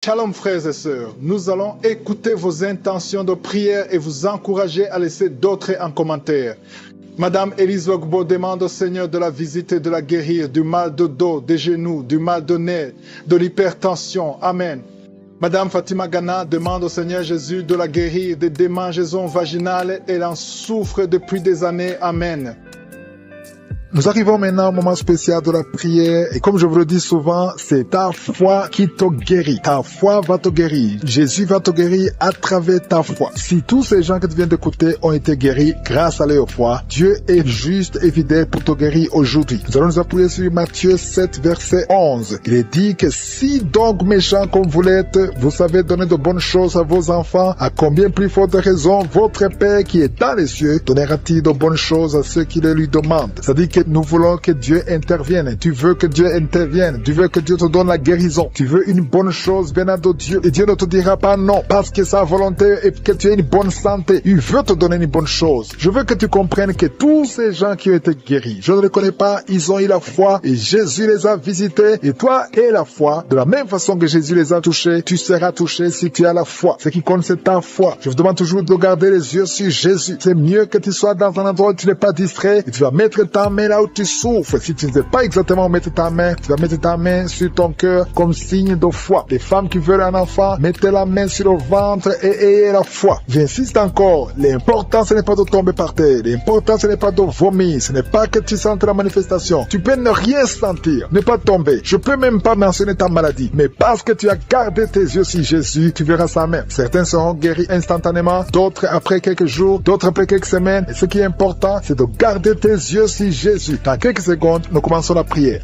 Shalom frères et sœurs, nous allons écouter vos intentions de prière et vous encourager à laisser d'autres en commentaire. Madame Elise Ogbo demande au Seigneur de la visiter et de la guérir du mal de dos, des genoux, du mal de nez, de l'hypertension. Amen. Madame Fatima Gana demande au Seigneur Jésus de la guérir des démangeaisons vaginales. Elle en souffre depuis des années. Amen. Nous arrivons maintenant au moment spécial de la prière et comme je vous le dis souvent, c'est ta foi qui te guérit. Ta foi va te guérir. Jésus va te guérir à travers ta foi. Si tous ces gens que tu viens d'écouter ont été guéris grâce à leur foi, Dieu est juste et fidèle pour te guérir aujourd'hui. Nous allons nous appuyer sur Matthieu 7, verset 11. Il est dit que si donc méchants comme vous l'êtes, vous savez donner de bonnes choses à vos enfants, à combien plus forte raison votre Père qui est dans les cieux donnera-t-il de bonnes choses à ceux qui le lui demandent. C'est-à-dire que nous voulons que Dieu intervienne. Tu veux que Dieu intervienne. Tu veux que Dieu te donne la guérison. Tu veux une bonne chose venant de Dieu. Et Dieu ne te dira pas non parce que sa volonté est que tu aies une bonne santé. Il veut te donner une bonne chose. Je veux que tu comprennes que tous ces gens qui ont été guéris, je ne les connais pas, ils ont eu la foi et Jésus les a visités. Et toi et la foi, de la même façon que Jésus les a touchés, tu seras touché si tu as la foi. Ce qui compte, c'est ta foi. Je vous demande toujours de garder les yeux sur Jésus. C'est mieux que tu sois dans un endroit où tu n'es pas distrait et tu vas mettre ta main là où tu souffres. Si tu ne sais pas exactement où mettre ta main, tu vas mettre ta main sur ton cœur comme signe de foi. Les femmes qui veulent un enfant, mettez la main sur le ventre et ayez la foi. J'insiste encore, l'important ce n'est pas de tomber par terre, l'important ce n'est pas de vomir, ce n'est pas que tu sentes la manifestation. Tu peux ne rien sentir, ne pas tomber. Je peux même pas mentionner ta maladie, mais parce que tu as gardé tes yeux sur Jésus, tu verras sa main. Certains seront guéris instantanément, d'autres après quelques jours, d'autres après quelques semaines. Et ce qui est important, c'est de garder tes yeux sur Jésus. Dans quelques secondes, nous commençons la prière.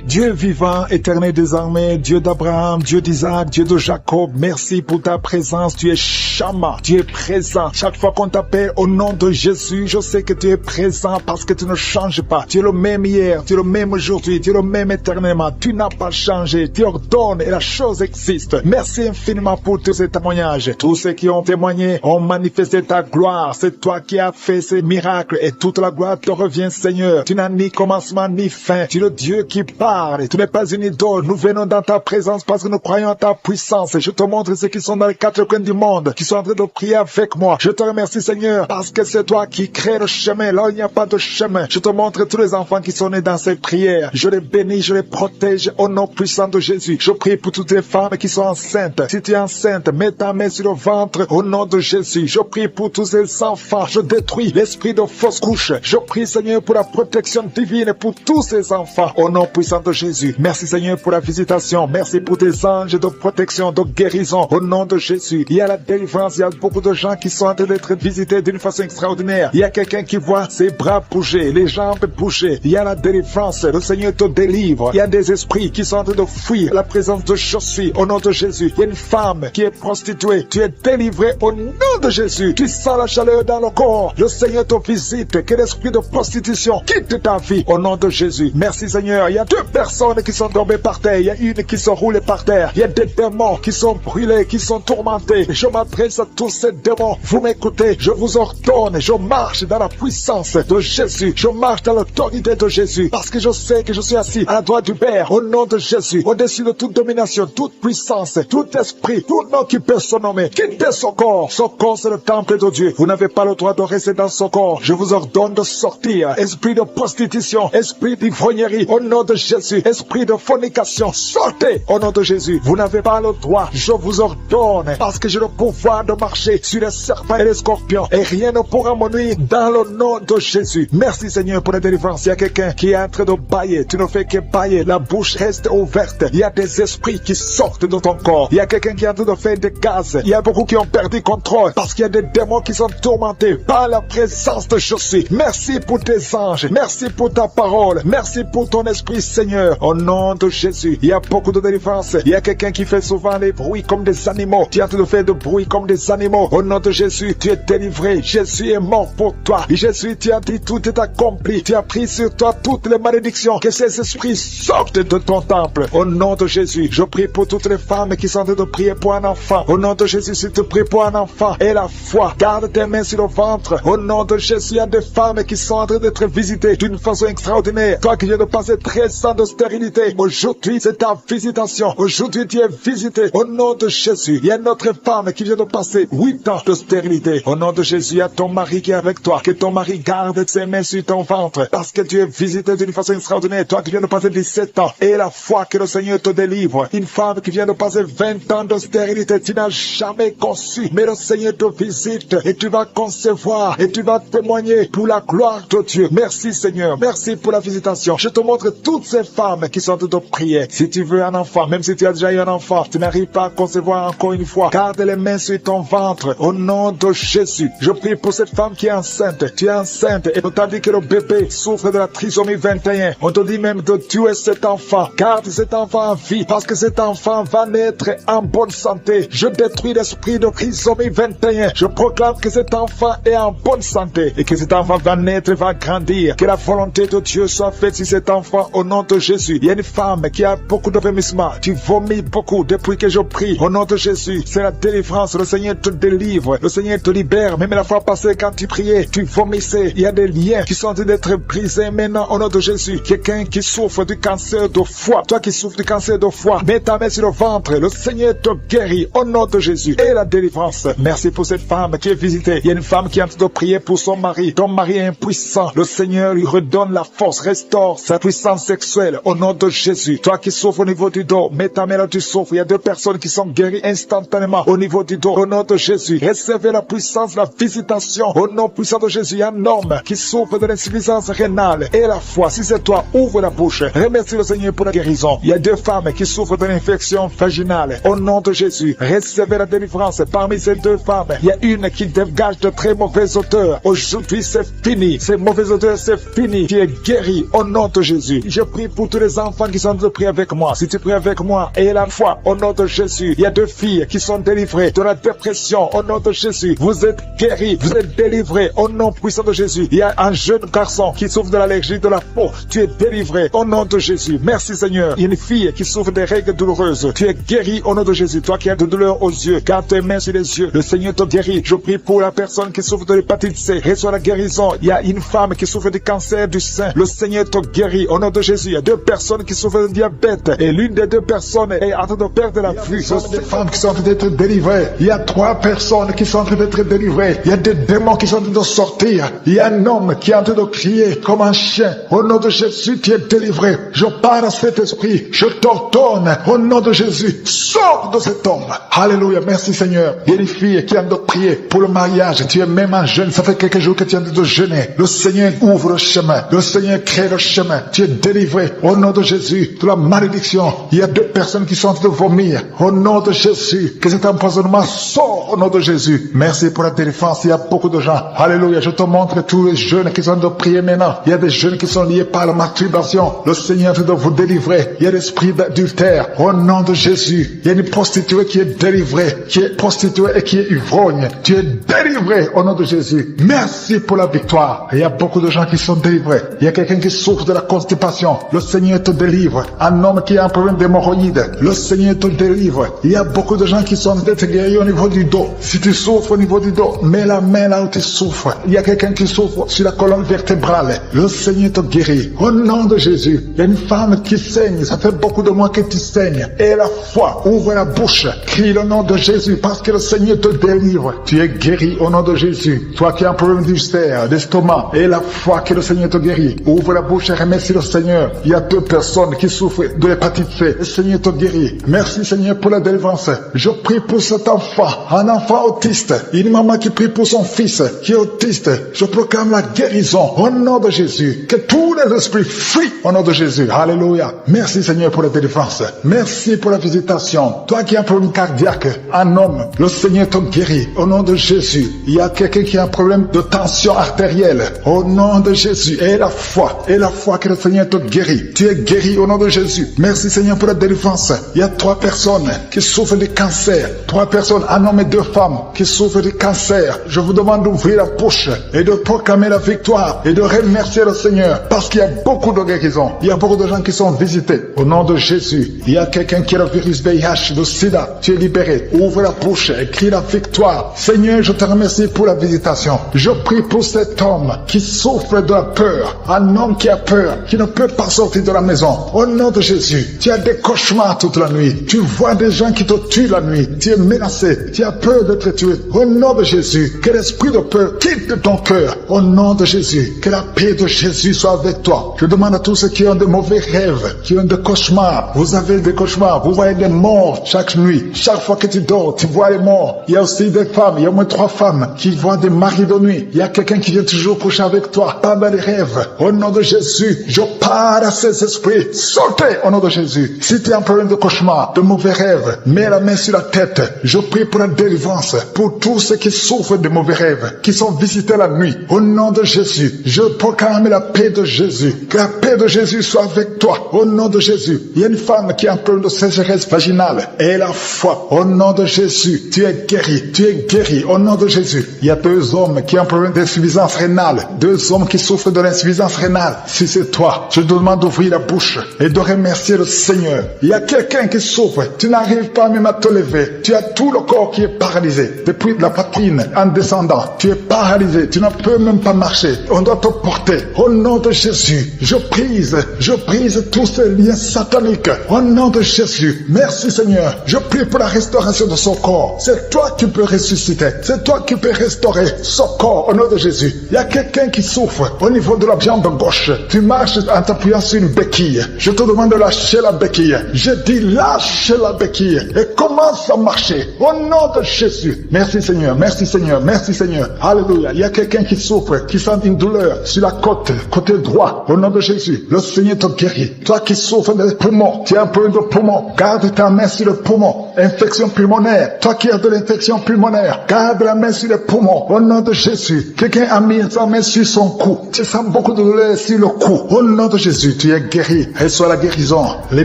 Dieu vivant, éternel désormais, Dieu d'Abraham, Dieu d'Isaac, Dieu de Jacob, merci pour ta présence. Tu es Shama, tu es présent. Chaque fois qu'on t'appelle au nom de Jésus, je sais que tu es présent parce que tu ne changes pas. Tu es le même hier, tu es le même aujourd'hui, tu es le même éternellement. Tu n'as pas changé, tu ordonnes et la chose existe. Merci infiniment pour tous ces témoignages. Tous ceux qui ont témoigné ont manifesté ta gloire. C'est toi qui as fait ces miracles et toute la gloire te revient, Seigneur. Tu n'as ni commencement ni fin. Tu es le Dieu qui parle. Tu n'es pas une idole. Nous venons dans ta présence parce que nous croyons en ta puissance. Je te montre ceux qui sont dans les quatre coins du monde, qui sont en train de prier avec moi. Je te remercie, Seigneur, parce que c'est toi qui crée le chemin là où il n'y a pas de chemin. Je te montre tous les enfants qui sont nés dans ces prières. Je les bénis, je les protège au nom puissant de Jésus. Je prie pour toutes les femmes qui sont enceintes. Si tu es enceinte, mets ta main sur le ventre au nom de Jésus. Je prie pour tous ces enfants. Je détruis l'esprit de fausse couche. Je prie, Seigneur, pour la protection divine pour tous ces enfants au nom puissant de Jésus. Merci, Seigneur, pour la visitation. Merci pour tes anges de protection, de guérison au nom de Jésus. Il y a la délivrance. Il y a beaucoup de gens qui sont en train d'être visités d'une façon extraordinaire. Il y a quelqu'un qui voit ses bras bouger, les jambes bouger. Il y a la délivrance. Le Seigneur te délivre. Il y a des esprits qui sont en train de fuir la présence de Jésus au nom de Jésus. Il y a une femme qui est prostituée. Tu es délivré au nom de Jésus. Tu sens la chaleur dans le corps. Le Seigneur te visite. Que l'esprit de prostitution quitte ta vie au nom de Jésus. Merci, Seigneur. Il y a deux personnes qui sont tombées par terre. Il y a une qui sont roulées par terre. Il y a des démons qui sont brûlés, qui sont tourmentés. Je m'adresse à tous ces démons. Vous m'écoutez. Je vous ordonne. Je marche dans la puissance de Jésus. Je marche dans l'autorité de Jésus. Parce que je sais que je suis assis à la droite du Père. Au nom de Jésus. Au-dessus de toute domination, toute puissance, tout esprit, tout nom qui peut se nommer. Quittez son corps. Son corps, c'est le temple de Dieu. Vous n'avez pas le droit de rester dans son corps. Je vous ordonne de sortir. Esprit de prostitution. Esprit d'ivrognerie. Au nom de Jésus. Esprit de fornication, sortez au nom de Jésus. Vous n'avez pas le droit. Je vous ordonne parce que j'ai le pouvoir de marcher sur les serpents et les scorpions et rien ne pourra me nuire dans le nom de Jésus. Merci, Seigneur, pour la délivrance. Il y a quelqu'un qui est en train de bailler. Tu ne fais que bailler. La bouche reste ouverte. Il y a des esprits qui sortent de ton corps. Il y a quelqu'un qui est en train de faire des gaz. Il y a beaucoup qui ont perdu contrôle parce qu'il y a des démons qui sont tourmentés par la présence de Jésus. Merci pour tes anges. Merci pour ta parole. Merci pour ton esprit, Seigneur. Au nom de Jésus, il y a beaucoup de délivrance. Il y a quelqu'un qui fait souvent les bruits comme des animaux. Tu es en train de faire des bruits comme comme des animaux. Au nom de Jésus, tu es délivré. Jésus est mort pour toi. Et Jésus, tu as dit tout est accompli. Tu as pris sur toi toutes les malédictions. Que ces esprits sortent de ton temple. Au nom de Jésus, je prie pour toutes les femmes qui sont en train de prier pour un enfant. Au nom de Jésus, si tu pries pour un enfant et la foi, garde tes mains sur le ventre. Au nom de Jésus, il y a des femmes qui sont en train d'être visitées d'une façon extraordinaire. Toi qui viens de passer 13 ans de stérilité, aujourd'hui c'est ta visitation. Aujourd'hui tu es visité. Au nom de Jésus, il y a une autre femme qui vient de passer 8 ans de stérilité. Au nom de Jésus, il y a ton mari qui est avec toi. Que ton mari garde ses mains sur ton ventre parce que tu es visité d'une façon extraordinaire. Toi qui viens de passer 17 ans et la foi que le Seigneur te délivre. Une femme qui vient de passer 20 ans de stérilité, tu n'as jamais conçu, mais le Seigneur te visite et tu vas concevoir et tu vas témoigner pour la gloire de Dieu. Merci Seigneur, merci pour la visitation. Je te montre toutes ces femmes qui sont en train de prier. Si tu veux un enfant, même si tu as déjà eu un enfant, tu n'arrives pas à concevoir encore une fois, garde les mains sur ton ventre. Au nom de Jésus, je prie pour cette femme qui est enceinte. Tu es enceinte et on t'a dit que le bébé souffre de la trisomie 21. On te dit même de tuer cet enfant. Garde cet enfant en vie parce que cet enfant va naître en bonne santé. Je détruis l'esprit de trisomie 21. Je proclame que cet enfant est en bonne santé et que cet enfant va naître, va grandir. Que la volonté de Dieu soit faite sur cet enfant au nom de Jésus. Il y a une femme qui a beaucoup de vomissements. Tu vomis beaucoup depuis que je prie. Au nom de Jésus, c'est la délivrance. Le Seigneur te délivre. Le Seigneur te libère. Même la fois passée quand tu priais, tu vomissais. Il y a des liens qui sont en train d'être brisés maintenant au nom de Jésus. Quelqu'un qui souffre du cancer de foie. Toi qui souffres du cancer de foie, mets ta main sur le ventre. Le Seigneur te guérit au nom de Jésus. Et la délivrance. Merci pour cette femme qui est visitée. Il y a une femme qui est en train de prier pour son mari. Ton mari est impuissant. Le Seigneur lui redonne la force, restaure sa puissance sexuelle au nom de Jésus. Toi qui souffres au niveau du dos, mets ta main là, tu souffres. Il y a 2 personnes qui sont guéries instantanément au niveau du dos. Au nom de Jésus, recevez la puissance, la visitation. Au nom puissant de Jésus, il y a un homme qui souffre de l'insuffisance rénale et la foi. Si c'est toi, ouvre la bouche. Remercie le Seigneur pour la guérison. Il y a 2 femmes qui souffrent de l'infection vaginale. Au nom de Jésus, recevez la délivrance. Parmi ces 2 femmes, il y a une qui dégage de très mauvaises odeurs. Aujourd'hui, c'est fini. Ces mauvaises odeurs, c'est fini. Tu es guéri au nom de Jésus. Je prie pour tous les enfants qui sont en train de prier avec moi. Si tu pries avec moi et la foi au nom de Jésus, il y a 2 filles qui sont délivrées de la dépression au nom de Jésus. Vous êtes guéris, vous êtes délivrés au nom puissant de Jésus. Il y a un jeune garçon qui souffre de l'allergie de la peau. Tu es délivré au nom de Jésus. Merci Seigneur. Il y a une fille qui souffre des règles douloureuses. Tu es guéri au nom de Jésus. Toi qui as de douleurs aux yeux, garde tes mains sur les yeux. Le Seigneur te guérit. Je prie pour la personne qui souffre de l'hépatite C. Reçois la guérison. Il y a une femme qui souffre du cancer du sein. Le Seigneur te guérit au nom de Jésus. Il y a 2 personnes qui souffrent de diabète et l'une des 2 personnes est en train de perdre la vue. Ce sont des femmes qui sont en train d'être délivrées. Il y a 3 personnes qui sont en train d'être délivrées. Il y a des démons qui sont en train de sortir. Il y a un homme qui est en train de crier comme un chien. Au nom de Jésus, tu es délivré. Je parle à cet esprit. Je t'ordonne au nom de Jésus. Sors de cet homme. Alléluia. Merci Seigneur. Il y a une fille qui est en train de prier pour le mariage. Tu es même un jeune. Ça fait quelques jours que tu es en train de jeûner. Le Seigneur ouvre le chemin. Le Seigneur crée le chemin. Tu es délivré au nom de Jésus de la malédiction. Il y a 2 personnes qui sont en train de vomir. Au nom de Jésus. Que cet empoisonnement sort au nom de Jésus. Merci pour la délivrance. Il y a beaucoup de gens. Alléluia. Je te montre tous les jeunes qui sont en train de prier maintenant. Il y a des jeunes qui sont liés par la masturbation. Le Seigneur est en train de vous délivrer. Il y a l'esprit d'adultère. Au nom de Jésus. Il y a une prostituée qui est délivrée. Qui est prostituée et qui est ivrogne. Tu es délivré au nom de Jésus. Merci pour la victoire. Il y a beaucoup de gens qui sont délivrés. Il y a quelqu'un qui souffre de la constipation. Le Seigneur te délivre. Un homme qui a un problème d'hémorroïdes. Le Seigneur te délivre. Il y a beaucoup de gens qui sont d'être guéris au niveau du dos. Si tu souffres au niveau du dos, mets la main là où tu souffres. Il y a quelqu'un qui souffre sur la colonne vertébrale. Le Seigneur te guérit. Au nom de Jésus. Il y a une femme qui saigne. Ça fait beaucoup de mois que tu saignes. Et la foi, ouvre la bouche. Crie le nom de Jésus parce que le Seigneur te délivre. Tu es guéri au nom de Jésus. Toi qui as un problème d'ulcère, d'estomac, et la foi que le Seigneur te guérit. Ouvre la bouche et remercie le Seigneur. Il y a 2 personnes qui souffrent de l'hépatite C. Le Seigneur te guérit. Merci Seigneur pour la délivrance. Je prie pour cet enfant, un enfant autiste. Une maman qui prie pour son fils qui est autiste. Je proclame la guérison au nom de Jésus. Que tous les esprits fuient au nom de Jésus. Alléluia. Merci Seigneur pour la délivrance. Merci pour la visitation. Toi qui as un problème cardiaque, un homme, le Seigneur te guérit au nom de Jésus. Il y a quelqu'un qui a un problème de tension artérielle au nom de Jésus. Et la foi que le Seigneur te guérit. Tu es guéri au nom de Jésus. Merci Seigneur pour la délivrance. Il y a 3 personnes qui souffrent de cancer. 3 personnes un homme et 2 femmes qui souffrent du cancer. Je vous demande d'ouvrir la bouche et de proclamer la victoire et de remercier le Seigneur parce qu'il y a beaucoup de guérisons. Il y a beaucoup de gens qui sont visités. Au nom de Jésus, il y a quelqu'un qui a le virus VIH, le sida. Tu es libéré. Ouvre la bouche et crie la victoire. Seigneur, je te remercie pour la visitation. Je prie pour cet homme qui souffre de la peur. Un homme qui a peur, qui ne peut pas sortir de la maison. Au nom de Jésus, tu as des cauchemars toute la nuit. Tu vois des gens qui te tuent la nuit. Tu es menacé. Tu as peur d'être tué. Au nom de Jésus, que l'esprit de peur quitte ton cœur. Au nom de Jésus, que la paix de Jésus soit avec toi. Je demande à tous ceux qui ont de mauvais rêves, qui ont des cauchemars. Vous avez des cauchemars. Vous voyez des morts chaque nuit. Chaque fois que tu dors, tu vois les morts. Il y a aussi des femmes. Il y a au moins 3 femmes qui voient des maris de nuit. Il y a quelqu'un qui vient toujours coucher avec toi. Pas dans les rêves. Au nom de Jésus, je parle à ces esprits. Sortez au nom de Jésus. Si tu as un problème de cauchemar, de mauvais rêves, mets la main sur la tête. Je prie pour la délivrance, pour tous ceux qui souffrent de mauvais rêves, qui sont visités la nuit. Au nom de Jésus, je proclame la paix de Jésus. Que la paix de Jésus soit avec toi. Au nom de Jésus. Il y a une femme qui a un problème de sécheresse vaginale. Et la foi. Au nom de Jésus, tu es guéri. Tu es guéri. Au nom de Jésus. Il y a 2 hommes qui ont un problème d'insuffisance rénale. 2 hommes qui souffrent de l'insuffisance rénale. Si c'est toi, je te demande d'ouvrir la bouche et de remercier le Seigneur. Il y a quelqu'un qui souffre. Tu n'arrives pas même à te lever. Tu as tout le corps qui est paralysé. Depuis la poitrine en descendant. Tu es paralysé. Tu ne peux même pas marcher. On doit te porter. Au nom de Jésus, je brise tous ces liens sataniques. Au nom de Jésus, merci Seigneur. Je prie pour la restauration de son corps. C'est toi qui peux ressusciter. C'est toi qui peux restaurer son corps au nom de Jésus. Il y a quelqu'un qui souffre au niveau de la jambe gauche. Tu marches en t'appuyant sur une béquille. Je te demande de lâcher la béquille. Je dis lâche la béquille et commence à marcher au nom de Jésus. Merci Seigneur, merci Seigneur, merci Seigneur. Alléluia. Il y a quelqu'un qui souffre, qui sent une douleur sur la côté droit. Au nom de Jésus, le Seigneur te guérit. Toi qui souffres des poumons, tu as un problème de poumon, garde ta main sur le poumon. Infection pulmonaire, toi qui as de l'infection pulmonaire, garde la main sur le poumon. Au nom de Jésus, quelqu'un a mis sa main sur son cou. Tu sens beaucoup de douleur sur le cou. Au nom de Jésus, tu es guéri. Reçois la guérison. Les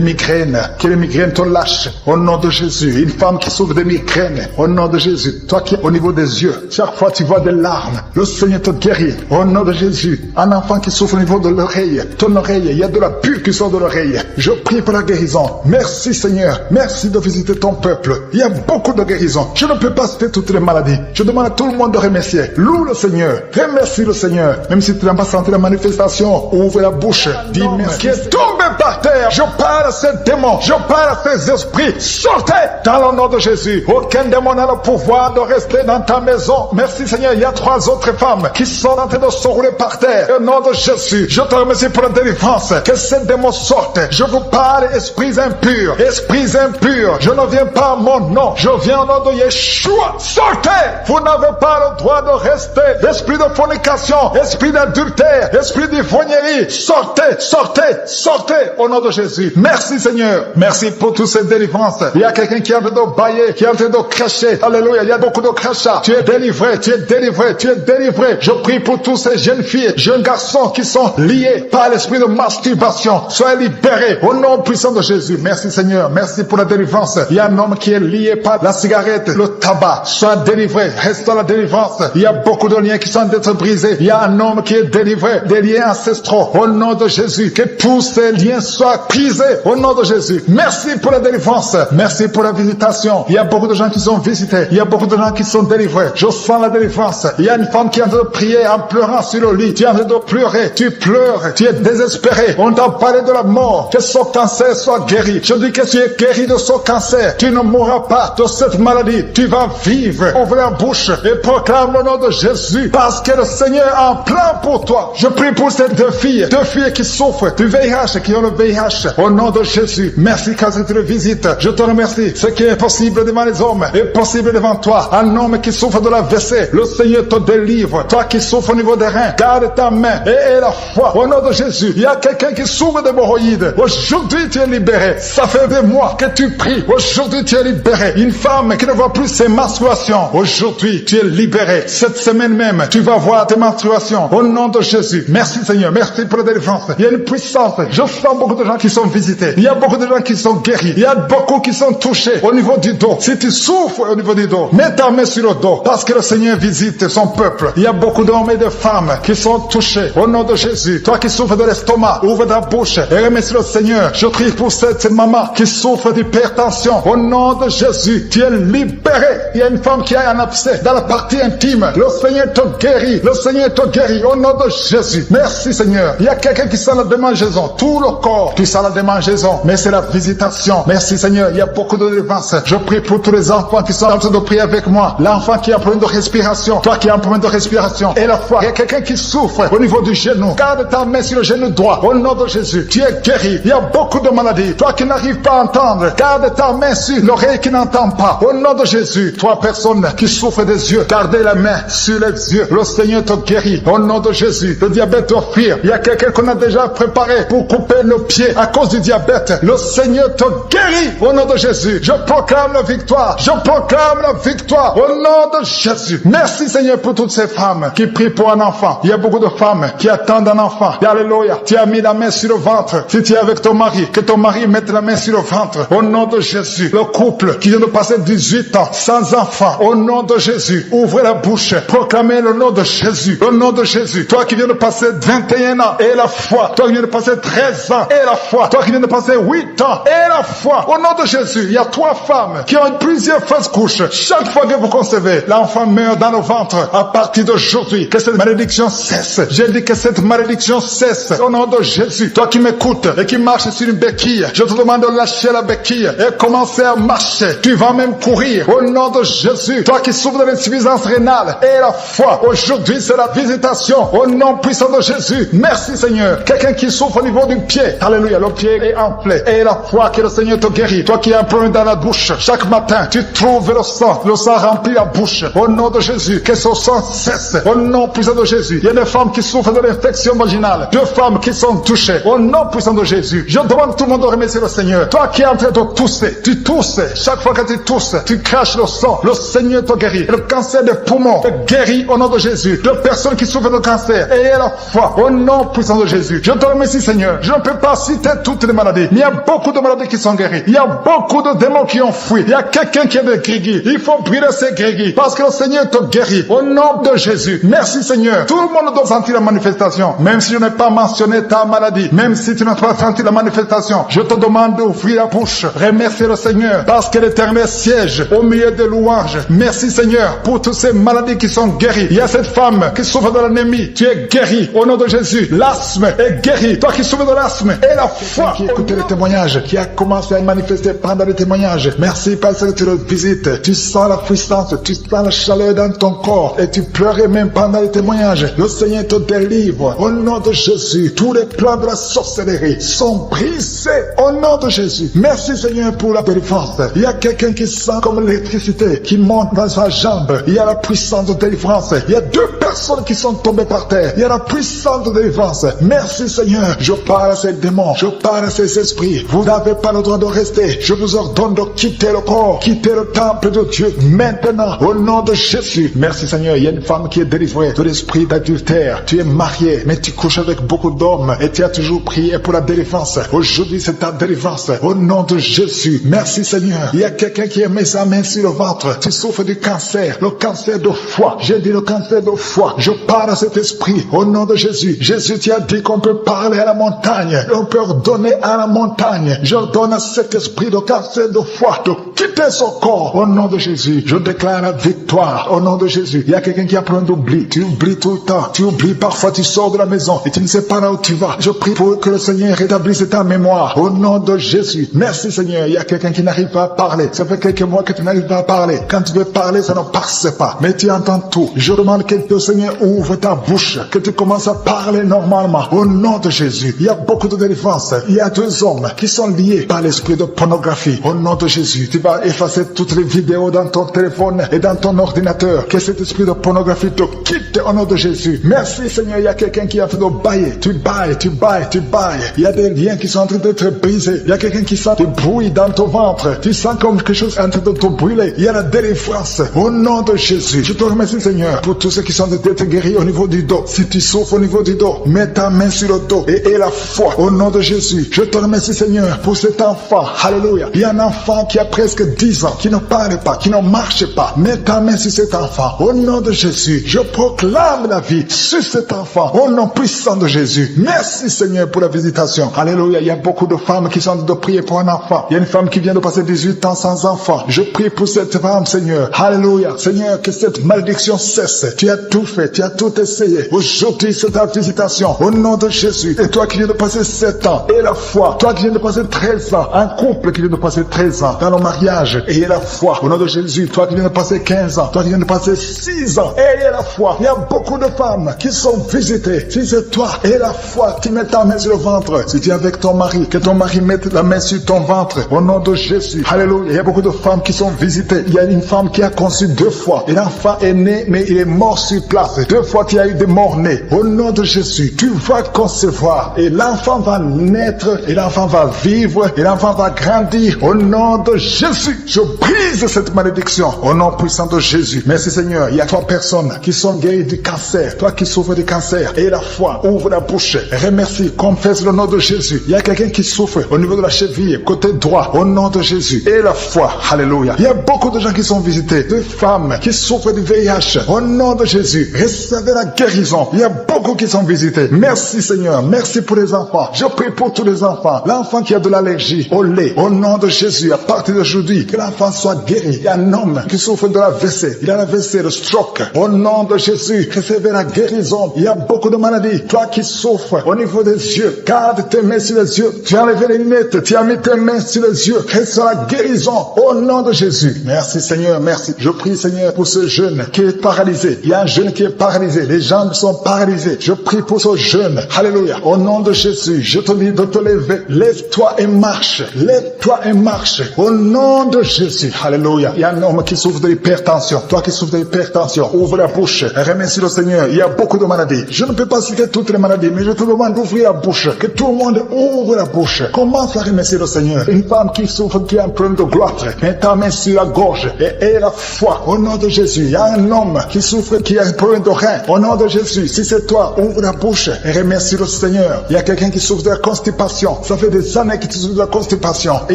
migraines, que les migraines te lâchent. Au nom de Jésus, une femme qui souffre de migraines. Au nom de Jésus, toi qui es au niveau des yeux, chaque fois tu vois des larmes, le Seigneur te guérit. Au nom de Jésus, un enfant qui souffre au niveau de l'oreille, ton oreille, il y a de la pure qui sort de l'oreille. Je prie pour la guérison. Merci Seigneur, merci de visiter ton peuple. Il y a beaucoup de guérisons. Je ne peux pas citer toutes les maladies. Je demande à tout le monde de remercier. Loue le Seigneur, remercie le Seigneur. Même si tu n'as pas senti la manifestation, ouvre la bouche, dis merci. Qui est tombé par terre, je parle à ces démons, je parle à ces esprits. Sortez dans le nom de Jésus. Aucun démon n'a le pouvoir de rester dans ta maison. Merci Seigneur, il y a 3 autres femmes qui sont en train de se rouler par terre. Au nom de Jésus, je te remercie pour la délivrance. Que ces démons sortent. Je vous parle, esprits impurs. Esprits impurs. Je ne viens pas à mon nom. Je viens au nom de Yeshua. Sortez. Vous n'avez pas le droit de rester. Esprit de fornication, esprit d'adultère, esprit d'ivrognerie. Sortez, sortez, sortez au nom de Jésus. Merci Seigneur. Merci pour toutes ces délivrances. Il y a quelqu'un qui est en train de bailler, qui est en train de cracher. Alléluia. Il y a beaucoup de crachats. Tu es délivré, tu es délivré, tu es délivré. Je prie pour tous ces jeunes filles, jeunes garçons qui sont liés par l'esprit de masturbation. Soyez libérés au nom puissant de Jésus. Merci Seigneur. Merci pour la délivrance. Il y a un homme qui est lié par la cigarette, le tabac. Sois délivré. Reste dans la délivrance. Il y a beaucoup de liens qui sont d'être brisés. Il y a un homme qui est délivré des liens ancestraux. Au nom de Jésus. Que tous ces liens soient brisés. Au nom de Jésus. Merci pour la délivrance. Merci pour la visitation. Il y a beaucoup de gens qui sont visités. Il y a beaucoup de gens qui sont délivrés. Je sens la délivrance. Il y a une femme qui est en train de prier en pleurant sur le lit. Tu es en train de pleurer. Tu pleures. Tu es désespéré. On t'a parlé de la mort. Que son cancer soit guéri. Je dis que tu es guéri de son cancer. Tu ne mourras pas de cette maladie. Tu vas vivre. Ouvre la bouche et proclame le nom de Jésus. Parce que le Seigneur a un plan pour toi. Je prie pour ces 2 filles qui souffrent du VIH, qui ont le VIH. Au nom de Jésus. Merci quand tu le visites. Je te remercie. Ce qui est possible devant les hommes est possible devant toi. Un homme qui souffre de la WC, le Seigneur te délivre. Toi qui souffres au niveau des reins, garde ta main et aie la foi. Au nom de Jésus. Il y a quelqu'un qui souffre d'hémorroïdes. Aujourd'hui tu es libéré. Ça fait des mois que tu pries. Aujourd'hui tu es libéré. Une femme qui ne voit plus ses menstruations. Aujourd'hui tu es libéré. Cette semaine même, tu vas voir tes menstruations. Au nom de Jésus. Merci Seigneur. Merci pour la délivrance. Il y a une puissance. Je sens beaucoup de gens qui sont visités. Il y a beaucoup de gens qui sont guéris. Il y a beaucoup qui sont touchés au niveau du dos. Si tu souffres souffre au niveau du dos, mets ta main sur le dos, parce que le Seigneur visite son peuple. Il y a beaucoup d'hommes et de femmes qui sont touchés au nom de Jésus. Toi qui souffres de l'estomac, ouvre ta bouche et remercie le Seigneur. Je prie pour cette maman qui souffre d'hypertension. Au nom de Jésus, tu es libéré. Il y a une femme qui a un abcès dans la partie intime. Le Seigneur te guérit. Le Seigneur te guérit au nom de Jésus. Merci Seigneur. Il y a quelqu'un qui sent la démangeaison. Tout le corps, tu sens la démangeaison. Mais c'est la visitation. Merci Seigneur. Il y a beaucoup de délivrance. Je prie pour tous les enfants qui sont en train de prier avec moi. L'enfant qui a un problème de respiration. Toi qui as un problème de respiration. Et la foi. Il y a quelqu'un qui souffre au niveau du genou. Garde ta main sur le genou droit. Au nom de Jésus. Tu es guéri. Il y a beaucoup de maladies. Toi qui n'arrives pas à entendre. Garde ta main sur l'oreille qui n'entend pas. Au nom de Jésus. Toi personne qui souffre des yeux. Gardez la main sur les yeux. Le Seigneur te guérit. Au nom de Jésus. Le diabète doit fuir. Il y a quelqu'un qu'on a déjà préparé pour couper le pied à cause du diabète. Le Seigneur te guérit. Au nom de Jésus. Je proclame la victoire. Je proclame la victoire. Au nom de Jésus. Merci Seigneur pour toutes ces femmes qui prient pour un enfant. Il y a beaucoup de femmes qui attendent un enfant. Alléluia. Tu as mis la main sur le ventre. Si tu es avec ton mari, que ton mari mette la main sur le ventre. Au nom de Jésus. Le couple qui vient de passer 18 ans sans enfant. Au nom de Jésus. Ouvrez la bouche. Proclamez le nom de Jésus. Le nom de Jésus. Toi qui viens de passer 21 ans et la foi. Toi qui viens de passer 13 ans et la foi. Toi qui viens de passer 8 ans et la foi. Au nom de Jésus. Il y a 3 femmes qui ont plusieurs fausses couches. Chaque fois que vous concevez, l'enfant meurt dans le ventre. À partir d'aujourd'hui, que cette malédiction cesse. J'ai dit que cette malédiction cesse. Au nom de Jésus. Toi qui m'écoutes et qui marches sur une béquille, je te demande de lâcher la béquille et commencer à marcher. Tu vas même courir. Au nom de Jésus. Toi qui souffres de l'insuffisance rénale et la foi. Aujourd'hui, c'est la visitation. Au nom puissant de Jésus. Merci Seigneur. Quelqu'un qui souffre au niveau du pied. Alléluia. Le pied est enflé. Et la foi que le Seigneur te guérit. Toi qui as un problème dans la bouche. Chaque matin, tu trouves le sang. Le sang remplit la bouche. Au nom de Jésus. Que ce sang cesse. Au nom puissant de Jésus. Il y a des femmes qui souffrent de l'infection vaginale. 2 femmes qui sont touchées. Au nom puissant de Jésus. Je demande tout le monde de remercier le Seigneur. Toi qui es en train de tousser. Tu tousses. Chaque fois que tu tousses, tu craches le sang. Le Seigneur te guérit. Le cancer des poumons te guérit au nom de Jésus. De personnes qui souffrent de cancer. Ayez la foi. Au nom puissant de Jésus. Je te remercie Seigneur. Je ne peux pas citer toutes les maladies. Mais il y a beaucoup de maladies qui sont guéries. Il y a beaucoup de démons qui ont fui. Il y a quelqu'un qui a des grégis. Il faut brûler ces grégis. Parce que le Seigneur te guérit. Au nom de Jésus. Merci Seigneur. Tout le monde doit sentir la manifestation. Même si je n'ai pas mentionné ta maladie. Même si tu n'as pas senti la manifestation. Je te demande d'ouvrir la bouche. Remercie le Seigneur. Parce que l'Éternel siège au milieu des louanges. Merci Seigneur pour toutes ces maladies qui sont guéries. Il y a cette femme qui souffre de l'anémie. Tu es guéri au nom de Jésus. L'asthme est guéri. Toi qui souffres de l'asthme et la foi. Qui écoute les témoignages. Qui a commencé à manifester pendant les témoignages. Merci parce que tu le visites. Tu sens la puissance. Tu sens la chaleur dans ton corps. Et tu pleurais même pendant les témoignages. Le Seigneur te délivre. Au nom de Jésus. Tous les plans de la sorcellerie sont brisés. Au nom de Jésus. Merci Seigneur pour la délivrance. Il y a quelqu'un qui sent comme l'électricité qui monte dans sa jambe. Il y a la puissance de délivrance. Il y a 2 personnes qui sont tombées par terre. Il y a la puissance de délivrance. Merci Seigneur. Je parle à ces démons. Je parle à ces esprits. Vous n'avez pas le droit de rester. Je vous ordonne de quitter le corps. Quitter le temple de Dieu. Maintenant. Au nom de Jésus. Merci Seigneur. Il y a une femme qui est délivrée de l'esprit d'adultère. Tu es marié, mais tu couches avec beaucoup d'hommes. Et tu as toujours prié pour la délivrance. Aujourd'hui, c'est ta délivrance. Au nom de Jésus. Merci Seigneur. Il y a quelqu'un qui a mis sa main sur le ventre. Tu souffres du cancer. Le cancer de foie. J'ai dit le cancer de foie. Je parle à cet esprit. Au nom de Jésus. Jésus, tu as dit qu'on peut parler à la montagne. On peut ordonner à la montagne. J'ordonne à cet esprit de cancer de foie de quitter son corps. Au nom de Jésus. Je déclare la victoire. Au nom de Jésus. Il y a quelqu'un qui a pris d'oubli. Tu oublies tout le temps. Tu oublies parfois. Tu sors de la maison et tu ne sais pas là où tu vas. Je prie pour que le Seigneur rétablisse ta mémoire. Au nom de Jésus. Merci Seigneur. Il y a quelqu'un qui n'arrive pas à parler. Ça fait quelques mois que tu n'arrives pas à parler. Quand tu veux parler, ça ne passe pas. Mais tu entends tout. Je demande que le Seigneur ouvre ta bouche. Que tu commences à parler normalement. Au nom de Jésus. Il y a beaucoup de délivrance. Il y a 2 hommes qui sont liés par l'esprit de pornographie. Au nom de Jésus. Tu vas effacer toutes les vidéos dans ton téléphone et dans ton ordinateur. Que cet esprit de pornographie te quitte au nom de Jésus. Merci Seigneur. Il y a quelqu'un qui a fait de bailler. Tu bailles, tu bailles, tu bailles. Il y a des liens qui sont en train d'être brisés. Il y a quelqu'un qui sent du bruit dans ton ventre. Tu sens comme quelque chose en train de te brûler. Il y a la délivrance. Au nom de Jésus. Je te remercie Seigneur pour tous ceux qui sont d'être guéris au niveau du dos. Si tu souffres au niveau du dos, mets ta main sur le dos et aie la foi. Au nom de Jésus. Je te remercie Seigneur pour cet enfant. Alléluia. Il y a un enfant qui a presque 10 ans. qui ne parle pas, qui ne marche pas, mets ta main sur cet enfant. Au nom de Jésus, je proclame la vie sur cet enfant. Au nom puissant de Jésus. Merci Seigneur pour la visitation. Alléluia. Il y a beaucoup de femmes qui sont en train de prier pour un enfant. Il y a une femme qui vient de passer 18 ans sans enfant. Je prie pour cette femme, Seigneur. Alléluia. Seigneur, que cette malédiction cesse. Tu as tout fait, tu as tout essayé. Aujourd'hui, c'est ta visitation. Au nom de Jésus. Et toi qui viens de passer 7 ans, et la foi. Toi qui viens de passer 13 ans. Un couple qui vient de passer 13 ans dans le mariage, et la foi. Au nom de Jésus. Toi qui viens de passer 15 ans. Toi qui viens de passer 6 ans, et la foi. Il y a beaucoup de femmes qui sont visitées. Si c'est toi, et la foi, tu mets ta main sur le ventre. Si tu es avec ton mari, que ton mari mette la main sur ton ventre. Au nom de Jésus. Alléluia. Il y a beaucoup de femmes qui sont visitées. Il y a une femme qui a conçu 2 fois. Et l'enfant est né, mais il est mort sur place. 2 fois, tu as eu des morts-nés. Au nom de Jésus, tu vas concevoir. Et l'enfant va naître. Et l'enfant va vivre. Et l'enfant va grandir. Au nom de Jésus, je brise cette malédiction. Au nom puissant de Jésus. Merci Seigneur. Il y a 3 personnes qui sont guéries du cancer. Toi qui souffres du cancer. Et la foi, ouvre la bouche. Remercie. Confesse le nom de Jésus. Il y a quelqu'un qui souffre au niveau de la cheville, côté droit. Au nom de Jésus. Et la foi. Alléluia. Il y a beaucoup de gens qui sont visités. De femmes qui souffrent du VIH. Au nom de Jésus. Recevez la guérison. Il y a beaucoup qui sont visités. Merci Seigneur. Merci pour les enfants. Je prie pour tous les enfants. L'enfant qui a de l'allergie au lait. Au nom de Jésus. À partir d'aujourd'hui, que l'enfant soit guéri. Il y a un homme qui souffre de l'AVC. Il a l'AVC, le stroke. Au nom de Jésus. Recevez la guérison. Il y a beaucoup de maladies. Toi qui souffres au niveau des yeux. Garde tes mains sur les yeux. Tu as enlevé les lunettes. Tu as mis tes mains sur les yeux. Reçois la guérison. Au nom de Jésus. Merci Seigneur. Merci. Je prie Seigneur pour ce jeune qui est paralysé. Il y a un jeune qui est paralysé. Les jambes sont paralysées. Je prie pour ce jeune. Alléluia. Au nom de Jésus. Je te dis de te lever. Lève-toi et marche. Lève-toi et marche. Au nom de Jésus. Alléluia. Il y a un homme qui souffre de l'hypertension. Toi qui souffres de l'hypertension. Ouvre la bouche. Remercie le Seigneur. Il y a beaucoup de maladies. Je ne peux pas citer toutes les maladies, mais je te demande d'ouvrir la bouche. Que tout le monde ouvre la bouche. Commence à remercier le Seigneur. Une femme qui souffre, qui a un problème de gloire. Mets ta main sur la gorge. Et la foi. Au nom de Jésus. Il y a un homme qui souffre, qui a un problème de rein. Au nom de Jésus. Si c'est toi, ouvre la bouche. Et remercie le Seigneur. Il y a quelqu'un qui souffre de la constipation. Ça fait des années qu'il souffre de la constipation. Et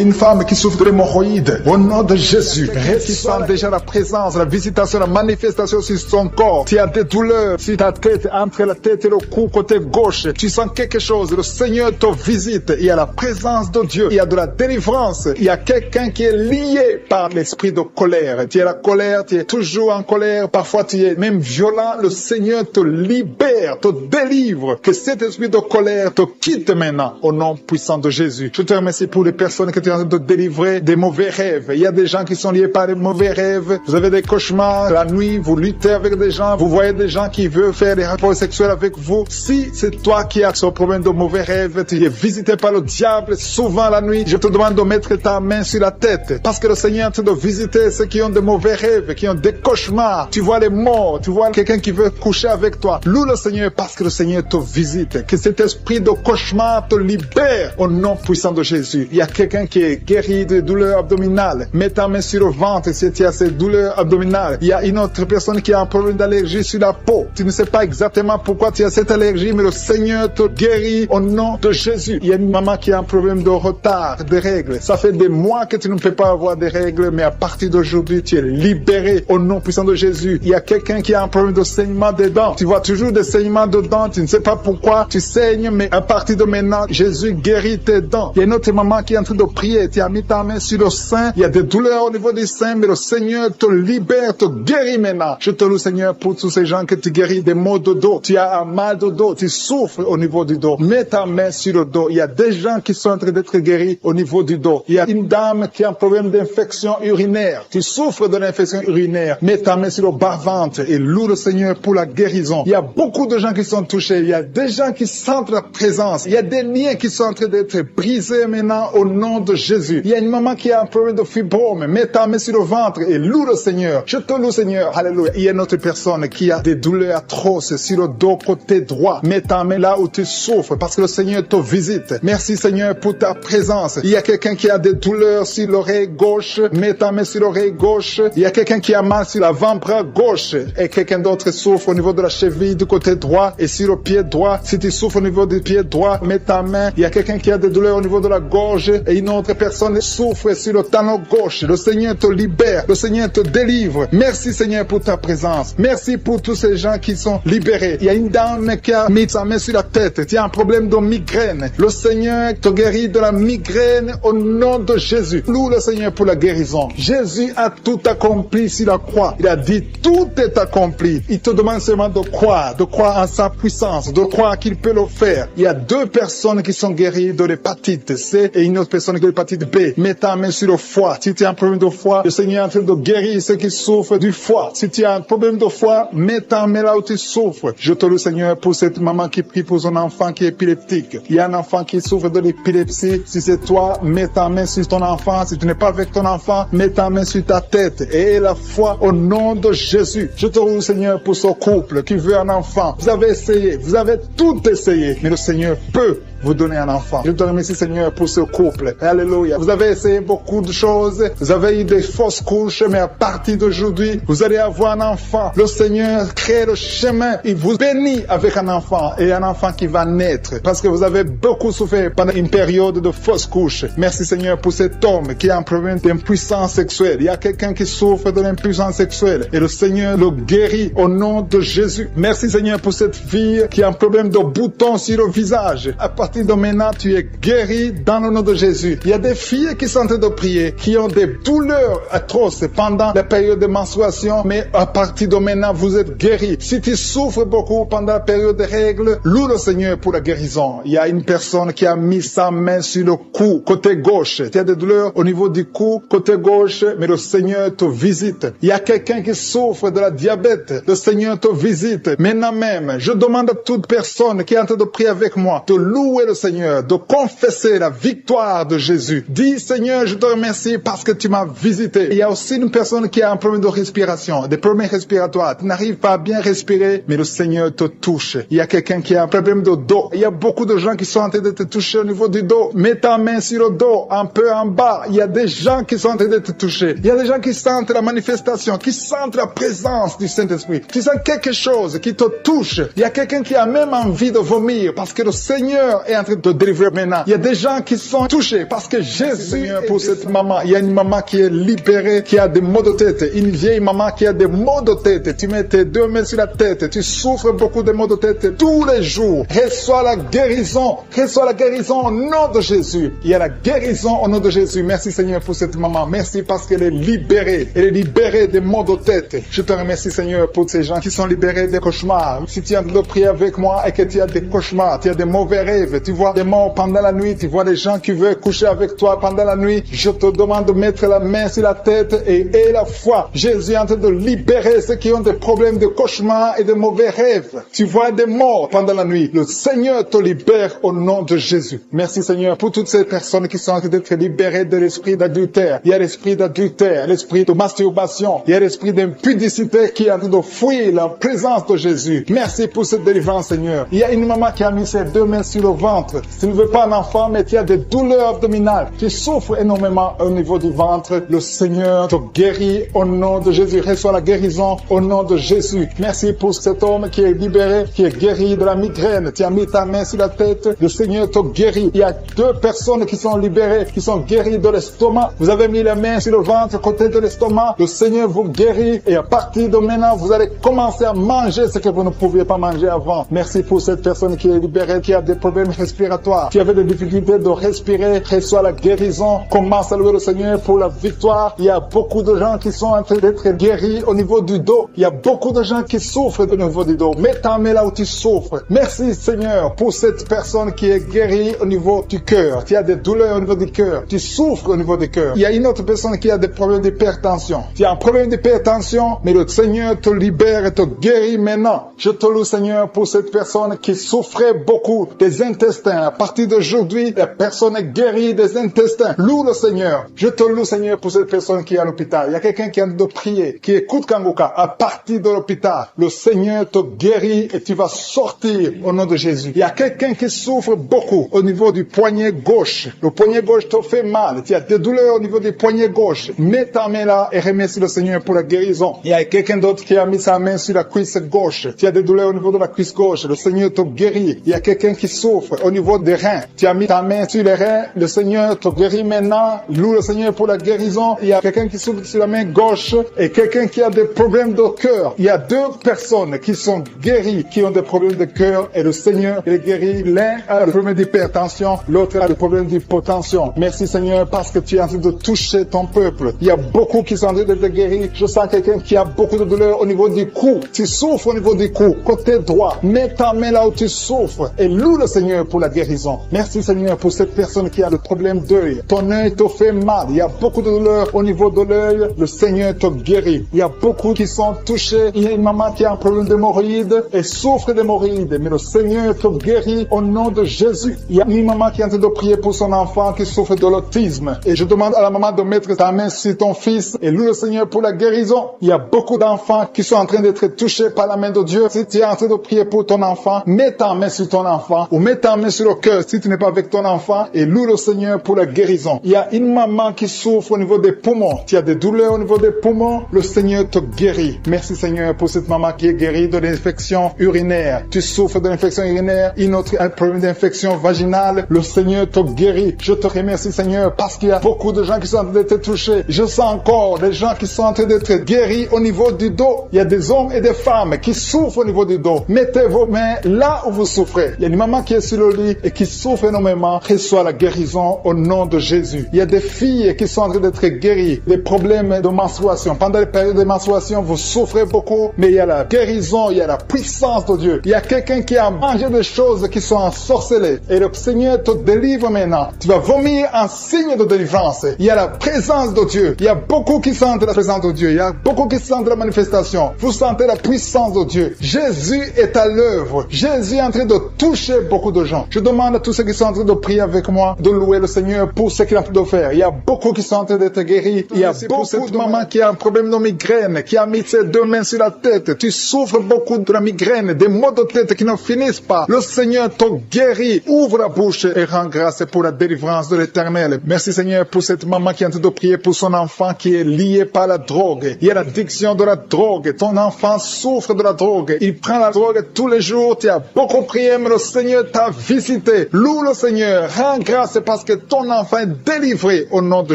une femme qui souffre de l'hémorroïde. Au nom de Jésus. Ressens déjà la présence, la visitation, la manifestation sur son corps. Tu as des douleurs sur ta tête, entre la tête et le cou, côté gauche. Tu sens quelque chose. Le Seigneur te visite. Il y a la présence de Dieu. Il y a de la délivrance. Il y a quelqu'un qui est lié par l'esprit de colère. Tu es la colère, tu es toujours en colère. Parfois, tu es même violent. Le Seigneur te libère, te délivre. Que cet esprit de colère te quitte maintenant au nom puissant de Jésus. Je te remercie pour les personnes que tu es en train de délivrer des mauvais rêves. Il y a des gens qui sont liés par des mauvais rêves. Vous avez des cauchemars la nuit, vous luttez avec des gens, vous voyez des gens qui veulent faire des rapports sexuels avec vous. Si c'est toi qui as ce problème de mauvais rêves, tu es visité par le diable souvent la nuit, je te demande de mettre ta main sur la tête. Parce que le Seigneur est en train de visiter ceux qui ont de mauvais rêves, qui ont des cauchemars. Tu vois les morts, tu vois quelqu'un qui veut coucher avec toi. Loue le Seigneur parce que le Seigneur te visite. Que cet esprit de cauchemar te libère au nom puissant de Jésus. Il y a quelqu'un qui est guéri de douleurs abdominales. Mets ta main sur le ventre si tu as ces douleurs abdominales. Il y a une autre personne qui a un problème d'allergie sur la peau. Tu ne sais pas exactement pourquoi tu as cette allergie, mais le Seigneur te guérit au nom de Jésus. Il y a une maman qui a un problème de retard, de règles. Ça fait des mois que tu ne peux pas avoir des règles, mais à partir d'aujourd'hui, tu es libéré au nom puissant de Jésus. Il y a quelqu'un qui a un problème de saignement des dents. Tu vois toujours des saignements de dents. Tu ne sais pas pourquoi tu saignes, mais à partir de maintenant, Jésus guérit tes dents. Il y a une autre maman qui est en train de prier. Tu as mis ta main sur le sein. Il y a des douleurs au niveau du sein, mais le Seigneur te libère, te guérit maintenant. Je te loue, Seigneur, pour tous ces gens que tu guéris des maux de dos. Tu as un mal de dos. Tu souffres au niveau du dos. Mets ta main sur le dos. Il y a des gens qui sont en train d'être guéris au niveau du dos. Il y a une dame qui a un problème d'infection urinaire. Tu souffres de l'infection urinaire. Mets ta main sur le bas-ventre et loue le Seigneur pour la guérison. Il y a beaucoup de gens qui sont touchés. Il y a des gens qui sentent la présence. Il y a des liens qui sont en train d'être brisés maintenant au nom de Jésus. Il y a une maman qui a un problème de fibrome. Mets ta main sur le ventre et loue le Seigneur. Je te loue, Seigneur. Alléluia. Il y a une autre personne qui a des douleurs atroces sur le dos côté droit. Mets ta main là où tu souffres parce que le Seigneur te visite. Merci, Seigneur, pour ta présence. Il y a quelqu'un qui a des douleurs sur l'oreille gauche. Mets ta main sur l'oreille gauche. Il y a quelqu'un qui a mal sur l'avant-bras gauche. Et quelqu'un d'autre souffre au niveau de la cheville du côté droit et sur le pied droit. Si tu souffres au niveau du pied droit, mets ta main. Il y a quelqu'un qui a des douleurs au niveau de la gorge et une autre personne souffre sur le talon gauche. gauche. Le Seigneur te libère. Le Seigneur te délivre. Merci Seigneur pour ta présence. Merci pour tous ces gens qui sont libérés. Il y a une dame qui a mis sa main sur la tête. Tu as un problème de migraine. Le Seigneur te guérit de la migraine au nom de Jésus. Loue le Seigneur pour la guérison. Jésus a tout accompli sur la croix. Il a dit tout est accompli. Il te demande seulement de croire en sa puissance, de croire qu'il peut le faire. Il y a 2 personnes qui sont guéries de l'hépatite C et une autre personne qui a l'hépatite B. Mets ta main sur le foie. Si tu as un problème de foie, le Seigneur est en train de guérir ceux qui souffrent du foie. Si tu as un problème de foie, mets ta main là où tu souffres. Je te loue Seigneur pour cette maman qui prie pour son enfant qui est épileptique. Il y a un enfant qui souffre de l'épilepsie. Si c'est toi, mets ta main sur ton enfant. Si tu n'es pas avec ton enfant, mets ta main sur ta tête et aie la foi au nom de Jésus. Je te loue Seigneur pour ce couple qui veut un enfant. Vous avez essayé, vous avez tout essayé, mais le Seigneur peut vous donner un enfant. Je te remercie Seigneur pour ce couple. Alléluia. Vous avez essayé beaucoup de choses. Vous avez eu des fausses couches, mais à partir d'aujourd'hui, vous allez avoir un enfant. Le Seigneur crée le chemin. Il vous bénit avec un enfant et un enfant qui va naître. Parce que vous avez beaucoup souffert pendant une période de fausses couches. Merci Seigneur pour cet homme qui a un problème d'impuissance sexuelle. Il y a quelqu'un qui souffre de l'impuissance sexuelle et le Seigneur le guérit au nom de Jésus. Merci Seigneur pour cette fille qui a un problème de boutons sur le visage. À partir de maintenant, tu es guéri dans le nom de Jésus. Il y a des filles qui sont en train de prier, qui ont des douleurs atroces pendant la période de menstruation, mais à partir de maintenant, vous êtes guéri. Si tu souffres beaucoup pendant la période des règles, loue le Seigneur pour la guérison. Il y a une personne qui a mis sa main sur le cou, côté gauche. Tu as des douleurs au niveau du cou, côté gauche, mais le Seigneur te visite. Il y a quelqu'un qui souffre de la diabète. Le Seigneur te visite. Maintenant même, je demande à toute personne qui est en train de prier avec moi de louer le Seigneur, de confesser la victoire de Jésus. Dis Seigneur, je te remercie parce que tu m'as visité. Il y a aussi une personne qui a un problème de respiration, des problèmes respiratoires. Tu n'arrives pas à bien respirer, mais le Seigneur te touche. Il y a quelqu'un qui a un problème de dos. Il y a beaucoup de gens qui sont en train de te toucher au niveau du dos. Mets ta main sur le dos, un peu en bas. Il y a des gens qui sont en train de te toucher. Il y a des gens qui sentent la manifestation, qui sentent la présence du Saint-Esprit. Tu sens quelque chose qui te touche. Il y a quelqu'un qui a même envie de vomir parce que le Seigneur est en train de te délivrer maintenant. Il y a des gens qui sont touchés parce que Jésus est pour cette maman. Il y a une maman qui est libérée, qui a des maux de tête. Une vieille maman qui a des maux de tête. Tu mets tes 2 mains sur la tête. Tu souffres beaucoup de maux de tête tous les jours. Reçois la guérison. Reçois la guérison au nom de Jésus. Il y a la guérison au nom de Jésus. Merci Seigneur pour cette maman. Merci parce qu'elle est libérée. Elle est libérée des maux de tête. Je te remercie Seigneur pour ces gens qui sont libérés des cauchemars. Si tu es en train de prier avec moi et que tu as des cauchemars, tu as des mauvais rêves, tu vois des morts pendant la nuit, tu vois des gens qui veulent coucher avec toi pendant la nuit, je te demande de mettre la main sur la tête et aie la foi. Jésus est en train de libérer ceux qui ont des problèmes de cauchemars et de mauvais rêves. Tu vois des morts pendant la nuit. Le Seigneur te libère au nom de Jésus. Merci Seigneur pour toutes ces personnes qui sont en train d'être libérées de l'esprit d'adultère. Il y a l'esprit d'adultère, l'esprit de masturbation, il y a l'esprit d'impudicité qui est en train de fuir la présence de Jésus. Merci pour cette délivrance Seigneur. Il y a une maman qui a mis ses 2 mains sur le ventre. Tu ne veux pas un enfant, mais tu as des douleurs abdominales. Tu souffres énormément au niveau du ventre. Le Seigneur te guérit au nom de Jésus. Reçois la guérison au nom de Jésus. Merci pour cet homme qui est libéré, qui est guéri de la migraine. Tu as mis ta main sur la tête. Le Seigneur te guérit. Il y a 2 personnes qui sont libérées, qui sont guéries de l'estomac. Vous avez mis la main sur le ventre, côté de l'estomac. Le Seigneur vous guérit. Et à partir de maintenant, vous allez commencer à manger ce que vous ne pouviez pas manger avant. Merci pour cette personne qui est libérée, qui a des problèmes respiratoires, qui avait des difficultés de respirer. Reçois la guérison. Commence à louer le Seigneur pour la victoire. Il y a beaucoup de gens qui sont en train d'être guéris au niveau du dos. Il y a beaucoup de gens qui souffrent au niveau du dos. Mets ta main là où tu souffres. Merci Seigneur pour cette personne qui est guérie au niveau du cœur. Tu as des douleurs au niveau du cœur. Tu souffres au niveau du cœur. Il y a une autre personne qui a des problèmes d'hypertension. Tu as un problème d'hypertension, mais le Seigneur te libère et te guérit maintenant. Je te loue Seigneur pour cette personne qui souffrait beaucoup des intestins. À partir d'aujourd'hui, la personne est guérie des intestins. Loue le Seigneur. Je te loue Seigneur pour cette personne qui est à l'hôpital. Il y a quelqu'un qui a de prier, qui écoute Kanguka. À partir de l'hôpital, le Seigneur te guérit et tu vas sortir au nom de Jésus. Il y a quelqu'un qui souffre beaucoup au niveau du poignet gauche. Le poignet gauche te fait mal. Tu as des douleurs au niveau du poignet gauche. Mets ta main là et remercie le Seigneur pour la guérison. Il y a quelqu'un d'autre qui a mis sa main sur la cuisse gauche. Tu as des douleurs au niveau de la cuisse gauche. Le Seigneur te guérit. Il y a quelqu'un qui souffre souffre au niveau des reins. Tu as mis ta main sur les reins, le Seigneur te guérit maintenant. Loue le Seigneur pour la guérison. Il y a quelqu'un qui souffre sur la main gauche et quelqu'un qui a des problèmes de cœur. Il y a 2 personnes qui sont guéries, qui ont des problèmes de cœur et le Seigneur les guérit. L'un a le problème d'hypertension, l'autre a le problème d'hypotension. Merci Seigneur parce que tu es en train de toucher ton peuple. Il y a beaucoup qui sont en train d'être guéris. Je sens quelqu'un qui a beaucoup de douleur au niveau du cou. Tu souffres au niveau du cou, côté droit. Mets ta main là où tu souffres et loue le Seigneur pour la guérison. Merci Seigneur pour cette personne qui a le problème d'œil. Ton œil te fait mal. Il y a beaucoup de douleur au niveau de l'œil. Le Seigneur te guérit. Il y a beaucoup qui sont touchés. Il y a une maman qui a un problème d'hémorroïdes et souffre d'hémorroïdes. Mais le Seigneur te guérit au nom de Jésus. Il y a une maman qui est en train de prier pour son enfant qui souffre de l'autisme. Et je demande à la maman de mettre ta main sur ton fils et loue le Seigneur pour la guérison. Il y a beaucoup d'enfants qui sont en train d'être touchés par la main de Dieu. Si tu es en train de prier pour ton enfant, mets ta main sur ton enfant ou mets ta main sur le cœur si tu n'es pas avec ton enfant et loue le Seigneur pour la guérison. Il y a une maman qui souffre au niveau des poumons. Tu as des douleurs au niveau des poumons, le Seigneur te guérit. Merci Seigneur pour cette maman qui est guérie de l'infection urinaire. Tu souffres de l'infection urinaire, une autre a un problème d'infection vaginale, le Seigneur te guérit. Je te remercie Seigneur parce qu'il y a beaucoup de gens qui sont en train d'être touchés. Je sens encore des gens qui sont en train d'être guéris au niveau du dos. Il y a des hommes et des femmes qui souffrent au niveau du dos. Mettez vos mains là où vous souffrez. Il y a une maman qui est sur le lit et qui souffre énormément. Reçois la guérison au nom de Jésus. Il y a des filles qui sont en train d'être guéries. Des problèmes de menstruation. Pendant les périodes de menstruation, vous souffrez beaucoup, mais il y a la guérison, il y a la puissance de Dieu. Il y a quelqu'un qui a mangé des choses qui sont ensorcelées. Et le Seigneur te délivre maintenant. Tu vas vomir en signe de délivrance. Il y a la présence de Dieu. Il y a beaucoup qui sentent la présence de Dieu. Il y a beaucoup qui sentent la manifestation. Vous sentez la puissance de Dieu. Jésus est à l'œuvre. Jésus est en train de toucher beaucoup de gens. Je demande à tous ceux qui sont en train de prier avec moi de louer le Seigneur pour ce qu'il est en train de faire. Il y a beaucoup qui sont en train d'être guéris. Il y a beaucoup cette maman qui a un problème de migraine, qui a mis ses 2 mains sur la tête. Tu souffres beaucoup de la migraine, des maux de tête qui ne finissent pas. Le Seigneur te guérit. Ouvre la bouche et rends grâce pour la délivrance de l'Éternel. Merci Seigneur pour cette maman qui est en train de prier pour son enfant qui est lié par la drogue. Il y a l'addiction de la drogue. Ton enfant souffre de la drogue. Il prend la drogue tous les jours. Tu as beaucoup prié, mais le Seigneur t'a visité. Loue le Seigneur. Rends grâce parce que ton enfant est délivré au nom de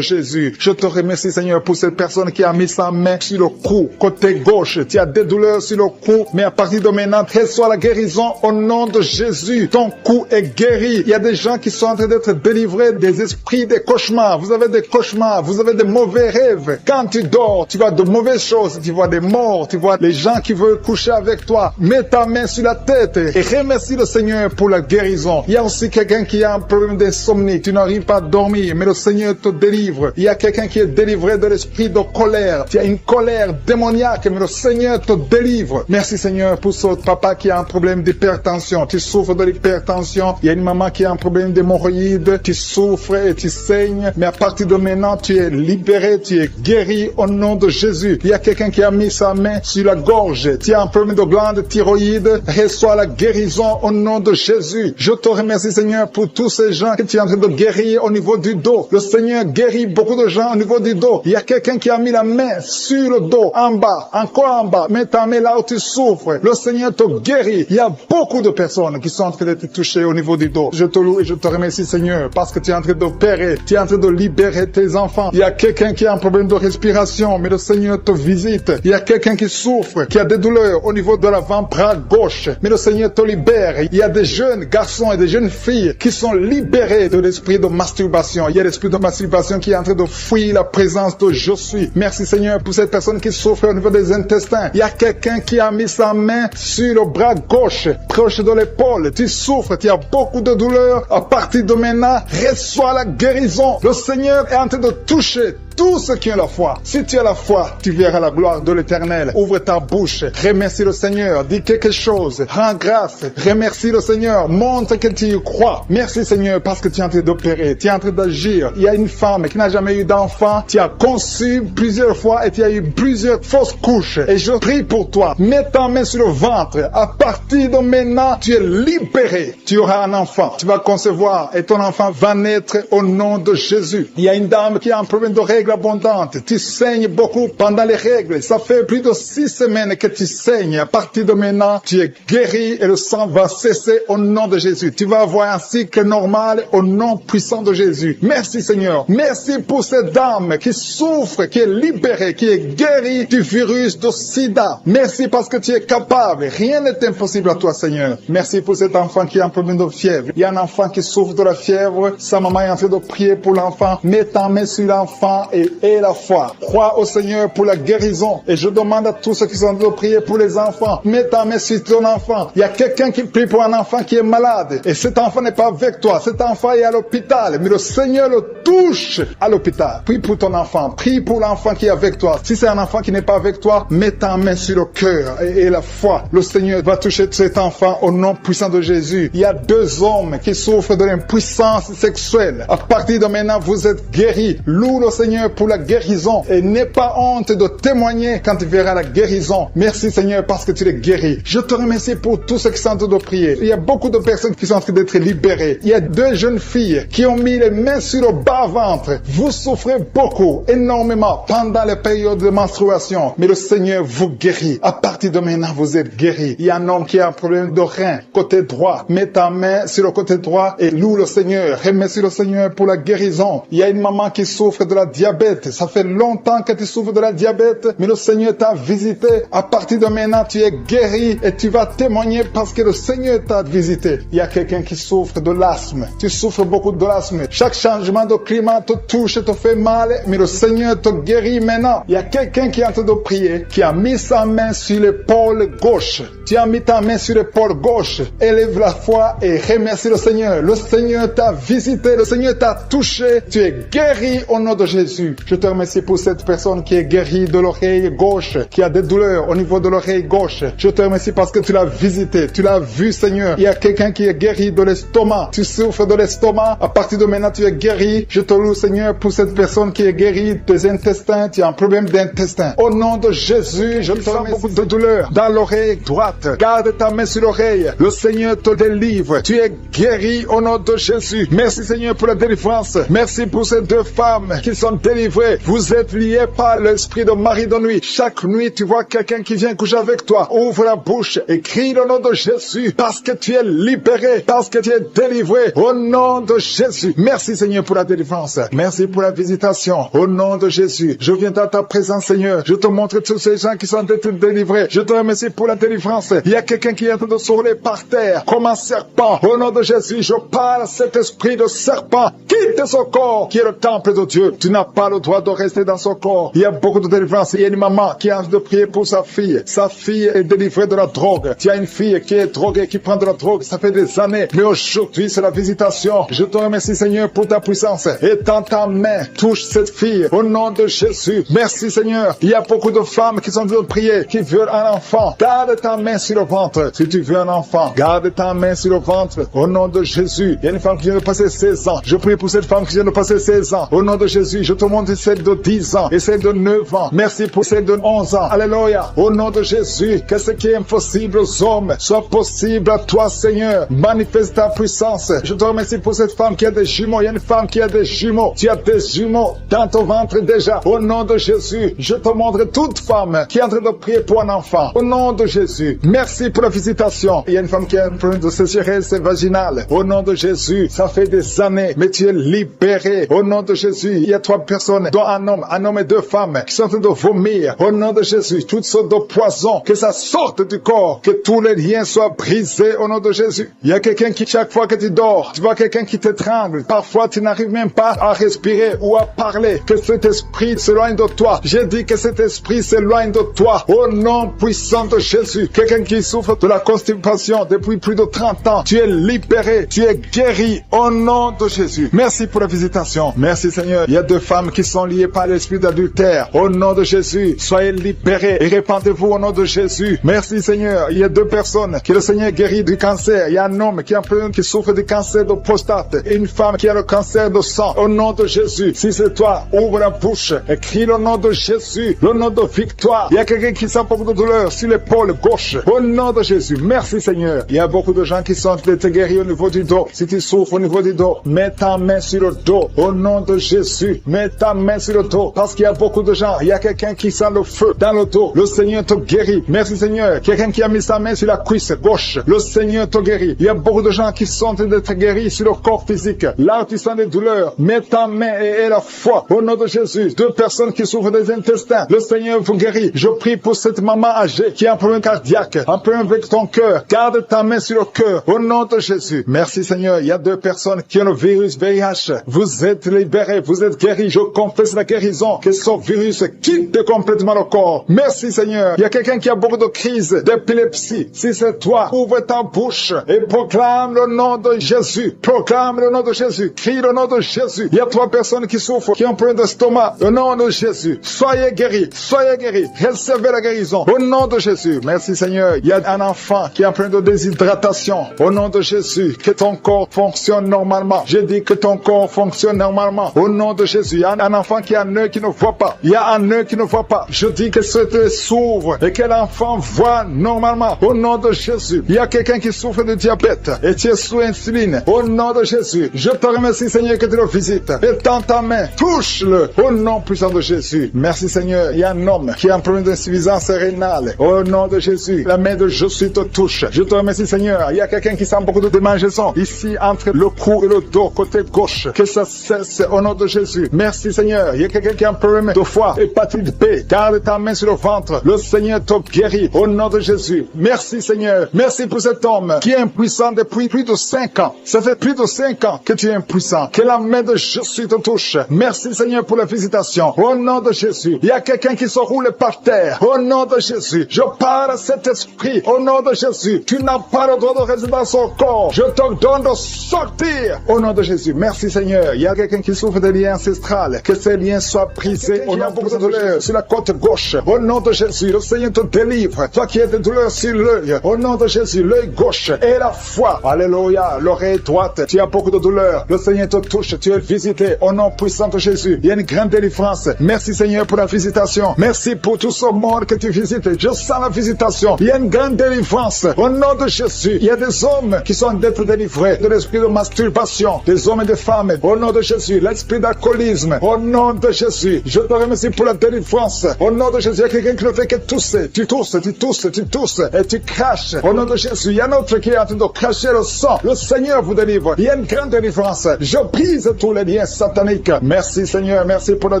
Jésus. Je te remercie Seigneur pour cette personne qui a mis sa main sur le cou, côté gauche. Tu as des douleurs sur le cou, mais à partir de maintenant, reçois la guérison au nom de Jésus. Ton cou est guéri. Il y a des gens qui sont en train d'être délivrés des esprits, des cauchemars. Vous avez des cauchemars, vous avez des mauvais rêves. Quand tu dors, tu vois de mauvaises choses. Tu vois des morts, tu vois les gens qui veulent coucher avec toi. Mets ta main sur la tête et remercie le Seigneur pour la guérison. Il y a aussi quelqu'un qui a un problème d'insomnie. Tu n'arrives pas à dormir, mais le Seigneur te délivre. Il y a quelqu'un qui est délivré de l'esprit de colère. Tu as une colère démoniaque, mais le Seigneur te délivre. Merci Seigneur pour ce papa qui a un problème d'hypertension. Tu souffres de l'hypertension. Il y a une maman qui a un problème d'hémorroïdes. Tu souffres et tu saignes, mais à partir de maintenant, tu es libéré, tu es guéri au nom de Jésus. Il y a quelqu'un qui a mis sa main sur la gorge. Tu as un problème de glande thyroïde. Reçois la guérison au nom de Jésus. Je te remercie Seigneur pour tous ces gens que tu es en train de guérir au niveau du dos. Le Seigneur guérit beaucoup de gens au niveau du dos. Il y a quelqu'un qui a mis la main sur le dos, en bas, encore en bas. Mets ta main là où tu souffres. Le Seigneur te guérit. Il y a beaucoup de personnes qui sont en train d'être touchées au niveau du dos. Je te loue et je te remercie Seigneur parce que tu es en train d'opérer. Tu es en train de libérer tes enfants. Il y a quelqu'un qui a un problème de respiration, mais le Seigneur te visite. Il y a quelqu'un qui souffre, qui a des douleurs au niveau de l'avant-bras gauche, mais le Seigneur te libère. Il y a des jeunes garçons et des jeunes filles qui sont libérés de l'esprit de masturbation. Il y a l'esprit de masturbation qui est en train de fuir la présence de je suis. Merci Seigneur pour cette personne qui souffre au niveau des intestins. Il y a quelqu'un qui a mis sa main sur le bras gauche, proche de l'épaule. Tu souffres, tu as beaucoup de douleurs. À partir de maintenant, reçois la guérison. Le Seigneur est en train de toucher tous ceux qui ont la foi. Si tu as la foi, tu verras la gloire de l'Éternel. Ouvre ta bouche, remercie le Seigneur, dis quelque chose, rends grâce, remercie le Seigneur, montre que tu y crois. Merci Seigneur parce que tu es en train d'opérer, tu es en train d'agir. Il y a une femme qui n'a jamais eu d'enfant, tu as conçu plusieurs fois et tu as eu plusieurs fausses couches. Et je prie pour toi, mets ta main sur le ventre. À partir de maintenant, tu es libéré. Tu auras un enfant, tu vas concevoir et ton enfant va naître au nom de Jésus. Il y a une dame qui a un problème de règles règles abondantes. Tu saignes beaucoup pendant les règles. Ça fait plus de 6 semaines que tu saignes. À partir de maintenant, tu es guéri et le sang va cesser au nom de Jésus. Tu vas avoir un cycle normal au nom puissant de Jésus. Merci Seigneur. Merci pour cette dame qui souffre, qui est libérée, qui est guérie du virus de sida. Merci parce que tu es capable. Rien n'est impossible à toi Seigneur. Merci pour cet enfant qui a un problème de fièvre. Il y a un enfant qui souffre de la fièvre. Sa maman est en train de prier pour l'enfant. Mets ta main sur l'enfant et aie la foi. Crois au Seigneur pour la guérison. Et je demande à tous ceux qui sont en train de prier pour les enfants. Mets ta main sur ton enfant. Il y a quelqu'un qui prie pour un enfant qui est malade. Et cet enfant n'est pas avec toi. Cet enfant est à l'hôpital. Mais le Seigneur le touche à l'hôpital. Prie pour ton enfant. Prie pour l'enfant qui est avec toi. Si c'est un enfant qui n'est pas avec toi, mets ta main sur le cœur et la foi. Le Seigneur va toucher cet enfant au nom puissant de Jésus. Il y a 2 hommes qui souffrent de l'impuissance sexuelle. À partir de maintenant, vous êtes guéris. Loue le Seigneur pour la guérison. Et n'aie pas honte de témoigner quand tu verras la guérison. Merci Seigneur parce que tu es guéri. Je te remercie pour tous ceux qui sont en train de prier. Il y a beaucoup de personnes qui sont en train d'être libérées. Il y a 2 jeunes filles qui ont mis les mains sur le bas-ventre. Vous souffrez beaucoup, énormément, pendant les périodes de menstruation. Mais le Seigneur vous guérit. À partir de maintenant, vous êtes guéris. Il y a un homme qui a un problème de rein, côté droit. Mets ta main sur le côté droit et loue le Seigneur. Remercie le Seigneur pour la guérison. Il y a une maman qui souffre de la diabète. Ça fait longtemps que tu souffres de la diabète, mais le Seigneur t'a visité. À partir de maintenant, tu es guéri et tu vas témoigner parce que le Seigneur t'a visité. Il y a quelqu'un qui souffre de l'asthme. Tu souffres beaucoup de l'asthme. Chaque changement de climat te touche, te fait mal, mais le Seigneur te guérit maintenant. Il y a quelqu'un qui est en train de prier, qui a mis sa main sur l'épaule gauche. Tu as mis ta main sur l'épaule gauche. Élève la foi et remercie le Seigneur. Le Seigneur t'a visité, le Seigneur t'a touché. Tu es guéri au nom de Jésus. Je te remercie pour cette personne qui est guérie de l'oreille gauche, qui a des douleurs au niveau de l'oreille gauche. Je te remercie parce que tu l'as visité, tu l'as vu Seigneur. Il y a quelqu'un qui est guéri de l'estomac. Tu souffres de l'estomac. À partir de maintenant, tu es guéri. Je te loue Seigneur pour cette personne qui est guérie des intestins. Tu as un problème d'intestin. Au nom de Jésus, je te remercie. Beaucoup de douleurs dans l'oreille droite. Garde ta main sur l'oreille. Le Seigneur te délivre. Tu es guéri au nom de Jésus. Merci Seigneur pour la délivrance. Merci pour ces 2 femmes qui sont délivrées. Vous êtes liés par l'esprit de mari de nuit. Chaque nuit, tu vois quelqu'un qui vient coucher avec toi. Ouvre la bouche et crie le nom de Jésus parce que tu es libéré, parce que tu es délivré au nom de Jésus. Merci Seigneur pour la délivrance. Merci pour la visitation au nom de Jésus. Je viens dans ta présence Seigneur. Je te montre tous ces gens qui sont délivrés. Je te remercie pour la délivrance. Il y a quelqu'un qui est en train de se rouler par terre comme un serpent. Au nom de Jésus, je parle à cet esprit de serpent. Quitte ce corps qui est le temple de Dieu. Tu n'as pas le droit de rester dans ce corps. Il y a beaucoup de délivrance. Il y a une maman qui a envie de prier pour sa fille. Sa fille est délivrée de la drogue. Tu as une fille qui est droguée, qui prend de la drogue. Ça fait des années. Mais aujourd'hui, c'est la visitation. Je te remercie Seigneur pour ta puissance. Étends ta main. Touche cette fille. Au nom de Jésus. Merci Seigneur. Il y a beaucoup de femmes qui sont en train de prier, qui veulent un enfant. Garde ta main sur le ventre. Si tu veux un enfant, garde ta main sur le ventre. Au nom de Jésus. Il y a une femme qui vient de passer 16 ans. Je prie pour cette femme qui vient de passer 16 ans. Au nom de Jésus, je te montre celle de 10 ans et celle de 9 ans. Merci pour celle de 11 ans. Alléluia. Au nom de Jésus, que ce qui est impossible aux hommes soit possible à toi, Seigneur. Manifeste ta puissance. Je te remercie pour cette femme qui a des jumeaux. Il y a une femme qui a des jumeaux. Tu as des jumeaux dans ton ventre déjà. Au nom de Jésus, je te montre toute femme qui est en train de prier pour un enfant. Au nom de Jésus, merci pour la visitation. Il y a une femme qui a un problème de sécheresse vaginale. Au nom de Jésus, ça fait des années, mais tu es libéré. Au nom de Jésus, il y a 3 personnes, dont un homme et 2 femmes, qui sont en train de vomir. Au nom de Jésus, toutes sortes de poisons, que ça sorte du corps, que tous les liens soient brisés au nom de Jésus. Il y a quelqu'un qui, chaque fois que tu dors, tu vois quelqu'un qui t'étrangle. Parfois, tu n'arrives même pas à respirer ou à parler. Que cet esprit s'éloigne de toi. J'ai dit que cet esprit s'éloigne de toi. Au nom puissant de Jésus. Quelqu'un qui souffre de la constipation depuis plus de 30 ans. Tu es libéré. Tu es guéri au nom de Jésus. Merci pour la visitation. Merci Seigneur. Il y a 2 femmes qui sont liées par l'esprit d'adultère. Au nom de Jésus, soyez libérés et répandez-vous au nom de Jésus. Merci Seigneur. Il y a 2 personnes que le Seigneur guérit du cancer. Il y a un homme qui souffre du cancer de prostate et une femme qui a le cancer de sang. Au nom de Jésus, si c'est toi, ouvre la bouche et crie le nom de Jésus, le nom de victoire. Il y a quelqu'un qui sent beaucoup de douleur sur l'épaule gauche. Au nom de Jésus, merci Seigneur. Il y a beaucoup de gens qui sont guéris au niveau du dos. Si tu souffres au niveau du dos, mets ta main sur le dos. Au nom de Jésus, mets ta main sur le dos, parce qu'il y a beaucoup de gens, il y a quelqu'un qui sent le feu dans le dos, le Seigneur te guérit. Merci Seigneur. Quelqu'un qui a mis sa main sur la cuisse gauche, le Seigneur te guérit. Il y a beaucoup de gens qui sont en train d'être guéris sur le corps physique. Là, tu sens des douleurs, mets ta main et la foi au nom de Jésus. 2 personnes qui souffrent des intestins, le Seigneur vous guérit. Je prie pour cette maman âgée qui a un problème cardiaque, un problème avec ton cœur. Garde ta main sur le cœur au nom de Jésus. Merci Seigneur. Il y a 2 personnes qui ont le virus VIH. Vous êtes libérés, vous êtes guéris. Je confesse la guérison, que ce virus quitte complètement le corps. Merci Seigneur. Il y a quelqu'un qui a beaucoup de crises d'épilepsie. Si c'est toi, ouvre ta bouche et proclame le nom de Jésus. Proclame le nom de Jésus. Crie le nom de Jésus. Il y a 3 personnes qui souffrent, qui ont un problème d'estomac. Au nom de Jésus. Soyez guéris. Soyez guéris. Recevez la guérison. Au nom de Jésus. Merci Seigneur. Il y a un enfant qui a un problème de déshydratation. Au nom de Jésus. Que ton corps fonctionne normalement. Je dis que ton corps fonctionne normalement. Au nom de Jésus. Il y a un enfant qui a un œil qui ne voit pas. Il y a un œil qui ne voit pas. Je dis que cet œil s'ouvre et que l'enfant voit normalement. Au nom de Jésus. Il y a quelqu'un qui souffre de diabète et tu es sous insuline. Au nom de Jésus. Je te remercie Seigneur que tu le visites. Étends ta main. Touche-le. Au nom puissant de Jésus. Merci Seigneur. Il y a un homme qui a un problème d'insuffisance rénale. Au nom de Jésus. La main de Jésus te touche. Je te remercie Seigneur. Il y a quelqu'un qui sent beaucoup de démangeaisons ici entre le cou et le dos, côté gauche. Que ça cesse au nom de Jésus. Merci Seigneur. Il y a quelqu'un qui a un problème de foie, hépatite B. Garde ta main sur le ventre. Le Seigneur te guérit au nom de Jésus. Merci Seigneur. Merci pour cet homme qui est impuissant depuis plus de 5 ans. Ça fait plus de 5 ans que tu es impuissant. Que la main de Jésus te touche. Merci Seigneur pour la visitation. Au nom de Jésus. Il y a quelqu'un qui se roule par terre. Au nom de Jésus. Je parle à cet esprit. Au nom de Jésus. Tu n'as pas le droit de rester dans son corps. Je te donne de sortir. Au nom de Jésus. Merci Seigneur. Il y a quelqu'un qui souffre de liens ancestrales. Que ces liens soient brisés. Au nom de douleur sur la côte gauche. Au nom de Jésus. Le Seigneur te délivre. Toi qui as des douleurs sur l'œil. Au nom de Jésus. L'œil gauche et la foi. Alléluia. L'oreille droite. Tu as beaucoup de douleurs. Le Seigneur te touche. Tu es visité. Au nom puissant de Jésus. Il y a une grande délivrance. Merci Seigneur pour la visitation. Merci pour tout ce monde que tu visites. Je sens la visitation. Il y a une grande délivrance. Au nom de Jésus. Il y a des hommes qui sont d'être délivrés de l'esprit de masturbation. Des hommes et des femmes. Au nom de Jésus. L'esprit d'alcoolisme. Au nom de Jésus. Je te remercie pour la délivrance. Au nom de Jésus. Il y a quelqu'un qui ne fait que tousser. Tu tousses, tu tousses, tu tousses. Et tu craches. Au nom de Jésus. Il y a un autre qui est en train de cracher le sang. Le Seigneur vous délivre. Il y a une grande délivrance. Je brise tous les liens sataniques. Merci Seigneur. Merci pour la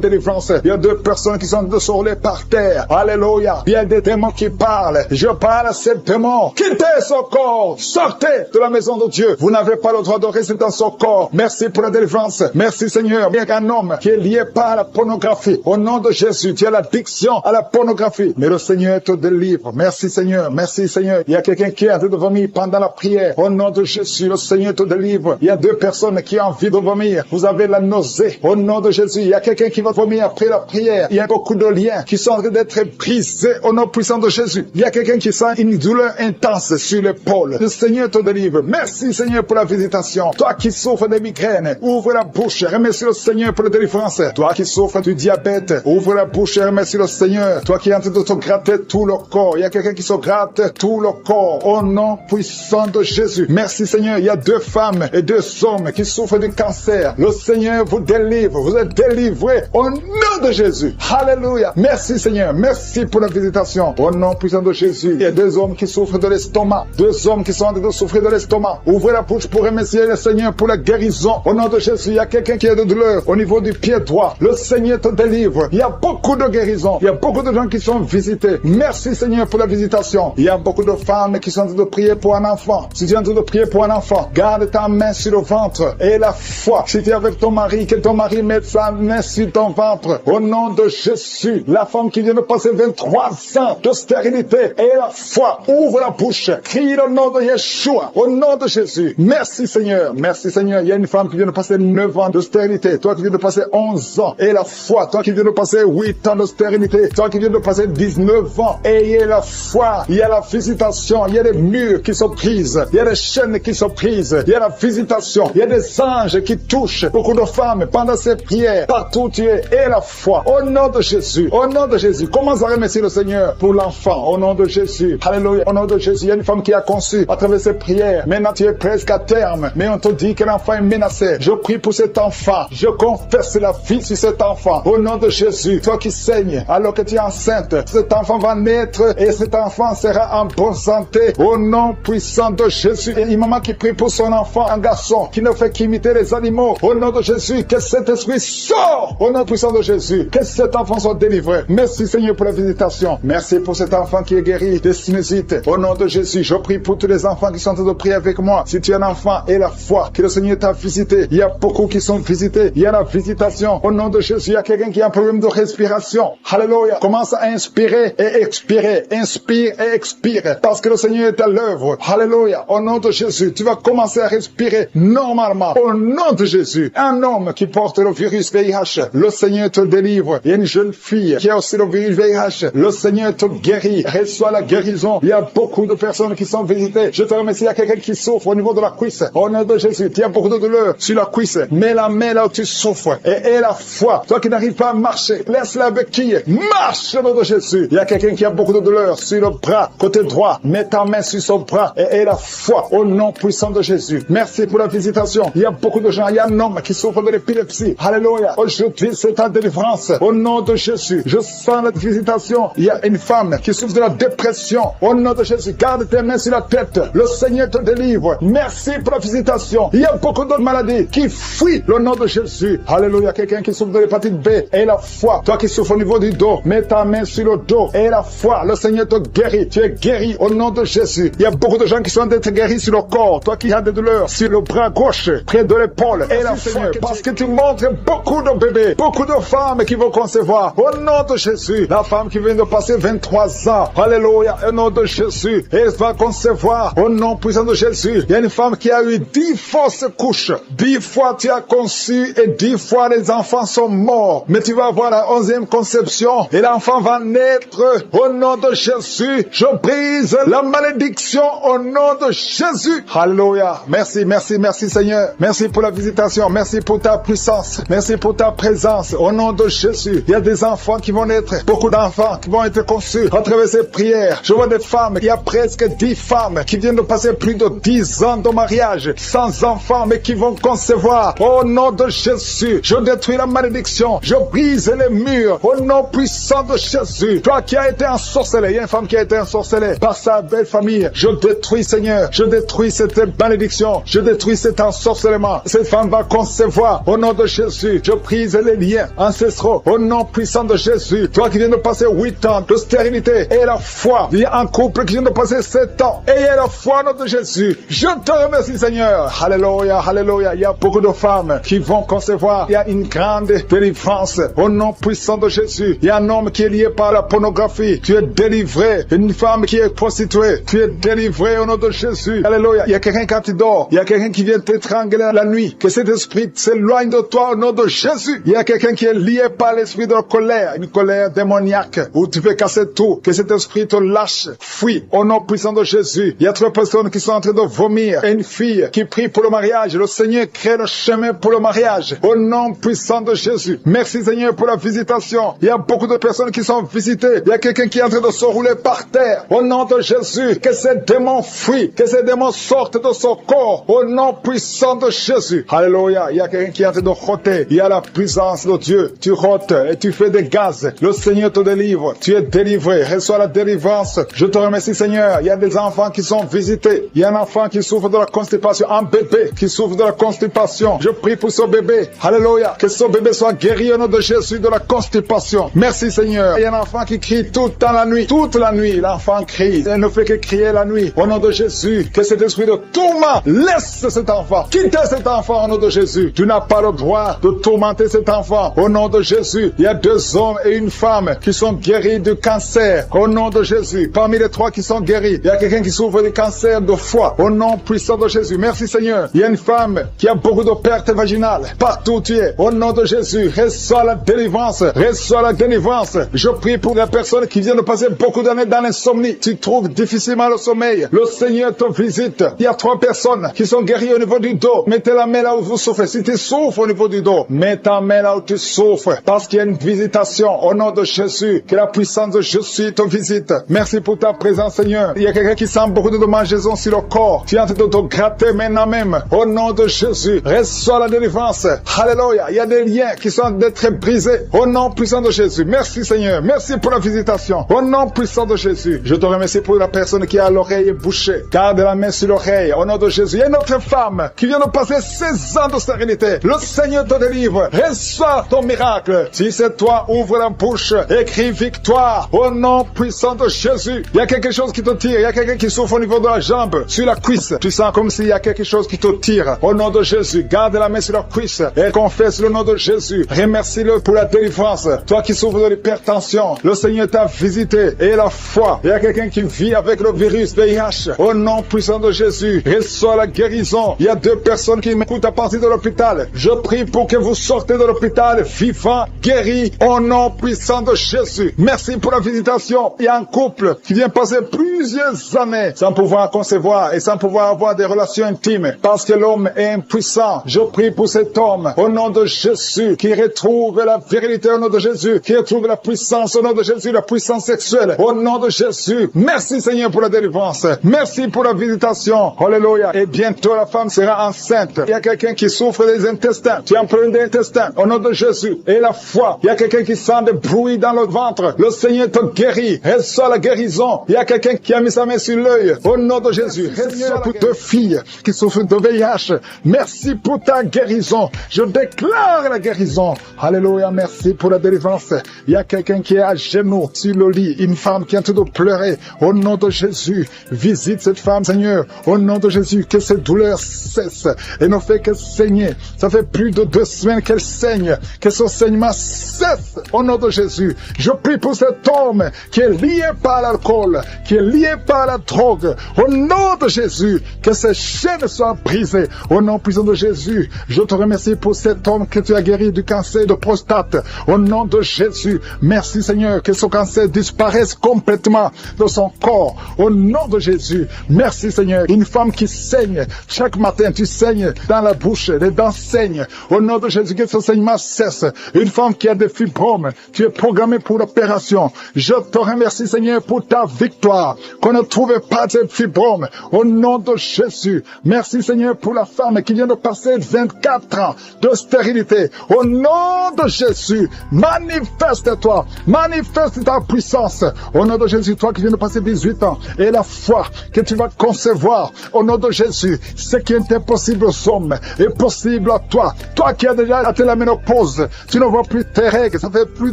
délivrance. Il y a 2 personnes qui sont de se rouler par terre. Alléluia. Il y a des démons qui parlent. Je parle à ces démons. Quittez son corps. Sortez de la maison de Dieu. Vous n'avez pas le droit de rester dans son corps. Merci pour la délivrance. Merci Seigneur. Il y a un homme qui est lié par la pornographie. Au nom de Jésus, tu as l'addiction à la pornographie. Mais le Seigneur te délivre. Merci Seigneur. Merci Seigneur. Il y a quelqu'un qui a envie de vomir pendant la prière. Au nom de Jésus, le Seigneur te délivre. Il y a 2 personnes qui ont envie de vomir. Vous avez la nausée. Au nom de Jésus, il y a quelqu'un qui va vomir après la prière. Il y a beaucoup de liens qui sont en train d'être brisés au nom puissant de Jésus. Il y a quelqu'un qui sent une douleur intense sur l'épaule. Le Seigneur te délivre. Merci Seigneur pour la visitation. Toi qui souffres de migraines, ouvre la bouche. Remercie le Seigneur pour la délivrance. Toi qui souffres du diabète, ouvre la bouche et remercie le Seigneur. Toi qui es en train de te gratter tout le corps. Il y a quelqu'un qui se gratte tout le corps. Au nom puissant de Jésus. Merci Seigneur. Il y a 2 femmes et 2 hommes qui souffrent du cancer. Le Seigneur vous délivre. Vous êtes délivrés au nom de Jésus. Alléluia. Merci Seigneur. Merci pour la visitation. Au nom puissant de Jésus. Il y a 2 hommes qui souffrent de l'estomac. 2 hommes qui sont en train de souffrir de l'estomac. Ouvrez la bouche pour remercier le Seigneur pour la guérison. Au nom de Jésus. Il y a quelqu'un qui a de douleur au niveau du pied droit. Le Seigneur te délivre. Il y a beaucoup de guérisons. Il y a beaucoup de gens qui sont visités. Merci Seigneur pour la visitation. Il y a beaucoup de femmes qui sont en train de prier pour un enfant. Si tu es en train de prier pour un enfant, garde ta main sur le ventre et la foi. Si tu es avec ton mari, que ton mari mette sa main sur ton ventre. Au nom de Jésus. La femme qui vient de passer 23 ans de stérilité et la foi. Ouvre la bouche. Crie le nom de Yeshua. Au nom de Jésus. Merci Seigneur. Merci Seigneur. Il y a une femme qui vient de passer 9 ans de stérilité. Toi qui viens de passer 11 ans et la foi. Toi qui viens de passer 8 ans de stérilité. Toi qui viens de passer 19 ans. Ayez la foi. Il y a la visitation. Il y a des murs qui se brisent. Il y a des chaînes qui se brisent. Il y a la visitation. Il y a des anges qui touchent beaucoup de femmes pendant ces prières. Partout tu es. Et la foi. Au nom de Jésus. Au nom de Jésus. Commence à remercier le Seigneur pour l'enfant. Au nom de Jésus. Alléluia. Au nom de Jésus. Il y a une femme qui a conçu à travers ses prières. Maintenant, tu es presque à terme. Mais on te dit que l'enfant est menacé. Je prie pour cet enfant. Je confesse la vie sur cet enfant. Au nom de Jésus. Toi qui saignes alors que tu es enceinte. Cet enfant va naître et cet enfant sera en bonne santé. Au nom puissant de Jésus. Et une maman qui prie pour son enfant, un garçon qui ne fait qu'imiter les animaux. Au nom de Jésus. Que cet esprit sort. Au nom puissant de Jésus. Que cet enfant soit délivré. Merci Seigneur pour la visitation. Merci pour cet enfant qui est guéri de sinusite. Au nom de Jésus. Je prie pour tous les enfants qui sont en train de prier avec moi. Si tu es un enfant et la foi que le Seigneur t'a visité. Il y a beaucoup qui sont visités. Il y a la visitation. Au nom de Jésus. Il y a quelqu'un qui a un problème de respiration. Alléluia. Commence à inspirer et expirer. Inspire et expire. Parce que le Seigneur est à l'œuvre. Alléluia. Au nom de Jésus. Tu vas commencer à respirer normalement. Au nom de Jésus. Un homme qui porte le virus VIH. Le Seigneur te délivre. Il y a une jeune fille qui a aussi le virus VIH. Le Seigneur te guérit. Reçois la guérison. Il y a beaucoup de personnes qui sont visitées. Je te remercie. Il y a quelqu'un qui souffre au niveau de la cuisse. Au nom de Jésus. Il y a beaucoup de douleur sur la cuisse. Mets la main là où tu souffres. Et la foi. Toi qui n'arrives pas à marcher. Laisse la béquille. Marche au nom de Jésus. Il y a quelqu'un qui a beaucoup de douleur sur le bras. Côté droit. Mets ta main sur son bras. Et la foi. Au nom puissant de Jésus. Merci pour la visitation. Il y a beaucoup de gens. Il y a un homme qui souffre de l'épilepsie. Alléluia. Aujourd'hui, c'est ta délivrance. Au nom de Jésus. Je sens la visitation. Il y a une femme qui souffre de la dépression. Au nom de Jésus. Garde tes mains sur la tête. Le Seigneur te délivre. Merci pour la visitation. Il y a beaucoup d'autres maladies qui fuient le nom de Jésus. Alléluia. Quelqu'un qui souffre de l'hépatite B. Et la foi. Toi qui souffres au niveau du dos. Mets ta main sur le dos. Et la foi. Le Seigneur te guérit. Tu es guéri au nom de Jésus. Il y a beaucoup de gens qui sont d'être guéris sur le corps. Toi qui as des douleurs sur le bras gauche, près de l'épaule. Et la foi. Parce que tu montres beaucoup de bébés. Beaucoup de femmes qui vont concevoir. Au nom de Jésus. La femme qui vient de passer 23 ans. Alléluia. Au nom de Jésus. Elle va concevoir. Au nom puissant de Jésus. Il y a une femme qui a eu 10 fausses couches. 10 fois tu as conçu et 10 fois les enfants sont morts. Mais tu vas avoir la 11e conception et l'enfant va naître. Au nom de Jésus. Je brise la malédiction au nom de Jésus. Alléluia. Merci, merci, merci Seigneur. Merci pour la visitation. Merci pour ta puissance. Merci pour ta présence. Au nom de Jésus. Il y a des enfants qui vont naître. Beaucoup d'enfants qui vont être conçus à travers ces prières. Je vois des femmes. Il y a presque 10 femmes qui viennent de passer plus de 10 ans de mariage sans enfants mais qui vont concevoir. Au nom de Jésus. Je détruis la malédiction. Je brise les murs. Au nom puissant de Jésus. Toi qui as été ensorcelé. Il y a une femme qui a été ensorcelée par sa belle famille. Je détruis Seigneur. Je détruis cette malédiction. Je détruis cet ensorcellement. Cette femme va concevoir. Au nom de Jésus. Je brise les liens ancestraux. Au nom puissant de Jésus. Toi qui viens de passer 8 ans de stérilité et la foi. Il y a un couple qui vient de passer 7 ans. Et il y a la foi au nom de Jésus. Je te remercie Seigneur. Alléluia, alléluia. Il y a beaucoup de femmes qui vont concevoir. Il y a une grande délivrance. Au nom puissant de Jésus. Il y a un homme qui est lié par la pornographie. Tu es délivré. Une femme qui est prostituée. Tu es délivré au nom de Jésus. Alléluia. Il y a quelqu'un quand tu dors. Il y a quelqu'un qui vient t'étrangler la nuit. Que cet esprit s'éloigne de toi au nom de Jésus. Il y a quelqu'un qui est lié par l'esprit de la colère. Une colère démoniaque. Où tu veux casser tout. Que cet esprit te lâche. Fuis. Au nom puissant de Jésus. Il y a 3 personnes qui sont en train de vomir. Et une fille qui prie pour le mariage. Le Seigneur crée le chemin pour le mariage. Au nom puissant de Jésus. Merci Seigneur pour la visitation. Il y a beaucoup de personnes qui sont visitées. Il y a quelqu'un qui est en train de se rouler par terre. Au nom de Jésus. Que ces démons fuient. Que ces démons sortent de son corps. Au nom puissant de Jésus. Alléluia. Il y a quelqu'un qui est en train de roter. Il y a la puissance de Dieu. Tu rotes et tu fais des gaz. Le Seigneur te délivre. Tu es délivré. Reçois la délivrance. Je te remercie Seigneur. Il y a des enfants qui sont visités. Il y a un enfant qui souffre de la constipation. Un bébé qui souffre de la constipation. Je prie pour ce bébé. Alléluia. Que ce bébé soit guéri au nom de Jésus de la constipation. Merci Seigneur. Il y a un enfant qui crie tout le temps la nuit. Toute la nuit, l'enfant crie. Il ne fait que crier la nuit. Au nom de Jésus. Que cet esprit de tourment laisse cet enfant. Quittez cet enfant au nom de Jésus. Tu n'as pas le droit de tourmenter cet enfant. Au nom de Jésus. Il y a 2 hommes et une femme qui sont guéris du cancer. Au nom de Jésus. Parmi les 3 qui sont guéris, il y a quelqu'un qui souffre du cancer de foie. Au nom puissant de Jésus. Merci Seigneur. Il y a une femme qui a beaucoup de pertes vaginales. Partout où tu es. Au nom de Jésus. Reçois la délivrance. Reçois la délivrance. Je prie pour les personnes qui viennent de passer beaucoup d'années dans l'insomnie. Tu trouves difficilement le sommeil. Le Seigneur te visite. Il y a 3 personnes qui sont guéries au niveau du dos. Mettez la main là où vous souffrez. Si tu souffres au niveau du dos, mets ta main là où tu souffres. souffre parce qu'il y a une visitation. Au nom de Jésus, que la puissance de Jésus te visite. Merci pour ta présence, Seigneur. Il y a quelqu'un qui sent beaucoup de dommages sur le corps. Tu es en train de te gratter maintenant même. Au nom de Jésus, reçois la délivrance. Alléluia. Il y a des liens qui sont en train d'être brisés. Au nom puissant de Jésus. Merci, Seigneur. Merci pour la visitation. Au nom puissant de Jésus. Je te remercie pour la personne qui a l'oreille bouchée. Garde la main sur l'oreille. Au nom de Jésus. Il y a une autre femme qui vient de passer 16 ans de stérilité. Le Seigneur te délivre. Reçois ton miracle. Si c'est toi, ouvre la bouche. Écris victoire. Au nom puissant de Jésus. Il y a quelque chose qui te tire. Il y a quelqu'un qui souffre au niveau de la jambe, sur la cuisse. Tu sens comme s'il y a quelque chose qui te tire. Au nom de Jésus. Garde la main sur la cuisse et confesse le nom de Jésus. Remercie-le pour la délivrance. Toi qui souffres de l'hypertension, le Seigneur t'a visité. Et la foi. Il y a quelqu'un qui vit avec le virus VIH. Au nom puissant de Jésus. Reçois la guérison. Il y a 2 personnes qui m'écoutent à partir de l'hôpital. Je prie pour que vous sortez de l'hôpital vivant, guéri, au nom puissant de Jésus. Merci pour la visitation. Il y a un couple qui vient passer plusieurs années sans pouvoir concevoir et sans pouvoir avoir des relations intimes parce que l'homme est impuissant. Je prie pour cet homme au nom de Jésus qui retrouve la virilité au nom de Jésus, qui retrouve la puissance au nom de Jésus, la puissance sexuelle au nom de Jésus. Merci Seigneur pour la délivrance. Merci pour la visitation. Alléluia. Et bientôt la femme sera enceinte. Il y a quelqu'un qui souffre des intestins. Tu as un problème d'intestin au nom de Jésus. Et la foi. Il y a quelqu'un qui sent des bruits dans le ventre. Le Seigneur te guérit. Reçois la guérison. Il y a quelqu'un qui a mis sa main sur l'œil. Au nom de Jésus. Reçois pour 2 filles qui souffrent de VIH. Merci pour ta guérison. Je déclare la guérison. Alléluia. Merci pour la délivrance. Il y a quelqu'un qui est à genoux sur le lit. Une femme qui est en train de pleurer. Au nom de Jésus. Visite cette femme, Seigneur. Au nom de Jésus. Que cette douleur cesse et ne fait que saigner. Ça fait plus de 2 semaines qu'elle saigne. Que ce saignement cesse. Au nom de Jésus. Je prie pour cet homme qui est lié par l'alcool, qui est lié par la drogue. Au nom de Jésus, que ces chaînes soient brisées. Au nom puissant de Jésus, je te remercie pour cet homme que tu as guéri du cancer de prostate. Au nom de Jésus, merci Seigneur, que ce cancer disparaisse complètement de son corps. Au nom de Jésus, merci Seigneur. Une femme qui saigne, chaque matin tu saignes dans la bouche, les dents saignent. Au nom de Jésus, que ce saignement cesse. Une femme qui a des fibromes, tu es programmée pour l'opération. Je te remercie Seigneur pour ta victoire, qu'on ne trouve pas de fibromes. Au nom de Jésus, merci Seigneur pour la femme qui vient de passer 24 ans de stérilité. Au nom de Jésus, manifeste-toi, manifeste ta puissance. Au nom de Jésus, toi qui viens de passer 18 ans, et la foi que tu vas concevoir. Au nom de Jésus, ce qui est impossible aux hommes est possible à toi. Toi qui as déjà atteint la ménopause, tu ne vois plus tes règles, ça fait plus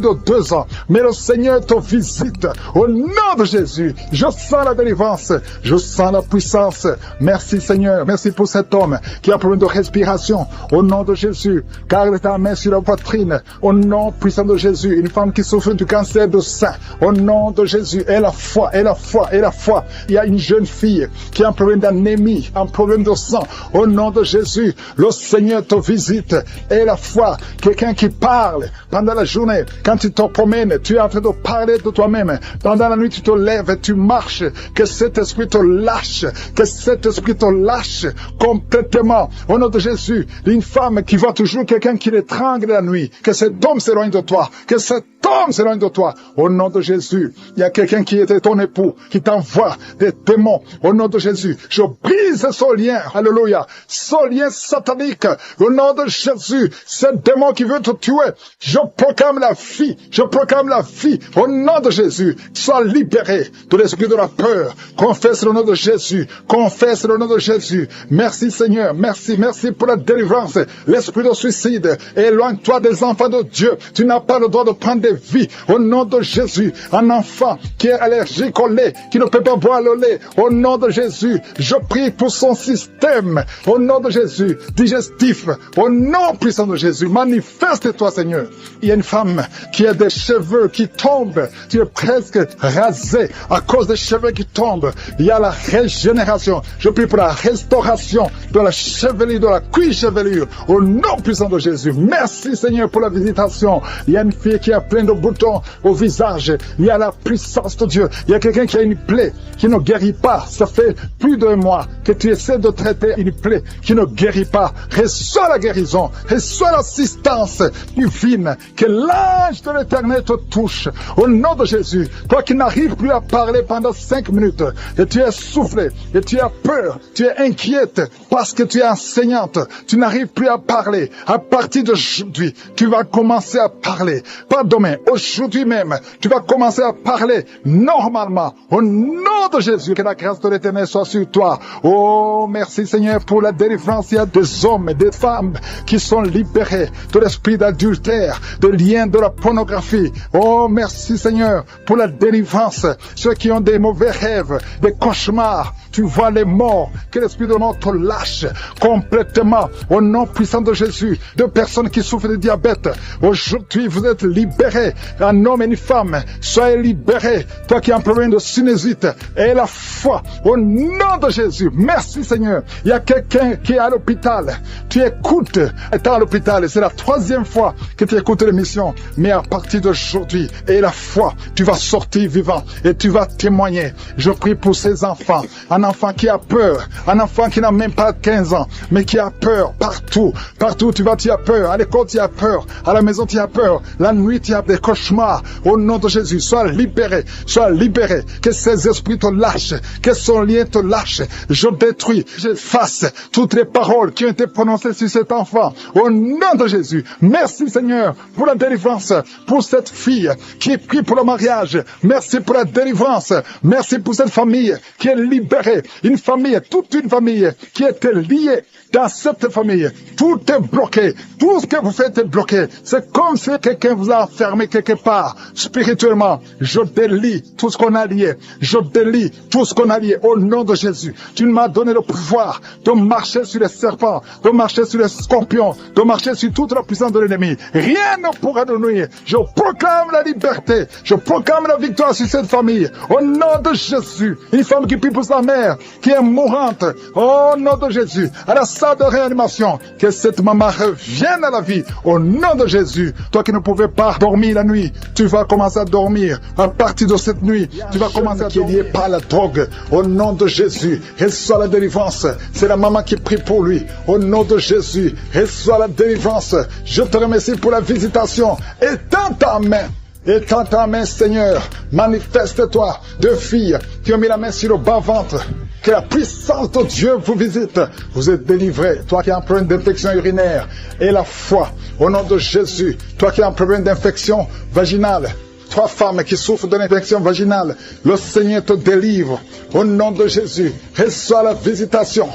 de 2 ans. Mais le Seigneur te visite. Au nom de Jésus, je sens la délivrance, je sens la puissance. Merci Seigneur, merci pour cet homme qui a un problème de respiration. Au nom de Jésus, garde ta main sur la poitrine. Au nom puissant de Jésus, une femme qui souffre du cancer de sein. Au nom de Jésus, et la foi, et la foi, et la foi. Il y a une jeune fille qui a un problème d'anémie, un problème de sang. Au nom de Jésus, le Seigneur te visite. Et la foi, quelqu'un qui parle pendant la journée, quand tu te promènes, tu es en train de parler de toi-même. Pendant la nuit, tu te lèves et tu marches. Que cet esprit te lâche, que cet esprit te lâche complètement. Au nom de Jésus, une femme qui voit toujours quelqu'un qui l'étrangle la nuit, que cet homme s'éloigne de toi, que cet homme s'éloigne de toi. Au nom de Jésus, il y a quelqu'un qui était ton époux, qui t'envoie des démons. Au nom de Jésus, je brise ce lien, alléluia, ce lien satanique. Au nom de Jésus, ce démon qui veut te tuer, je proclame la vie, je proclame la vie. Au nom de Jésus, sois libéré de l'esprit de la peur. Confesse le nom de Jésus, confesse le nom de Jésus. Merci Seigneur, merci, merci pour la délivrance. L'esprit de suicide, éloigne-toi des enfants de Dieu. Tu n'as pas le droit de prendre des vies. Au nom de Jésus, un enfant qui est allergique au lait, qui ne peut pas boire le lait, au nom de Jésus, je prie pour son système. Au nom de Jésus, digestif, au nom puissant de Jésus, manifeste-toi Seigneur. Il y a une femme qui a des cheveux qui tombent. Tu es presque rasé à cause des cheveux qui tombent. Il y a la régénération. Je prie pour la restauration de la chevelure, de la cuisse chevelure. Au nom puissant de Jésus. Merci Seigneur pour la visitation. Il y a une fille qui a plein de boutons au visage. Il y a la puissance de Dieu. Il y a quelqu'un qui a une plaie qui ne guérit pas. Ça fait plus d'1 mois que tu essaies de traiter une plaie qui ne guérit pas. Reçois la guérison. Reçois l'assistance. Tu divine, que l'ange de l'Éternel te touche. Au nom de Jésus, toi qui n'arrives plus à parler pendant 5 minutes, et tu es soufflé, et tu as peur, tu es inquiète, parce que tu es enseignante, tu n'arrives plus à parler. À partir d'aujourd'hui, tu vas commencer à parler. Pas demain, aujourd'hui même, tu vas commencer à parler normalement. Au nom de Jésus, que la grâce de l'Éternel soit sur toi. Oh, merci Seigneur pour la délivrance. Il y a des hommes et des femmes qui sont libérés de l'esprit d'adultère, de liens de la pornographie. Oh, merci Seigneur pour la délivrance. Ceux qui ont des mauvais rêves, des cauchemars, tu vois les morts, que l'esprit de mort te lâche complètement. Au nom puissant de Jésus, de personnes qui souffrent de diabète, aujourd'hui vous êtes libérés, un homme et une femme, soyez libérés. Toi qui as un problème de sinusite, et la foi, au nom de Jésus, merci Seigneur. Il y a quelqu'un qui est à l'hôpital, tu écoutes, et à l'hôpital, et c'est la 3e fois que tu écoutes l'émission, mais à partir d'aujourd'hui, et la foi, tu vas sortir vivant, et tu vas témoigner. Je prie pour ces enfants, un enfant qui a peur, un enfant qui n'a même pas 15 ans, mais qui a peur partout. Partout tu as peur. À l'école tu as peur. À la maison tu as peur. La nuit tu as des cauchemars. Au nom de Jésus, sois libéré. Sois libéré. Que ces esprits te lâchent. Que son lien te lâche. Je détruis, j'efface toutes les paroles qui ont été prononcées sur cet enfant. Au nom de Jésus. Merci Seigneur pour la délivrance. Pour cette fille qui prie pour le mariage. Merci pour la délivrance. Merci pour cette famille qui est libérée. Une famille, toute une famille qui était liée dans cette famille. Tout est bloqué. Tout ce que vous faites est bloqué. C'est comme si quelqu'un vous a enfermé quelque part spirituellement. Je délie tout ce qu'on a lié. Je délie tout ce qu'on a lié au nom de Jésus. Tu m'as donné le pouvoir de marcher sur les serpents, de marcher sur les scorpions, de marcher sur toute la puissance de l'ennemi. Rien ne pourra nous nuire. Je proclame la liberté. Je proclame la victoire sur cette famille. Au nom de Jésus. Une femme qui prie pour sa mère, qui est mourante. Au nom de Jésus. À la salle de réanimation. Que cette maman revienne à la vie. Au nom de Jésus. Toi qui ne pouvais pas dormir la nuit, tu vas commencer à dormir. À partir de cette nuit, tu vas commencer à dormir. Qui est lié par la drogue. Au nom de Jésus. Reçois la délivrance. C'est la maman qui prie pour lui. Au nom de Jésus. Reçois la délivrance. Je te remercie pour la visitation. Étends ta main. Étends ta main, Seigneur. Manifeste-toi. 2 filles qui ont mis la main sur le bas-ventre. Que la puissance de Dieu vous visite. Vous êtes délivrés. Toi qui as un problème d'infection urinaire. Et la foi. Au nom de Jésus. Toi qui as un problème d'infection vaginale. 3 femmes qui souffrent de l'infection vaginale. Le Seigneur te délivre. Au nom de Jésus. Reçois la visitation.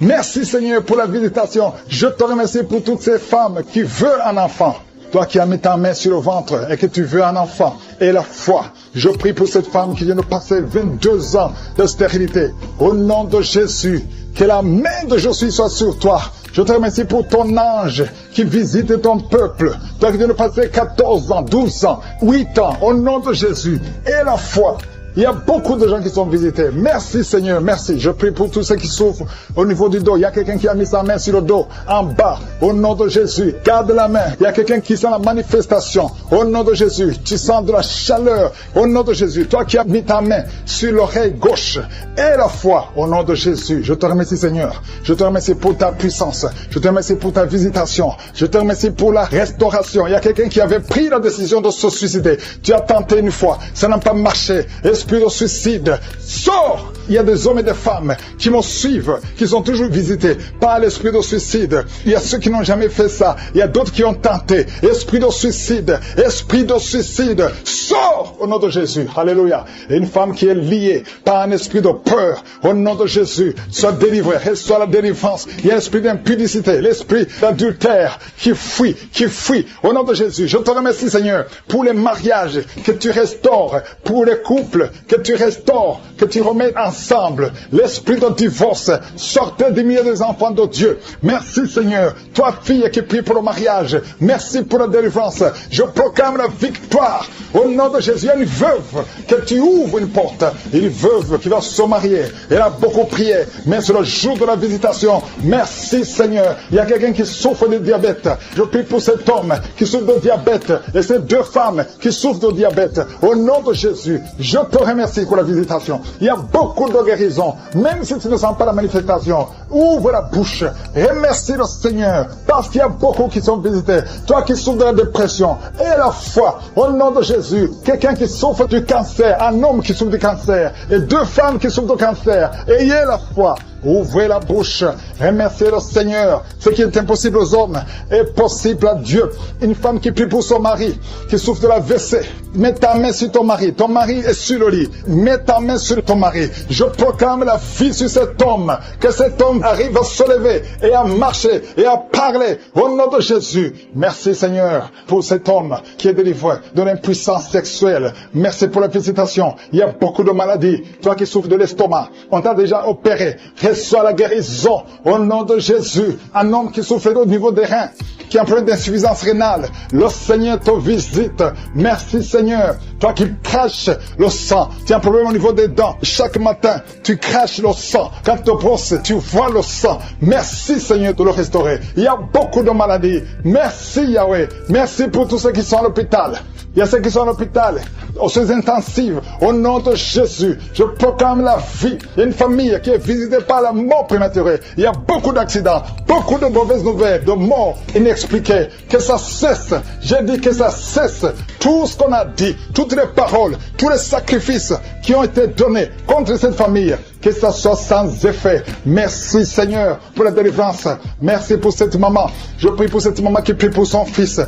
Merci Seigneur pour la visitation. Je te remercie pour toutes ces femmes qui veulent un enfant. Toi qui as mis ta main sur le ventre et que tu veux un enfant, et la foi, je prie pour cette femme qui vient de passer 22 ans de stérilité. Au nom de Jésus, que la main de Jésus soit sur toi. Je te remercie pour ton ange qui visite ton peuple. Toi qui viens de passer 14 ans, 12 ans, 8 ans, au nom de Jésus, et la foi. Il y a beaucoup de gens qui sont visités. Merci Seigneur, merci. Je prie pour tous ceux qui souffrent au niveau du dos. Il y a quelqu'un qui a mis sa main sur le dos, en bas. Au nom de Jésus, garde la main. Il y a quelqu'un qui sent la manifestation. Au nom de Jésus, tu sens de la chaleur. Au nom de Jésus, toi qui as mis ta main sur l'oreille gauche et la foi. Au nom de Jésus, je te remercie Seigneur. Je te remercie pour ta puissance. Je te remercie pour ta visitation. Je te remercie pour la restauration. Il y a quelqu'un qui avait pris la décision de se suicider. Tu as tenté une fois, ça n'a pas marché. Esprit de suicide, sors! Il y a des hommes et des femmes qui me suivent, qui sont toujours visités par l'esprit de suicide. Il y a ceux qui n'ont jamais fait ça. Il y a d'autres qui ont tenté. Esprit de suicide, sors au nom de Jésus. Alléluia. Et une femme qui est liée par un esprit de peur, au nom de Jésus, soit délivrée, reçoit la délivrance. Il y a l'esprit d'impudicité, l'esprit d'adultère qui fuit. Au nom de Jésus, je te remercie Seigneur pour les mariages que tu restaures, pour les couples que tu restaures, que tu remets ensemble. L'esprit de divorce, sortez du milieu des enfants de Dieu. Merci Seigneur. Toi fille qui prie pour le mariage, merci pour la délivrance. Je proclame la victoire. Au nom de Jésus, il y a une veuve que tu ouvres une porte. Une veuve qui va se marier. Elle a beaucoup prié, mais c'est le jour de la visitation. Merci Seigneur. Il y a quelqu'un qui souffre de diabète. Je prie pour cet homme qui souffre de diabète et ces 2 femmes qui souffrent de diabète. Au nom de Jésus, je te remercie pour la visitation. Il y a beaucoup cours de guérison. Même si tu ne sens pas la manifestation, ouvre la bouche. Remercie le Seigneur parce qu'il y a beaucoup qui sont visités. Toi qui souffres de la dépression et la foi, au nom de Jésus, quelqu'un qui souffre du cancer, un homme qui souffre du cancer et 2 femmes qui souffrent du cancer, ayez la foi. Ouvrez la bouche, remerciez le Seigneur. Ce qui est impossible aux hommes est possible à Dieu. Une femme qui prie pour son mari, qui souffre de la WC, mets ta main sur ton mari est sur le lit, mets ta main sur ton mari. Je proclame la vie sur cet homme, que cet homme arrive à se lever et à marcher et à parler au nom de Jésus. Merci Seigneur pour cet homme qui est délivré de l'impuissance sexuelle. Merci pour la visitation. Il y a beaucoup de maladies. Toi qui souffres de l'estomac, on t'a déjà opéré. Reçois la guérison au nom de Jésus. Un homme qui souffre au niveau des reins, qui a un problème d'insuffisance rénale, le Seigneur te visite. Merci Seigneur. Toi qui craches le sang, tu as un problème au niveau des dents. Chaque matin, tu craches le sang. Quand tu te brosses, tu vois le sang. Merci Seigneur de le restaurer. Il y a beaucoup de maladies. Merci Yahweh. Merci pour tous ceux qui sont à l'hôpital. Il y a ceux qui sont à l'hôpital, aux soins intensifs, au nom de Jésus. Je proclame la vie. Il y a une famille qui est visitée par la mort prématurée. Il y a beaucoup d'accidents, beaucoup de mauvaises nouvelles, de morts inexpliquées. Que ça cesse. J'ai dit que ça cesse. Tout ce qu'on a dit, toutes les paroles, tous les sacrifices qui ont été donnés contre cette famille, que ça soit sans effet. Merci Seigneur pour la délivrance. Merci pour cette maman. Je prie pour cette maman qui prie pour son fils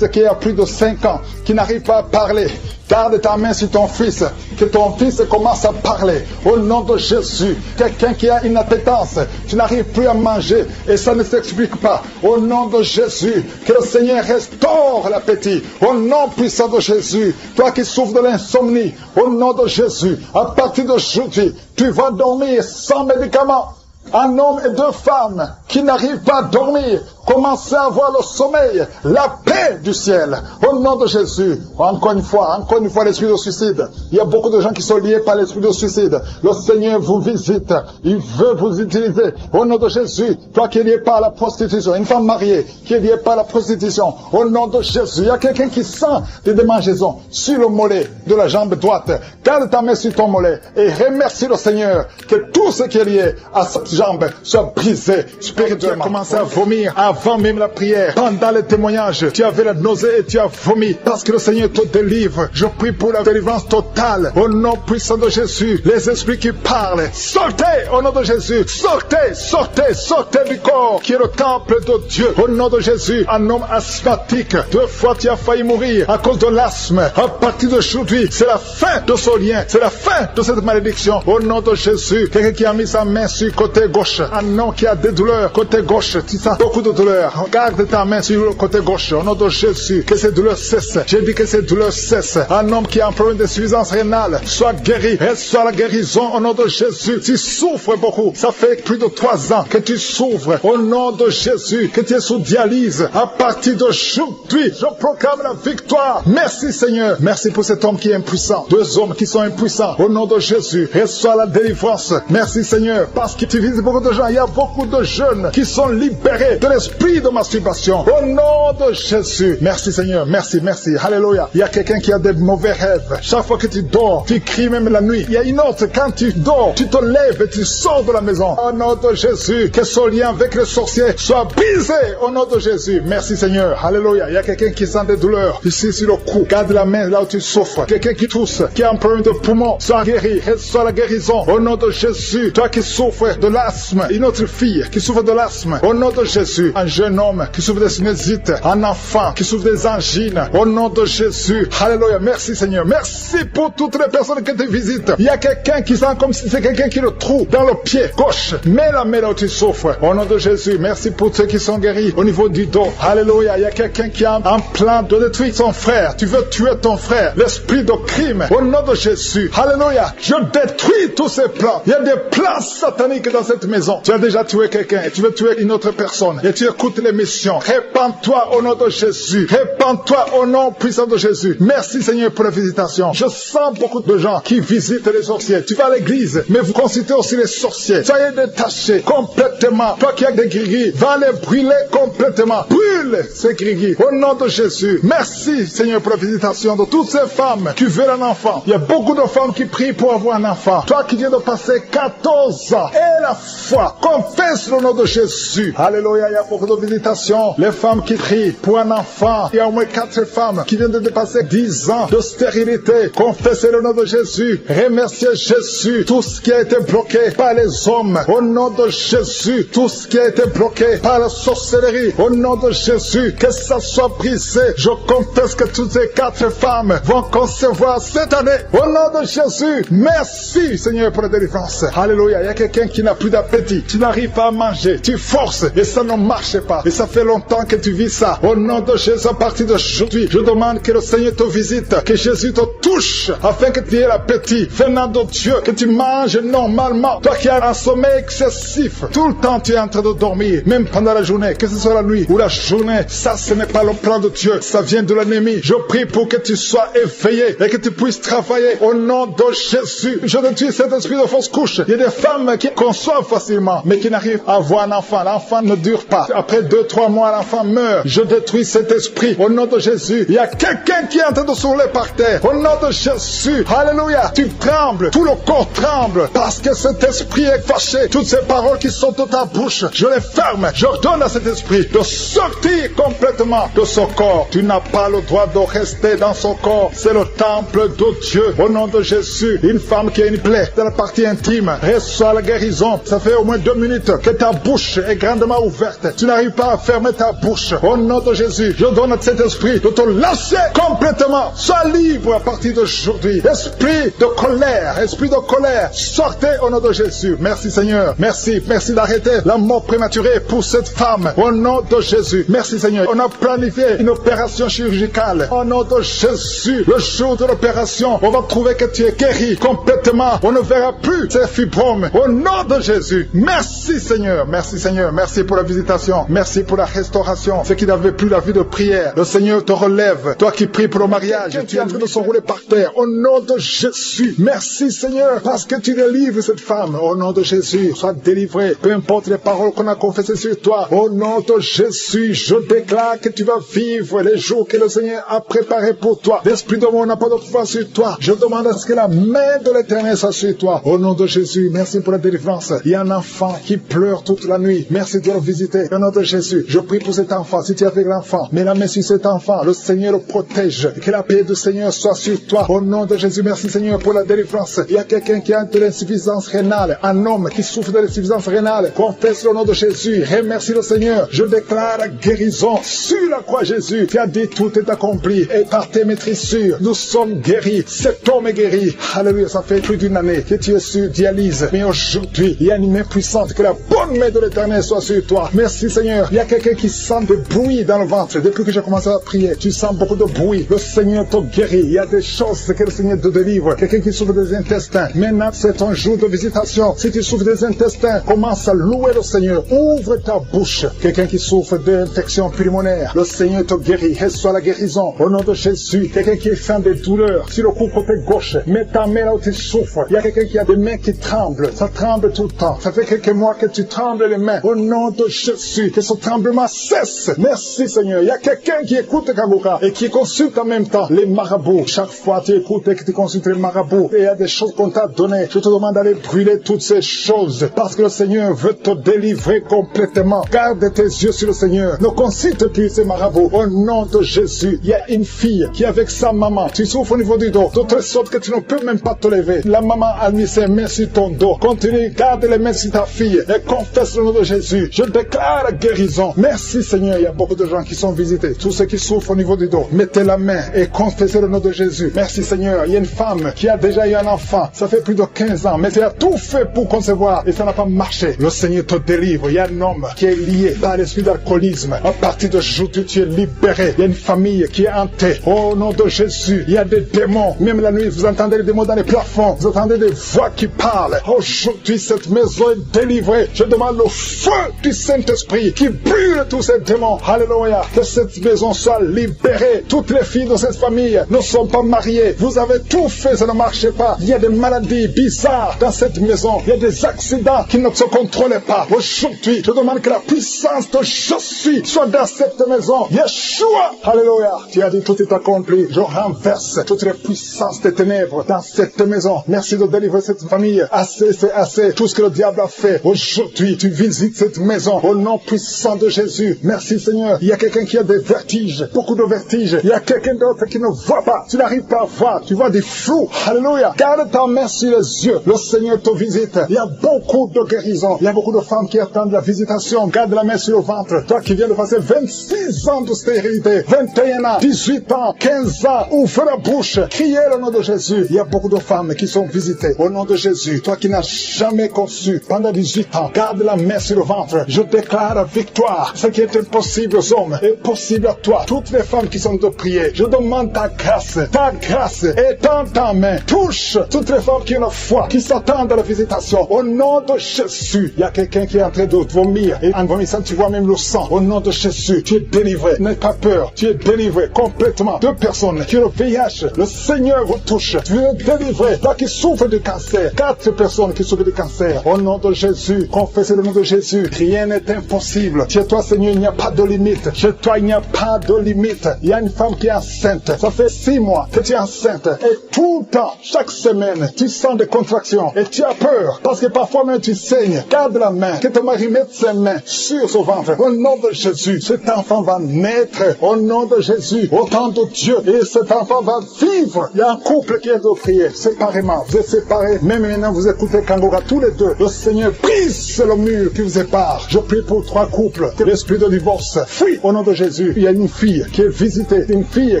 qui a plus de 5 ans, qui n'arrive pas à parler. Garde ta main sur ton fils, que ton fils commence à parler au nom de Jésus. Quelqu'un qui a une appétence, tu n'arrives plus à manger et ça ne s'explique pas. Au nom de Jésus, que le Seigneur restaure l'appétit. Au nom puissant de Jésus, toi qui souffres de l'insomnie, au nom de Jésus, à partir d'aujourd'hui, tu vas dormir sans médicaments. Un homme et 2 femmes qui n'arrivent pas à dormir, commencez à avoir le sommeil, la paix du ciel, au nom de Jésus. Encore une fois, l'esprit de suicide. Il y a beaucoup de gens qui sont liés par l'esprit de suicide. Le Seigneur vous visite, il veut vous utiliser, au nom de Jésus. Toi qui es lié par la prostitution, une femme mariée qui est liée par la prostitution, au nom de Jésus. Il y a quelqu'un qui sent des démangeaisons sur le mollet de la jambe droite. Garde ta main sur ton mollet et remercie le Seigneur que tout ce qui est lié à cette jambe soit brisé spirituellement. Commencez à vomir avant même la prière. Pendant les témoignages, tu avais la nausée et tu as vomi parce que le Seigneur te délivre. Je prie pour la délivrance totale au nom puissant de Jésus. Les esprits qui parlent, sortez au nom de Jésus. Sortez, sortez, sortez du corps qui est le temple de Dieu. Au nom de Jésus, un homme asthmatique, 2 fois tu as failli mourir à cause de l'asthme. À partir d'aujourd'hui, c'est la fin de ce lien, c'est la fin de cette malédiction. Au nom de Jésus, quelqu'un qui a mis sa main sur le côté gauche, un homme qui a des douleurs côté gauche, tu sens beaucoup de douleurs. Garde ta main sur le côté gauche, au nom de Jésus, que ces douleurs cessent. J'ai dit que ces douleurs cessent. Un homme qui a un problème d'insuffisance rénale, soit guéri, reçoit la guérison au nom de Jésus. Tu souffres beaucoup, ça fait plus de 3 ans que tu souffres, au nom de Jésus, que tu es sous dialyse. À partir d'aujourd'hui, je proclame la victoire. Merci Seigneur, merci pour cet homme qui est impuissant, 2 hommes qui sont impuissants, au nom de Jésus, reçois la délivrance. Merci Seigneur, parce que tu visites beaucoup de gens, il y a beaucoup de jeunes qui sont libérés de l'esprit de masturbation, au nom de Jésus. Merci Seigneur, merci, merci, alléluia. Il y a quelqu'un qui a des mauvais rêves, chaque fois que tu dors, tu cries même la nuit. Il y a une autre, quand tu dors, tu te lèves et tu sors de la maison, au nom de Jésus. Que ce lien avec les sorciers soit brisé, au nom de Jésus. Merci Seigneur, alléluia. Il y a quelqu'un qui sent des douleurs ici sur le cou, garde la main là où tu souffres. Quelqu'un qui tousse, qui a un problème de poumon, soit guéri, reçoit la guérison, au nom de Jésus. Toi qui souffres de l'asthme, une autre fille qui souffre de l'asthme, au nom de Jésus. Un jeune homme qui souffre des sinusites, un enfant qui souffre des angines, au nom de Jésus. Alléluia, merci Seigneur, merci pour toutes les personnes que tu visites. Il y a quelqu'un qui sent comme si c'est quelqu'un qui le trouve dans le pied gauche, mets la main là où tu souffres, au nom de Jésus. Merci pour ceux qui sont guéris au niveau du dos, alléluia. Il y a quelqu'un qui a un plan de détruire son frère, tu veux tuer ton frère, l'esprit de crime, au nom de Jésus, alléluia. Je détruis tous ces plans. Il y a des plans sataniques dans cette maison. Tu as déjà tué quelqu'un et tu veux tuer une autre personne et tu écoutes l'émission. Répands-toi au nom de Jésus. Répands-toi au nom puissant de Jésus. Merci Seigneur pour la visitation. Je sens beaucoup de gens qui visitent les sorciers. Tu vas à l'église, mais vous consultez aussi les sorciers. Soyez détachés complètement. Toi qui as des gris-gris, va les brûler complètement. Brûle ces gris-gris au nom de Jésus. Merci Seigneur pour la visitation de toutes ces femmes qui veulent un enfant. Il y a beaucoup de femmes qui prient pour avoir un enfant. Toi qui viens de passer 14 ans et la foi, confesse le nom de Jésus. Alléluia, il y a beaucoup de visitations. Les femmes qui prient pour un enfant. Il y a au moins 4 femmes qui viennent de dépasser 10 ans de stérilité. Confessez le nom de Jésus. Remerciez Jésus. Tout ce qui a été bloqué par les hommes, au nom de Jésus. Tout ce qui a été bloqué par la sorcellerie, au nom de Jésus, que ça soit brisé. Je confesse que toutes ces 4 femmes vont concevoir cette année, au nom de Jésus. Merci Seigneur pour la délivrance. Alléluia. Il y a quelqu'un qui n'a plus d'appétit. Tu n'arrives pas à manger. Tu forces et ça ne marche pas. Et ça fait longtemps que tu vis ça. Au nom de Jésus, à partir d'aujourd'hui, je demande que le Seigneur te visite, que Jésus te touche, afin que tu aies l'appétit venant de Dieu, que tu manges normalement. Toi qui as un sommeil excessif, tout le temps tu es en train de dormir, même pendant la journée, que ce soit la nuit ou la journée, ça ce n'est pas le plan de Dieu, ça vient de l'ennemi. Je prie pour que tu sois éveillé et que tu puisses travailler au nom de Jésus. Je détruis cet esprit de fausse couche. Il y a des femmes qui conçoivent facilement, mais qui n'arrivent à avoir un enfant. L'enfant ne dure pas. Après 2-3 mois, l'enfant meurt. Je détruis cet esprit au nom de Jésus. Il y a quelqu'un qui est en train de s'ouler par terre. Au nom de Jésus. Alléluia. Tu trembles. Tout le corps tremble. Parce que cet esprit est fâché. Toutes ces paroles qui sont dans ta bouche, je les ferme. J'ordonne à cet esprit de sortir complètement de son corps. Tu n'as pas le droit de rester dans son corps. C'est le temple de Dieu. Au nom de Jésus. Une femme qui a une plaie dans la partie intime reçoit la guérison. Ça fait au moins 2 minutes que ta bouche est grandement ouverte. Tu n'arrives pas à fermer ta bouche. Au nom de Jésus, je donne à cet esprit de te lâcher complètement. Sois libre à partir d'aujourd'hui. Esprit de colère, sortez au nom de Jésus. Merci Seigneur. Merci d'arrêter la mort prématurée pour cette femme. Au nom de Jésus. Merci Seigneur. On a planifié une opération chirurgicale. Au nom de Jésus, le jour de l'opération, on va trouver que tu es guéri complètement. On ne verra plus ces fibromes. Au nom de Jésus. Merci Seigneur. Merci pour la visitation. Merci pour la restauration. Ceux qui n'avaient plus la vie de prière, le Seigneur te relève. Toi qui pries pour le mariage, tu es en train de s'enrouler par terre. Au nom de Jésus. Merci Seigneur, parce que tu délivres cette femme. Au nom de Jésus, sois délivré. Peu importe les paroles qu'on a confessées sur toi. Au nom de Jésus, je déclare que tu vas vivre les jours que le Seigneur a préparés pour toi. L'esprit de mort n'a pas de pouvoir sur toi. Je demande à ce que la main de l'Éternel soit sur toi. Au nom de Jésus, merci pour la délivrance. Il y a un enfant qui pleure toute la nuit. Merci de le visiter. Au nom de Jésus, je prie pour cet enfant. Si tu es avec l'enfant, mets la main sur cet enfant. Le Seigneur le protège. Que la paix du Seigneur soit sur toi. Au nom de Jésus, merci Seigneur pour la délivrance. Il y a quelqu'un qui a de l'insuffisance rénale. Un homme qui souffre de l'insuffisance rénale. Confesse le nom de Jésus. Remercie le Seigneur. Je déclare la guérison. Sur la croix Jésus, tu as dit tout est accompli. Et par tes maîtrissures, nous sommes guéris. Cet homme est guéri. Alléluia, ça fait plus d'une année que tu es sur dialyse. Mais aujourd'hui, il y a une main puissante. Que la bonne main de l'Éternel soit sur toi. Merci Seigneur. Il y a quelqu'un qui sent des bruits dans le ventre. Depuis que j'ai commencé à prier, tu sens beaucoup de bruit. Le Seigneur te guérit. Il y a des choses que le Seigneur te délivre. Quelqu'un qui souffre des intestins. Maintenant, c'est ton jour de visitation. Si tu souffres des intestins, commence à louer le Seigneur. Ouvre ta bouche. Quelqu'un qui souffre d'infection pulmonaire, le Seigneur te guérit. Reçois la guérison. Au nom de Jésus. Quelqu'un qui sent des douleurs sur le cou côté gauche, mets ta main là où tu souffres. Il y a quelqu'un qui a des mains qui tremblent. Ça tremble tout le temps. Ça fait quelques mois que tu trembles les mains. Au nom de Jésus, que ce tremblement cesse. Merci Seigneur. Il y a quelqu'un qui écoute Kabuka et qui consulte en même temps les marabouts. Chaque fois tu écoutes et que tu consultes les marabouts, et il y a des choses qu'on t'a données. Je te demande d'aller brûler toutes ces choses, parce que le Seigneur veut te délivrer complètement. Garde tes yeux sur le Seigneur. Ne consulte plus ces marabouts. Au nom de Jésus, il y a une fille qui est avec sa maman. Tu souffres au niveau du dos, de telle sorte que tu ne peux même pas te lever. La maman a mis ses mains sur ton dos. Continue, garde les mains sur ta fille et confesse le nom de Jésus. Je déclare la guérison. Merci Seigneur. Il y a beaucoup de gens qui sont visités. Tous ceux qui souffrent au niveau du dos, mettez la main et confessez le nom de Jésus. Merci Seigneur. Il y a une femme qui a déjà eu un enfant. Ça fait plus de 15 ans, mais elle a tout fait pour concevoir et ça n'a pas marché. Le Seigneur te délivre. Il y a un homme qui est lié par l'esprit d'alcoolisme. À partir d'aujourd'hui, tu es libéré. Il y a une famille qui est hantée. Au nom de Jésus, il y a des démons. Même la nuit, vous entendez les démons dans les plafonds. Vous entendez des voix qui parlent. vaginale. Aujourd'hui, cette maison est délivrée. Je demande le feu du Saint-Esprit qui brûle tous ces démons. Alléluia. Que cette maison soit libérée. Toutes les filles de cette famille ne sont pas mariées. Vous avez tout fait, ça ne marchait pas. Il y a des maladies bizarres dans cette maison. Il y a des accidents qui ne se contrôlent pas. Aujourd'hui, je demande que la puissance de je suis soit dans cette maison. Yeshua. Alléluia. Tu as dit tout est accompli. Je renverse toutes les puissances des ténèbres dans cette maison. Merci de délivrer cette famille. Assez, c'est assez. Tout ce que le diable a fait. Aujourd'hui, tu visites cette maison au nom puissant de Jésus. Merci Seigneur. Il y a quelqu'un qui a des vertiges, beaucoup de vertiges. Il y a quelqu'un d'autre qui ne voit pas. Tu n'arrives pas à voir. Tu vois des flous. Alléluia. Garde ta main sur les yeux. Le Seigneur te visite. Il y a beaucoup de guérisons. Il y a beaucoup de femmes qui attendent la visitation. Garde la main sur le ventre. Toi qui viens de passer 26 ans de stérilité, 21 ans, 18 ans, 15 ans, ouvre la bouche. Criez le nom de Jésus. Il y a beaucoup de femmes qui sont visitées au nom de Jésus. Toi qui n'as jamais conçu pendant 18 ans, garde la main sur le ventre. Je déclare la victoire. Ce qui est impossible aux hommes est possible à toi. Toutes les femmes qui sont de prier, je demande ta grâce. Ta grâce est dans ta main. Touche toutes les femmes qui ont la foi, qui s'attendent à la visitation. Au nom de Jésus, il y a quelqu'un qui est en train de vomir. Et en vomissant, tu vois même le sang. Au nom de Jésus, tu es délivré. N'aie pas peur. Tu es délivré complètement. 2 personnes qui ont le VIH, le Seigneur vous touche. Tu es délivré. Toi qui souffres de cancer, 4 personnes qui souffrent de cancer. Au nom de Jésus, confessez le nom de Jésus. Rien n'est impossible. Chez toi, Seigneur, il n'y a pas de limite. Chez toi, il n'y a pas de limite. Il y a une femme qui est enceinte. Ça fait 6 mois que tu es enceinte. Et tout le temps, chaque semaine, tu sens des contractions. Et tu as peur. Parce que parfois même tu saignes. Garde la main. Que ton mari mette ses mains sur son ventre. Au nom de Jésus, cet enfant va naître. Au nom de Jésus, au temps de Dieu. Et cet enfant va vivre. Il y a un couple qui est de prier séparément. Vous êtes séparés. Même maintenant, vous écoutez Kangora tous les deux. Le Seigneur brise le mur qui vous sépare. Je prie pour 3 couples. Que l'esprit de divorce fuit au nom de Jésus. Il y a une fille qui est visitée. Une fille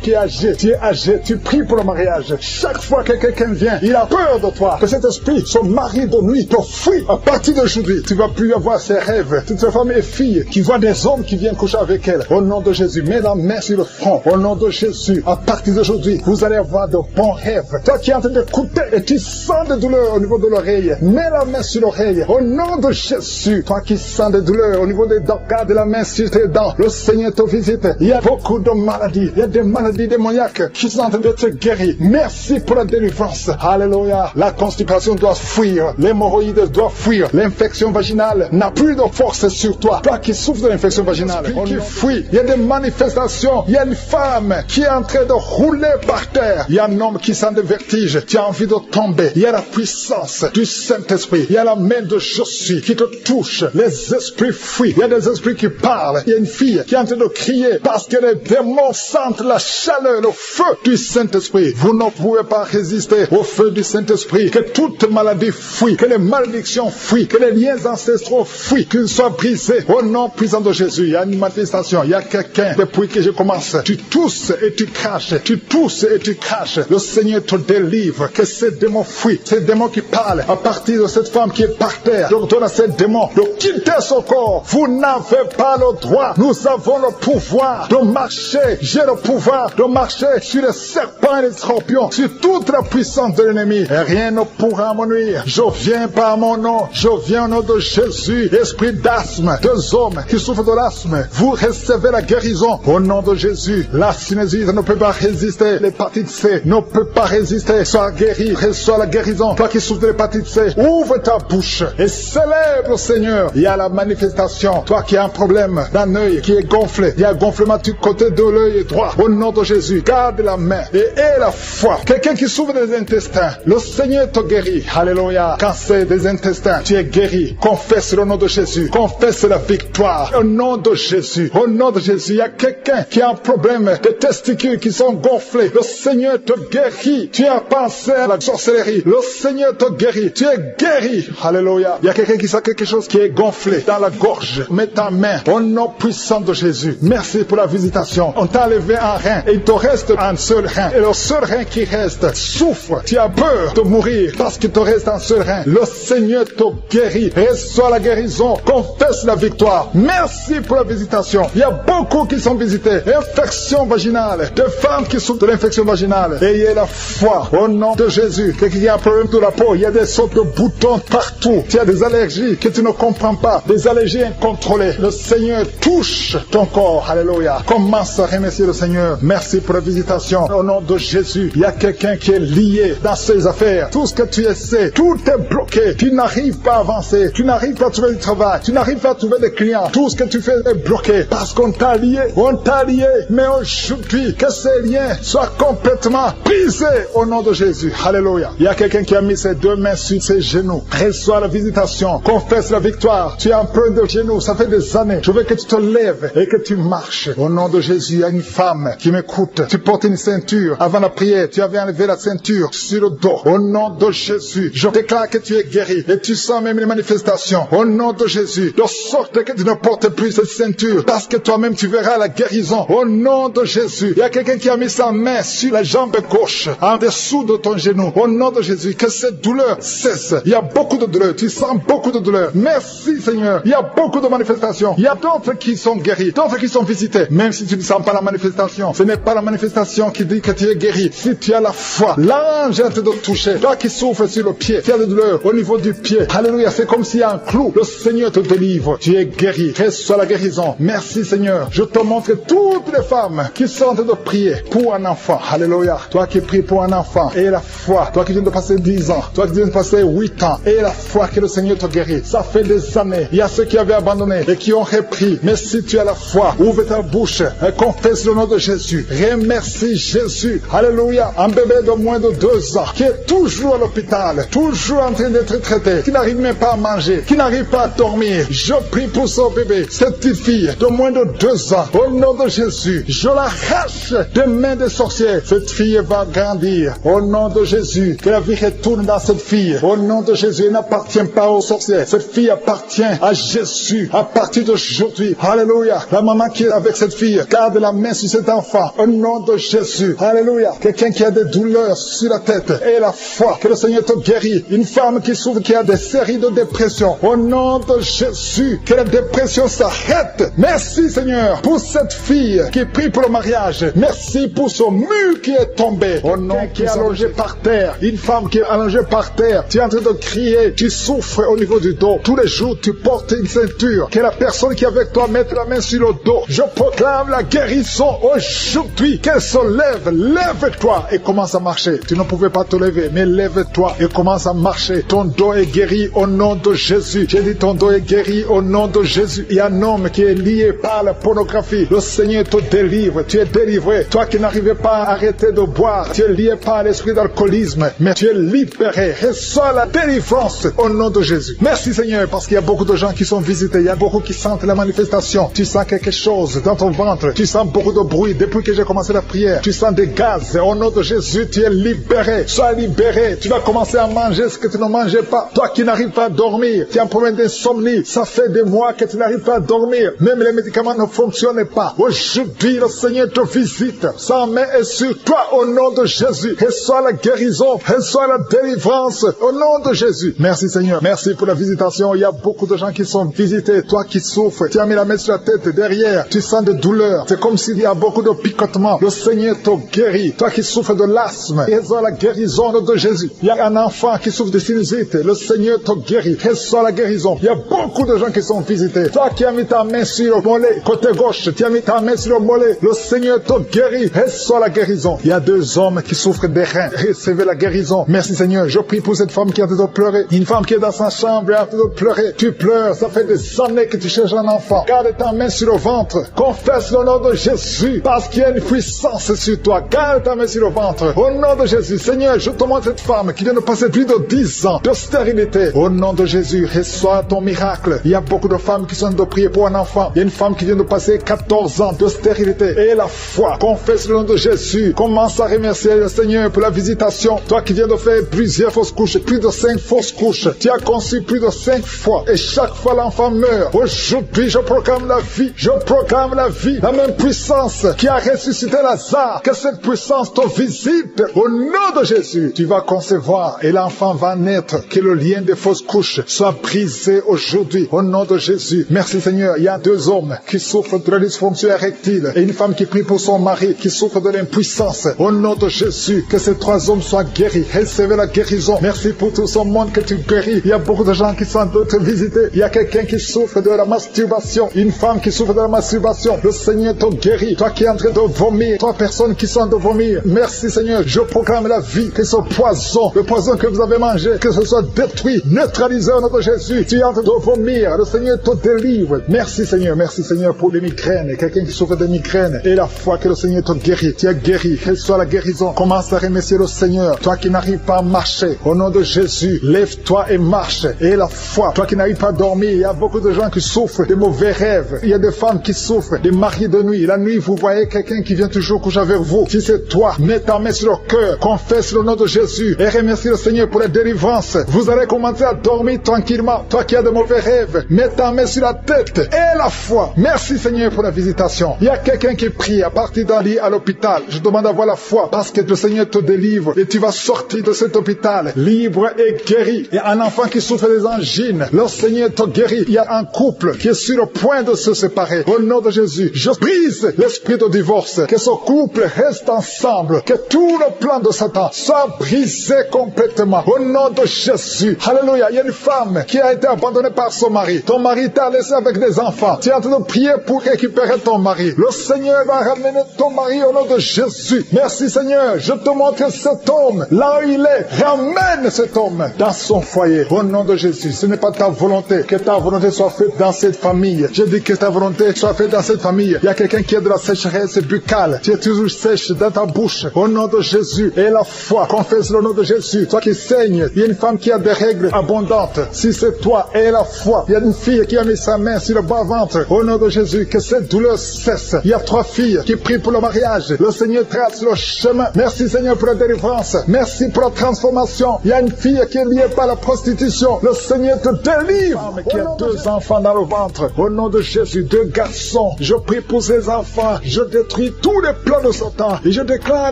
qui est âgée. Tu es âgé. Tu pries pour le mariage. Chaque fois que quelqu'un vient, il a peur de toi. Que cet esprit, son mari de nuit, te fuit. À partir d'aujourd'hui, tu ne vas plus avoir ces rêves. Toutes ces femmes et filles qui voient des hommes qui viennent coucher avec elles. Au nom de Jésus, mets la main sur le front. Au nom de Jésus, à partir d'aujourd'hui, vous allez avoir de bons rêves. Toi qui es en train d'écouter et tu sens des douleurs au niveau de l'oreille, mets la main sur l'oreille. Au nom de Jésus, toi qui sens des douleurs au niveau des dents, garde la main sur tes dents. Le Seigneur te visite. Il y a beaucoup de maladies. Il y a des maladies démoniaques qui sont en train d'être guéries. Merci pour la délivrance. Alléluia. La constipation doit fuir. L'hémorroïde doit fuir. L'infection vaginale n'a plus de force sur toi. Toi qui souffres de l'infection vaginale, qui fuit. Il y a des manifestations. Il y a une femme qui est en train de rouler par terre. Il y a un homme qui sent des vertiges. Tu as envie de tomber. Il y a la puissance du Saint-Esprit. Il y a la main de Jésus qui te touche. Les esprits fuient. Il y a des esprits qui parlent. Il y a une fille qui est en train de crier parce que les démons sentent la chaleur, le feu du Saint-Esprit. Vous ne pouvez pas résister au feu du Saint-Esprit. Que toute maladie fuit. Que les malédictions fuient. Que les liens ancestraux fuient. Qu'ils soient brisés. Au nom puissant de Jésus. Il y a une manifestation. Il y a quelqu'un. Depuis que je commence, tu tousses et tu craches. Tu tousses et tu craches. Le Seigneur te délivre. Que ces démons fuient. Ces démons qui parlent à partir de cette femme qui est par terre. Je donne à ces démons de quitter son corps. Vous n'avez pas le droit. Nous avons le pouvoir de marcher. J'ai le pouvoir de marcher sur les serpents et les scorpions. Sur toute la puissance de l'ennemi. Et rien ne pourra me nuire. Je viens par mon nom. Je viens au nom de Jésus. Esprit d'asthme. 2 hommes qui souffrent de l'asthme. Vous recevez la guérison au nom de Jésus. La sinusite ne peut pas résister. L'hépatite C ne peut pas résister. Sois guéri. Reçois la guérison. Toi qui souffres de l'hépatite C, ouvre ta bouche et célèbre, Seigneur. Il y a la manifestation. Toi qui as un problème d'un œil qui est gonflé. Il y a un gonflement du côté de l'œil droit. Au nom de Jésus, garde la main et aie la foi. Quelqu'un qui souffre des intestins, le Seigneur te guérit. Alléluia. Cancer des intestins, tu es guéri. Confesse le nom de Jésus. Confesse la victoire. Au nom de Jésus. Au nom de Jésus, il y a quelqu'un qui a un problème de testicules qui sont gonflés. Le Seigneur te guérit. Tu as pensé à la sorcellerie. Le Seigneur te guérit. Tu es guéri. Alléluia. Il y a quelqu'un qui sent quelque chose qui est gonflé dans la gorge. Mets ta main au nom puissant de Jésus. Merci pour la visitation. On t'a enlevé un rein et il te reste un seul rein. Et le seul rein qui reste souffre. Tu as peur de mourir parce qu'il te reste un seul rein. Le Seigneur te guérit. Reçois la guérison. Confesse la victoire. Merci pour la visitation. Il y a beaucoup qui sont visités. Infection vaginale. Des femmes qui souffrent de l'infection vaginale. Ayez la foi au nom de Jésus. Quelqu'un qui a un problème de la peau. Il y a des sortes de boutons partout. Tu as des allergies que tu ne comprends pas, des allergies incontrôlées. Le Seigneur touche ton corps. Alléluia. Commence à remercier le Seigneur. Merci pour la visitation. Au nom de Jésus, il y a quelqu'un qui est lié dans ses affaires. Tout ce que tu essaies, tout est bloqué. Tu n'arrives pas à avancer. Tu n'arrives pas à trouver du travail. Tu n'arrives pas à trouver des clients. Tout ce que tu fais est bloqué parce qu'on t'a lié. On t'a lié. Mais aujourd'hui, que ces liens soient complètement brisés au nom de Jésus. Alléluia. Il y a quelqu'un qui a mis ses deux mains sur ses genoux. Reçois la visitation. Confesse la victoire. Tu es en plein de genoux. Ça fait des années. Je veux que tu te lèves et que tu marches. Au nom de Jésus, il y a une femme qui m'écoute. Tu portes une ceinture. Avant la prière, tu avais enlevé la ceinture sur le dos. Au nom de Jésus, je déclare que tu es guéri. Et tu sens même les manifestations. Au nom de Jésus, de sorte que tu ne portes plus cette ceinture. Parce que toi-même, tu verras la guérison. Au nom de Jésus, il y a quelqu'un qui a mis sa main sur la jambe gauche, en dessous de ton genou. Au nom de Jésus, que cette douleur cesse. Il y a beaucoup de douleur. Tu sens beaucoup de douleur. Merci Seigneur. Il y a beaucoup de manifestations. Il y a d'autres qui sont guéris, d'autres qui sont visités. Même si tu ne sens pas la manifestation, ce n'est pas la manifestation qui dit que tu es guéri. Si tu as la foi, l'ange est en train de toucher. Toi qui souffres sur le pied, tu as de douleur au niveau du pied. Alléluia, c'est comme s'il y a un clou. Le Seigneur te délivre. Tu es guéri. Reçois la guérison. Merci Seigneur. Je te montre toutes les femmes qui sont en train de prier pour un enfant. Alléluia. Toi qui pries pour un enfant, et la foi. Toi qui viens de passer 10 ans, toi qui viens de passer 8 ans, et la foi que le Seigneur te guérit. Ça fait des années. Il y a ceux qui avaient abandonné et qui ont repris. Mais si tu as la foi, ouvre ta bouche et confesse le nom de Jésus. Remercie Jésus. Alléluia. Un bébé de moins de 2 ans qui est toujours à l'hôpital, toujours en train d'être traité, qui n'arrive même pas à manger, qui n'arrive pas à dormir. Je prie pour ce bébé, cette petite fille de moins de 2 ans. Au nom de Jésus, je l'arrache des mains des sorciers. Cette fille va grandir. Au nom de Jésus, que la vie retourne dans cette fille. Au nom de Jésus, elle n'appartient pas aux sorciers. Cette fille appartient à Jésus. À partir d'aujourd'hui, alléluia. La maman qui est avec cette fille, garde la main sur cet enfant. Au nom de Jésus, alléluia. Quelqu'un qui a des douleurs sur la tête et la foi, que le Seigneur te guérit. Une femme qui souffre, qui a des séries de dépression. Au nom de Jésus, que la dépression s'arrête. Merci Seigneur pour cette fille qui prie pour le mariage. Merci pour ce mur qui est tombé. Au nom qui est allongé par terre. Une femme qui est allongée par terre. Tu es en train de crier. Tu souffres au niveau du dos. Tous les jours, tu portes une ceinture. Que la personne qui est avec toi mette la main sur le dos. Je proclame la guérison aujourd'hui. Qu'elle se lève. Lève-toi et commence à marcher. Tu ne pouvais pas te lever, mais lève-toi et commence à marcher. Ton dos est guéri au nom de Jésus. J'ai dit ton dos est guéri au nom de Jésus. Il y a un homme qui est lié par la pornographie. Le Seigneur te délivre. Tu es délivré. Toi qui n'arrivais pas à arrêter de boire, tu es lié par l'esprit d'alcoolisme, mais tu es libéré. Reçois la délivrance au nom de Jésus. Merci Seigneur, parce qu'il y a beaucoup de gens qui sont visités. Il y a beaucoup qui sentent la manifestation. Tu sens quelque chose dans ton ventre. Tu sens beaucoup de bruit. Depuis que j'ai commencé la prière, tu sens des gaz. Au nom de Jésus, tu es libéré. Sois libéré. Tu vas commencer à manger ce que tu ne mangeais pas. Toi qui n'arrives pas à dormir, tu as un problème d'insomnie. Ça fait des mois que tu n'arrives pas à dormir. Même les médicaments ne fonctionnent pas. Aujourd'hui, le Seigneur te visite. Sa main est sur toi au nom de Jésus. Reçois la guérison. Reçois la délivrance au nom de Jésus. Merci Seigneur. Merci pour la visitation. Il y a beaucoup de gens qui sont visités. Toi qui souffres, tu as mis la main sur la tête derrière. Tu sens des douleurs. C'est comme s'il y a beaucoup de picotements. Le Seigneur te guérit. Toi qui souffres de l'asthme, reçois la guérison de Jésus. Il y a un enfant qui souffre de sinusite. Le Seigneur te guérit. Reçois la guérison. Il y a beaucoup de gens qui sont visités. Toi qui as mis ta main sur le mollet, côté gauche, tu as mis ta main sur le mollet. Le Seigneur te guérit. Reçois la guérison. Il y a 2 hommes qui souffrent des reins. Recevez la guérison. Merci Seigneur. Je prie pour cette femme qui est en train de pleurer. Une femme qui est dans sa chambre et en train de pleurer. Tu pleures. Ça fait des années que tu cherches un enfant. Garde ta main sur le ventre. Confesse le nom de Jésus. Parce qu'il y a une puissance sur toi. Garde ta main sur le ventre. Au nom de Jésus. Seigneur, je te montre cette femme qui vient de passer plus de 10 ans de stérilité. Au nom de Jésus, reçois ton miracle. Il y a beaucoup de femmes qui sont en train de prier pour un enfant. Il y a une femme qui vient de passer 14 ans de stérilité. Et la foi. Confesse le nom de Jésus. Commence à remercier le Seigneur pour la visitation. Toi qui viens de faire plusieurs fausses couches, plus de 5 fausses couches. Tu as conçu plus de 5 fois. Et chaque fois l'enfant meurt. Aujourd'hui, je proclame la vie. Je proclame la vie. La même puissance qui a ressuscité Lazare. Que cette puissance te visite. Au nom de Jésus, tu vas concevoir et l'enfant va naître. Que le lien des fausses couches soit brisé aujourd'hui. Au nom de Jésus. Merci Seigneur. Il y a 2 hommes qui souffrent de la dysfonction érectile et une femme qui prie pour son mari qui souffre de l'impuissance. Au nom de Jésus, que ces 3 hommes soient guéris. Recevez la guérison. guérison. Merci pour tout ce monde que tu guéris. Il y a beaucoup de gens qui sont en train de te visiter. Il y a quelqu'un qui souffre de la masturbation, une femme qui souffre de la masturbation. Le Seigneur te guérit. Toi qui es en train de vomir, 3 personnes qui sont en train de vomir. Merci Seigneur, je proclame la vie, que ce poison, le poison que vous avez mangé, que ce soit détruit, neutralisé au nom de Jésus. Tu es en train de vomir, le Seigneur te délivre. Merci Seigneur pour les migraines. Quelqu'un qui souffre de migraines, et la foi que le Seigneur te guérit. Tu es guéri, reçois la guérison. Commence à remercier le Seigneur. Toi qui n'arrives pas à marcher, au nom de Jésus, lève-toi et marche. Et la foi, toi qui n'arrives pas à dormir, il y a beaucoup de gens qui souffrent de mauvais rêves. Il y a des femmes qui souffrent, des maris de nuit. La nuit, vous voyez quelqu'un qui vient toujours coucher avec vous. Si c'est toi, mets ta main sur le cœur, confesse le nom de Jésus et remercie le Seigneur pour la délivrance. Vous allez commencer à dormir tranquillement. Toi qui as de mauvais rêves, mets ta main sur la tête et la foi. Merci Seigneur pour la visitation. Il y a quelqu'un qui prie à partir d'un lit à l'hôpital. Je demande d'avoir la foi parce que le Seigneur te délivre et tu vas sortir de cet hôpital libre et guéri. Il y a un enfant qui souffre des angines. Le Seigneur te guérit. Il y a un couple qui est sur le point de se séparer. Au nom de Jésus, je brise l'esprit de divorce. Que ce couple reste ensemble. Que tout le plan de Satan soit brisé complètement. Au nom de Jésus. Alléluia. Il y a une femme qui a été abandonnée par son mari. Ton mari t'a laissé avec des enfants. Tu es en train de prier pour récupérer ton mari. Le Seigneur va ramener ton mari au nom de Jésus. Merci Seigneur. Je te montre cet homme. Là où il est, ramène cet homme dans son foyer. Au nom de Jésus. Ce n'est pas ta volonté. Que ta volonté soit faite dans cette famille. Je dis que ta volonté soit faite dans cette famille. Il y a quelqu'un qui a de la sécheresse buccale. Tu es toujours sèche dans ta bouche. Au nom de Jésus. Et la foi. Confesse le nom de Jésus. Toi qui saignes. Il y a une femme qui a des règles abondantes. Si c'est toi et la foi. Il y a une fille qui a mis sa main sur le bas-ventre. Au nom de Jésus. Que cette douleur cesse. Il y a 3 filles qui prient pour le mariage. Le Seigneur trace le chemin. Merci Seigneur pour la délivrance. Merci pour la transformation. Il y a une fille qui est liée par la prostitution. Le Seigneur te délivre. Qui a 2 enfants dans le ventre. Au nom de Jésus, 2 garçons. Je prie pour ces enfants. Je détruis tous les plans de Satan. Et je déclare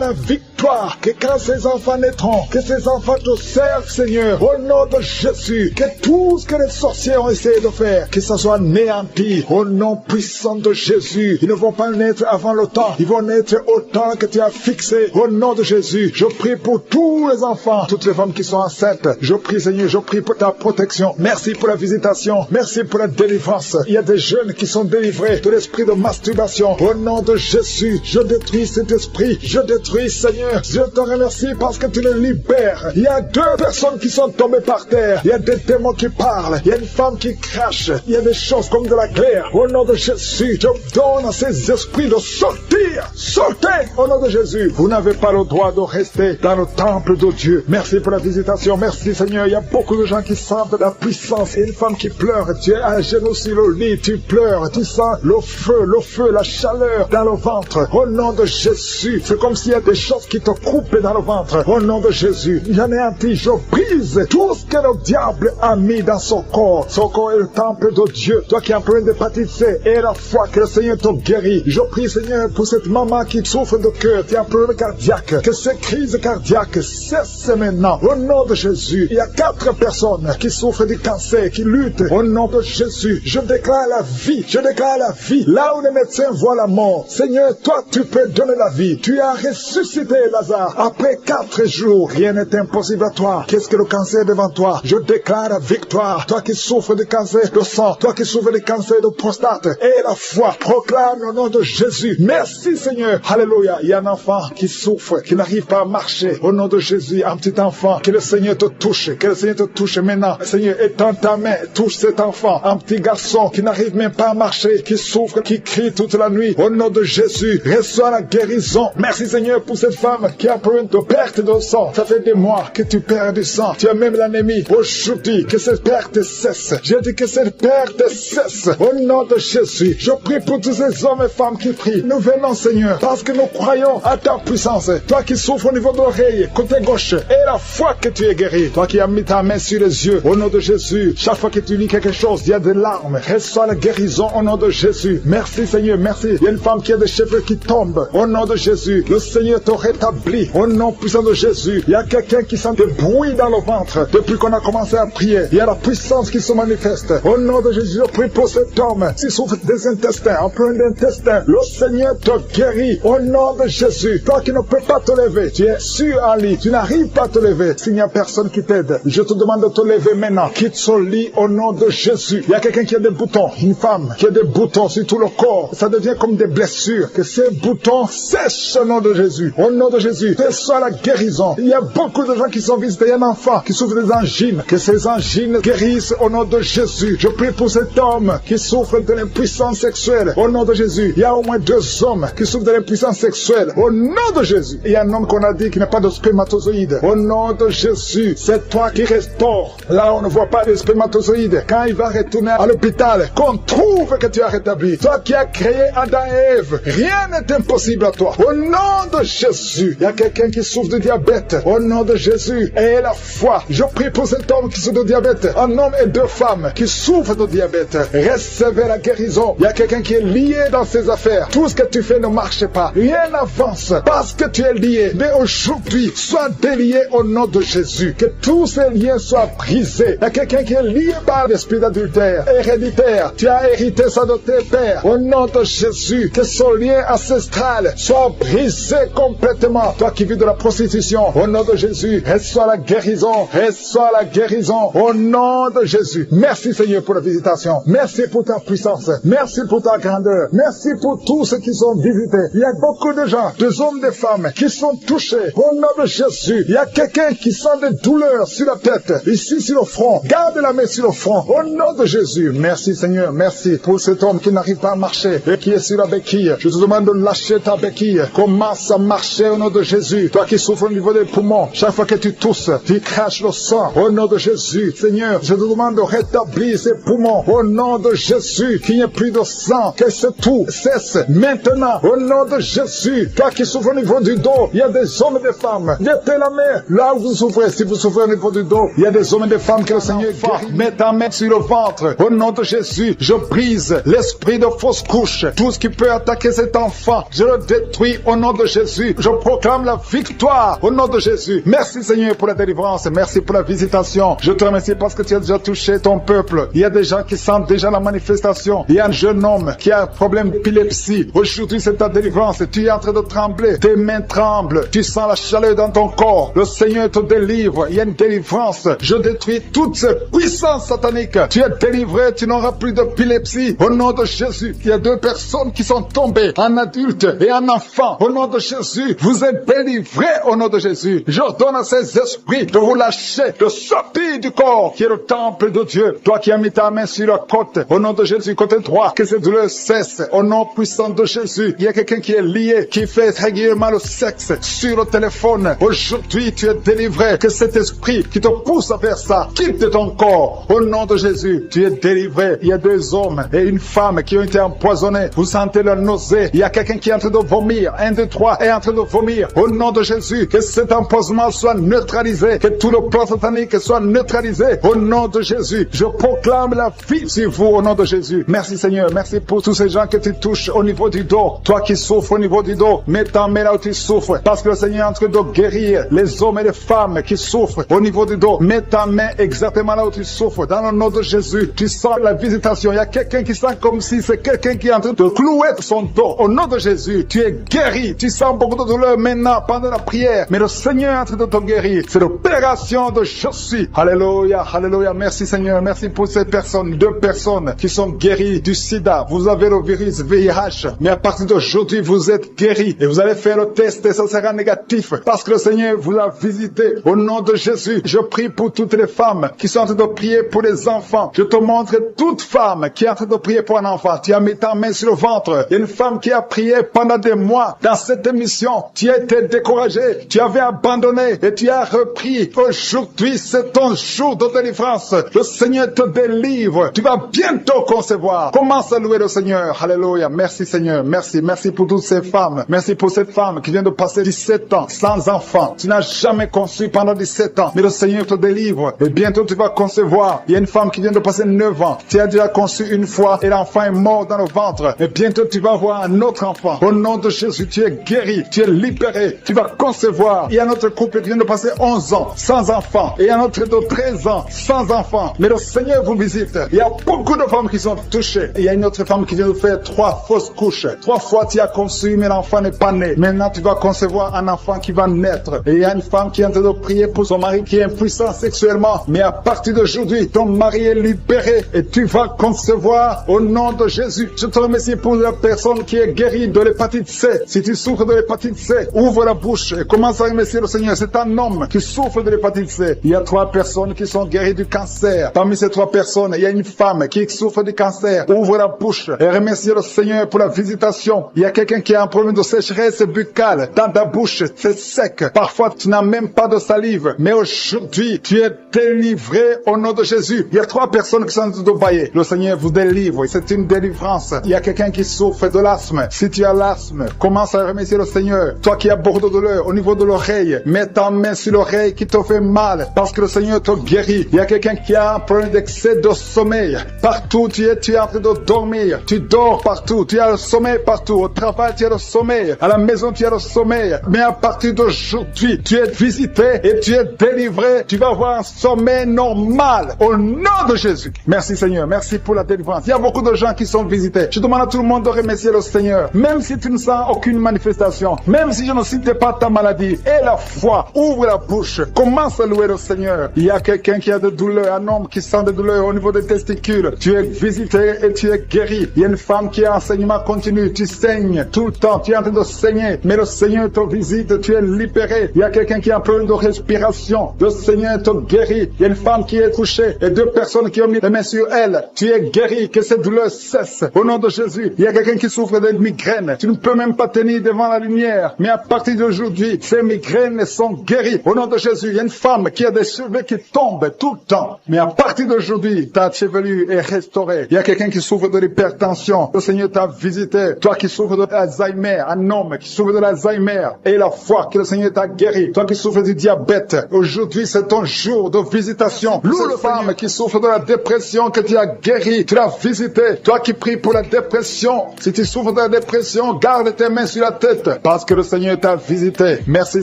la victoire. Que quand ces enfants naîtront, que ces enfants te servent, Seigneur. Au nom de Jésus. Que tout ce que les sorciers ont essayé de faire, que ça soit néanti. Au nom puissant de Jésus. Ils ne vont pas naître avant le temps. Ils vont naître au temps que tu as fixé. Au nom de Jésus. Je prie pour tous les enfants, toutes les femmes qui sont enceintes. Je prie, Seigneur, je prie pour ta protection. Merci pour la visitation. Merci pour la délivrance. Il y a des jeunes qui sont délivrés de l'esprit de masturbation. Au nom de Jésus, je détruis cet esprit. Je détruis, Seigneur. Je te remercie parce que tu les libères. Il y a 2 personnes qui sont tombées par terre. Il y a des démons qui parlent. Il y a une femme qui crache. Il y a des choses comme de la glaire. Au nom de Jésus, je donne à ces esprits de sortir. Sortez au nom de Jésus. Vous n'avez pas le droit de rester dans le temple de Dieu. Merci pour la visitation. Merci Seigneur. Il y a beaucoup de gens qui sentent la puissance. Et une femme qui pleure. Tu es à genoux sur le lit. Tu pleures. Tu sens le feu, la chaleur dans le ventre. Au nom de Jésus. C'est comme s'il y a des choses qui te coupent dans le ventre. Au nom de Jésus. J'anéantis, je brise tout ce que le diable a mis dans son corps. Son corps est le temple de Dieu. Toi qui es en plein d'hépatite C et la foi que le Seigneur te guérit. Je prie Seigneur pour cette maman qui souffre de cœur. Tu es en problème cardiaque. Que ces crises cardiaques cessent maintenant. Au nom de Jésus. Il y a 4 personnes qui souffrent du cancer, qui luttent. Au nom de Jésus. Je déclare la vie. Je déclare la vie. Là où les médecins voient la mort. Seigneur, toi tu peux donner la vie. Tu as ressuscité Lazare. Après 4 jours, rien n'est impossible à toi. Qu'est-ce que le cancer devant toi? Je déclare la victoire. Toi qui souffres de cancer de sang. Toi qui souffres de cancer de prostate. Et la foi. Proclame le nom de Jésus. Merci Seigneur. Alléluia. Il y a un enfant qui souffre, qui n'arrive pas à marcher. Au nom de Jésus, un petit enfant. Que le Seigneur te touche. Que le Seigneur te touche maintenant. Seigneur, étends ta main. Touche cet enfant. Un petit garçon qui n'arrive même pas à marcher. Qui souffre, qui crie toute la nuit. Au nom de Jésus, reçois la guérison. Merci Seigneur pour cette femme qui a problème de perte de sang. Ça fait des mois que tu perds du sang. Tu as même l'anémie. Aujourd'hui, que cette perte cesse. Je dis que cette perte cesse. Au nom de Jésus, je prie pour tous ces hommes et femmes qui prient. Nous venons Seigneur, parce que nous croyons à ta puissance. Toi qui souffres au niveau de l'oreille, côté gauche, et la foi que tu es guéri. Toi qui as mis ta main sur les yeux, au nom de Jésus. Chaque fois que tu lis quelque chose, il y a des larmes. Reçois la guérison au nom de Jésus. Merci Seigneur, merci. Il y a une femme qui a des cheveux qui tombent. Au nom de Jésus, le Seigneur te rétablit. rétabli. Au nom puissant de Jésus, il y a quelqu'un qui sent des bruits dans le ventre. Depuis qu'on a commencé à prier, il y a la puissance qui se manifeste. Au nom de Jésus, je prie pour cet homme qui souffre des intestins, en plein d'intestins. Le Seigneur te guérit. Au nom de Jésus, toi qui ne peux pas te lever, tu es sur un lit, tu n'arrives pas à te lever. S'il n'y a personne qui t'aide, je te demande de te lever maintenant. Quitte ce lit au nom de Jésus. Il y a quelqu'un qui a des boutons, une femme qui a des boutons sur tout le corps. Ça devient comme des blessures. Que ces boutons sèchent au nom de Jésus. Au nom de Jésus, que soit la guérison. Il y a beaucoup de gens qui sont visités. Il y a un enfant qui souffre des angines. Que ces angines guérissent au nom de Jésus. Je prie pour cet homme qui souffre de l'impuissance sexuelle. Au nom de Jésus. Il y a au moins 2 hommes qui souffrent de l'impuissance sexuelle. Au nom de Jésus. Il y a un homme qu'on a dit qui n'a pas de spermatozoïdes. Au nom de Jésus. C'est toi qui restaures. Là, on ne voit pas de spermatozoïdes. Quand il va retourner à l'hôpital, qu'on trouve que tu as rétabli. Toi qui as créé Adam et Ève. Rien n'est impossible à toi. Au nom de Jésus. Il y a quelqu'un qui souffre de diabète. Au nom de Jésus. Et la foi. Je prie pour cet homme qui souffre de diabète. Un homme et 2 femmes qui souffrent de diabète. Recevez la guérison. Il y a quelqu'un qui est lié dans ses affaires. Tout ce que tu fais ne marche pas. Rien n'avance parce que tu es lié. Mais aujourd'hui, sois délié au nom de Jésus. Que tous ces liens soient brisés. Il y a quelqu'un qui est lié par l'esprit d'adultère héréditaire. Tu as hérité ça de tes pères. Au nom de Jésus, que ce lien ancestral soit brisé complètement. Toi qui vis de la prostitution, au nom de Jésus, reçois la guérison. Reçois la guérison. Au nom de Jésus. Merci Seigneur pour la visitation. Merci pour ta puissance. Merci pour ta grandeur. Merci pour tous ceux qui sont visités. Il y a beaucoup de gens, des hommes, des femmes, qui sont touchés. Au nom de Jésus, il y a quelqu'un qui sent des douleurs sur la tête, ici sur le front. Garde la main sur le front. Au nom de Jésus. Merci Seigneur. Merci pour cet homme qui n'arrive pas à marcher et qui est sur la béquille. Je te demande de lâcher ta béquille. Commence à marcher au nom de Jésus. Toi qui souffres au niveau des poumons, chaque fois que tu tousses, tu craches le sang. Au nom de Jésus. Seigneur, je te demande de rétablir ces poumons. Au nom de Jésus. Qu'il n'y ait plus de sang. Que ce tout cesse maintenant. Au nom de Jésus. Toi qui souffres au niveau du dos, il y a des hommes et des femmes. Mettez la main là où vous souffrez. Si vous souffrez au niveau du dos, il y a des hommes et des femmes que le Seigneur guérit. Mets ta main sur le ventre. Au nom de Jésus, je brise l'esprit de fausse couche. Tout ce qui peut attaquer cet enfant, je le détruis au nom de Jésus. Je proclame la victoire au nom de Jésus. Merci Seigneur pour la délivrance. Merci pour la visitation. Je te remercie parce que tu as déjà touché ton peuple. Il y a des gens qui sentent déjà la manifestation. Il y a un jeune homme qui a un problème d'épilepsie. Aujourd'hui, c'est ta délivrance. Tu es en train de trembler. Tes mains tremblent. Tu sens la chaleur dans ton corps. Le Seigneur te délivre. Il y a une délivrance. Je détruis toutes ces puissances sataniques. Tu es délivré. Tu n'auras plus d'épilepsie. Au nom de Jésus, il y a 2 personnes qui sont tombées, un adulte et un enfant. Au nom de Jésus, vous êtes délivrés au nom de Jésus. J'ordonne à ces esprits de vous lâcher, de sortir du corps qui est le temple de Dieu. Toi qui as mis ta main sur la côte, au nom de Jésus, côté droit, que cette douleur cesse. Au nom puissant de Jésus, il y a quelqu'un qui est lié, qui fait régulièrement le sexe sur le téléphone. Aujourd'hui, tu es délivré. Que cet esprit qui te pousse à faire ça quitte de ton corps. Au nom de Jésus, tu es délivré. Il y a 2 hommes et une femme qui ont été empoisonnés. Vous sentez la nausée. Il y a quelqu'un qui est en train de vomir. 1, 2, 3 est en train de vomir. Au nom de Jésus, que cet empoisonnement soit neutralisé. Que tout le plan satanique soit neutralisé. Au nom de Jésus, je proclame la vie sur vous au nom de Jésus. Merci Seigneur. Merci pour tous ces gens que tu touches au niveau du dos. Toi qui souffres au niveau du dos, mets ta main là où tu souffres. Parce que le Seigneur est en train de guérir les hommes et les femmes qui souffrent au niveau du dos. Mets ta main exactement là où tu souffres. Dans le nom de Jésus, tu sens la visitation. Il y a quelqu'un qui sent comme si c'est quelqu'un qui est en train de clouer son dos. Au nom de Jésus, tu es guéri. Tu sens beaucoup de douleur maintenant pendant la prière. Mais le Seigneur est en train de te guérir. C'est l'opération de Jésus. Alléluia, alléluia. Merci Seigneur. Merci pour ces personnes, 2 personnes qui sont guéries du sida. Vous avez le virus VIH. Mais à partir d'aujourd'hui, vous êtes guéris. Et vous allez faire le test et ça sera négatif. Parce que le Seigneur vous a visité. Au nom de Jésus, je prie pour toutes les femmes qui sont en train de prier pour les enfants. Je te montre toute femme qui est en train de prier pour un enfant. Tu as mis ta main sur le ventre. Il y a une femme qui a prié pendant des mois dans cette émission. Tu as été découragé. Tu avais abandonné et tu as repris. Aujourd'hui, c'est ton jour de délivrance. Le Seigneur te délivre. Tu vas bientôt concevoir. Commence à louer le Seigneur. Alléluia. Merci Seigneur. Merci. Merci pour toutes ces femmes. Merci pour cette femme qui vient de passer 17 ans sans enfant. Tu n'as jamais conçu pendant 17 ans. Mais le Seigneur te délivre. Et bientôt tu vas concevoir. Il y a une femme qui vient de passer 9 ans. Tu as déjà conçu une fois et l'enfant est mort dans le ventre. Et bientôt tu vas avoir un autre enfant. Au nom de Jésus, tu es guéri. Tu es libéré. libéré. Tu vas concevoir. Il y a notre couple qui vient de passer 11 ans sans enfant. Et il y a notre de 13 ans sans enfant. Mais le Seigneur vous visite. Il y a beaucoup de femmes qui sont touchées. Il y a une autre femme qui vient de faire 3 fausses couches. 3 fois tu as conçu, mais l'enfant n'est pas né. Maintenant tu vas concevoir un enfant qui va naître. Et il y a une femme qui est en train de prier pour son mari qui est impuissant sexuellement. Mais à partir d'aujourd'hui, ton mari est libéré et tu vas concevoir au nom de Jésus. Je te remercie pour la personne qui est guérie de l'hépatite C. Si tu souffres de l'hépatite C, ouvre la bouche et commence à remercier le Seigneur. C'est un homme qui souffre de l'hépatite C. Il y a 3 personnes qui sont guéries du cancer. Parmi ces 3 personnes, il y a une femme qui souffre du cancer. Ouvre la bouche et remercie le Seigneur pour la visitation. Il y a quelqu'un qui a un problème de sécheresse buccale. Dans ta bouche, c'est sec. Parfois, tu n'as même pas de salive. Mais aujourd'hui, tu es délivré au nom de Jésus. Il y a 3 personnes qui sont en train de bailler. Le Seigneur vous délivre. C'est une délivrance. Il y a quelqu'un qui souffre de l'asthme. Si tu as l'asthme, commence à remercier le Seigneur. Toi qui as beaucoup de douleur au niveau de l'oreille, mets ta main sur l'oreille qui te fait mal parce que le Seigneur te guérit. Il y a quelqu'un qui a un problème d'excès de sommeil. Partout tu es en train de dormir. Tu dors partout. Tu as le sommeil partout. Au travail, tu as le sommeil. À la maison, tu as le sommeil. Mais à partir d'aujourd'hui, tu es visité et tu es délivré. Tu vas avoir un sommeil normal au nom de Jésus. Merci Seigneur. Merci pour la délivrance. Il y a beaucoup de gens qui sont visités. Je demande à tout le monde de remercier le Seigneur. Même si tu ne sens aucune manifestation, même si je ne cite pas ta maladie, et la foi, ouvre la bouche, commence à louer le Seigneur. Il y a quelqu'un qui a des douleurs, un homme qui sent des douleurs au niveau des testicules. Tu es visité et tu es guéri. Il y a une femme qui a enseignement continu. Tu saignes tout le temps. Tu es en train de saigner. Mais le Seigneur te visite. Tu es libéré. Il y a quelqu'un qui a un problème de respiration. Le Seigneur te guérit. Il y a une femme qui est couchée et 2 personnes qui ont mis les mains sur elle. Tu es guéri. Que cette douleur cesse. Au nom de Jésus. Il y a quelqu'un qui souffre de migraines. Tu ne peux même pas tenir devant la lumière. Mais à partir d'aujourd'hui, ces migraines sont guéries. Au nom de Jésus, il y a une femme qui a des cheveux qui tombent tout le temps. Mais à partir d'aujourd'hui, ta chevelure est restaurée. Il y a quelqu'un qui souffre de l'hypertension. Le Seigneur t'a visité. Toi qui souffres de l'Alzheimer, un homme qui souffre de l'Alzheimer. Et la foi que le Seigneur t'a guéri. Toi qui souffres du diabète. Aujourd'hui, c'est ton jour de visitation. Loue le femme qui souffre de la dépression que tu as guéri. Tu l'as visité. Toi qui pries pour la dépression. Si tu souffres de la dépression, garde tes mains sur la tête. Parce que le Seigneur t'a visité. Merci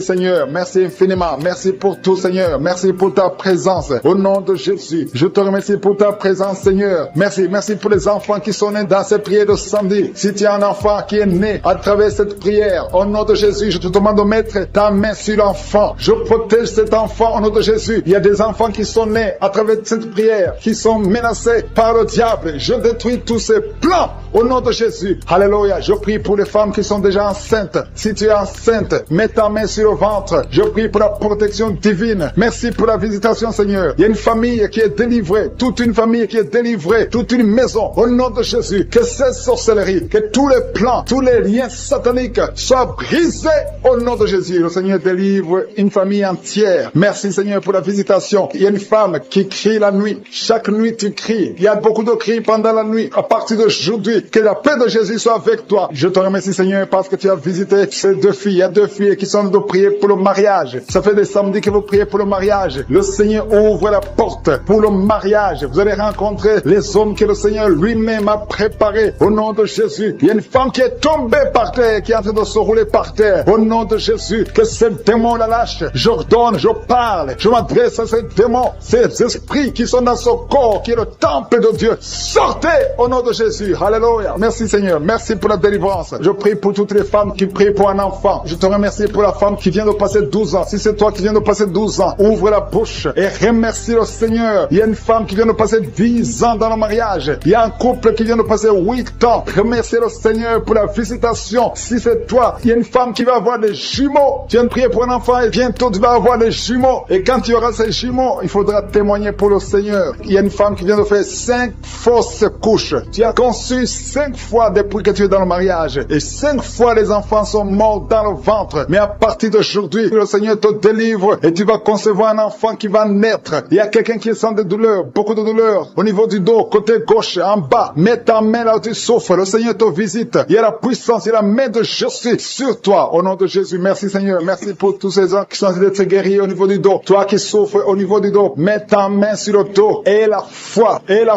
Seigneur. Merci infiniment. Merci pour tout Seigneur. Merci pour ta présence. Au nom de Jésus. Je te remercie pour ta présence Seigneur. Merci. Merci pour les enfants qui sont nés dans cette prière de samedi. Si tu as un enfant qui est né à travers cette prière, au nom de Jésus, je te demande de mettre ta main sur l'enfant. Je protège cet enfant au nom de Jésus. Il y a des enfants qui sont nés à travers cette prière, qui sont menacés par le diable. Je détruis tous ces plans au nom de Jésus. Alléluia. Je prie pour les femmes qui sont déjà enceintes. Si tu es enceinte, mets ta main sur le ventre. Je prie pour la protection divine. Merci pour la visitation, Seigneur. Il y a une famille qui est délivrée. Toute une famille qui est délivrée. Toute une maison. Au nom de Jésus. Que cette sorcellerie, que tous les plans, tous les liens sataniques soient brisés au nom de Jésus. Le Seigneur délivre une famille entière. Merci, Seigneur, pour la visitation. Il y a une femme qui crie la nuit. Chaque nuit, tu cries. Il y a beaucoup de cris pendant la nuit. À partir d'aujourd'hui, que la paix de Jésus soit avec toi. Je te remercie, Seigneur, parce que tu as visité ces 2 filles. Il y a 2 filles qui sont en train de prier pour le mariage. Ça fait des samedis que vous priez pour le mariage. Le Seigneur ouvre la porte pour le mariage. Vous allez rencontrer les hommes que le Seigneur lui-même a préparés. Au nom de Jésus. Il y a une femme qui est tombée par terre, qui est en train de se rouler par terre. Au nom de Jésus. Que ces démons la lâchent. J'ordonne, je parle. Je m'adresse à ces démons, ces esprits qui sont dans ce corps, qui est le temple de Dieu. Sortez au nom de Jésus. Alléluia. Merci Seigneur. Merci pour la délivrance. Je prie pour toutes les femmes qui prient pour un enfant. Je te remercie pour la femme qui vient de passer 12 ans. Si c'est toi qui viens de passer 12 ans, ouvre la bouche et remercie le Seigneur. Il y a une femme qui vient de passer 10 ans dans le mariage. Il y a un couple qui vient de passer 8 ans. Remercie le Seigneur pour la visitation. Si c'est toi, il y a une femme qui va avoir des jumeaux. Tu viens de prier pour un enfant et bientôt tu vas avoir des jumeaux. Et quand tu auras ces jumeaux, il faudra témoigner pour le Seigneur. Il y a une femme qui vient de faire 5 fausses couches. Tu as conçu 5 fois depuis que tu es dans le mariage. Et 5 fois les enfants sont morts dans le ventre. Mais à partir d'aujourd'hui, le Seigneur te délivre et tu vas concevoir un enfant qui va naître. Il y a quelqu'un qui sent des douleurs, beaucoup de douleurs au niveau du dos, côté gauche, en bas. Mets ta main là où tu souffres. Le Seigneur te visite. Il y a la puissance, il y a la main de Jésus sur toi. Au nom de Jésus, merci Seigneur. Merci pour tous ces gens qui sont en train d'être guéris au niveau du dos. Toi qui souffres au niveau du dos, mets ta main sur le dos. Et la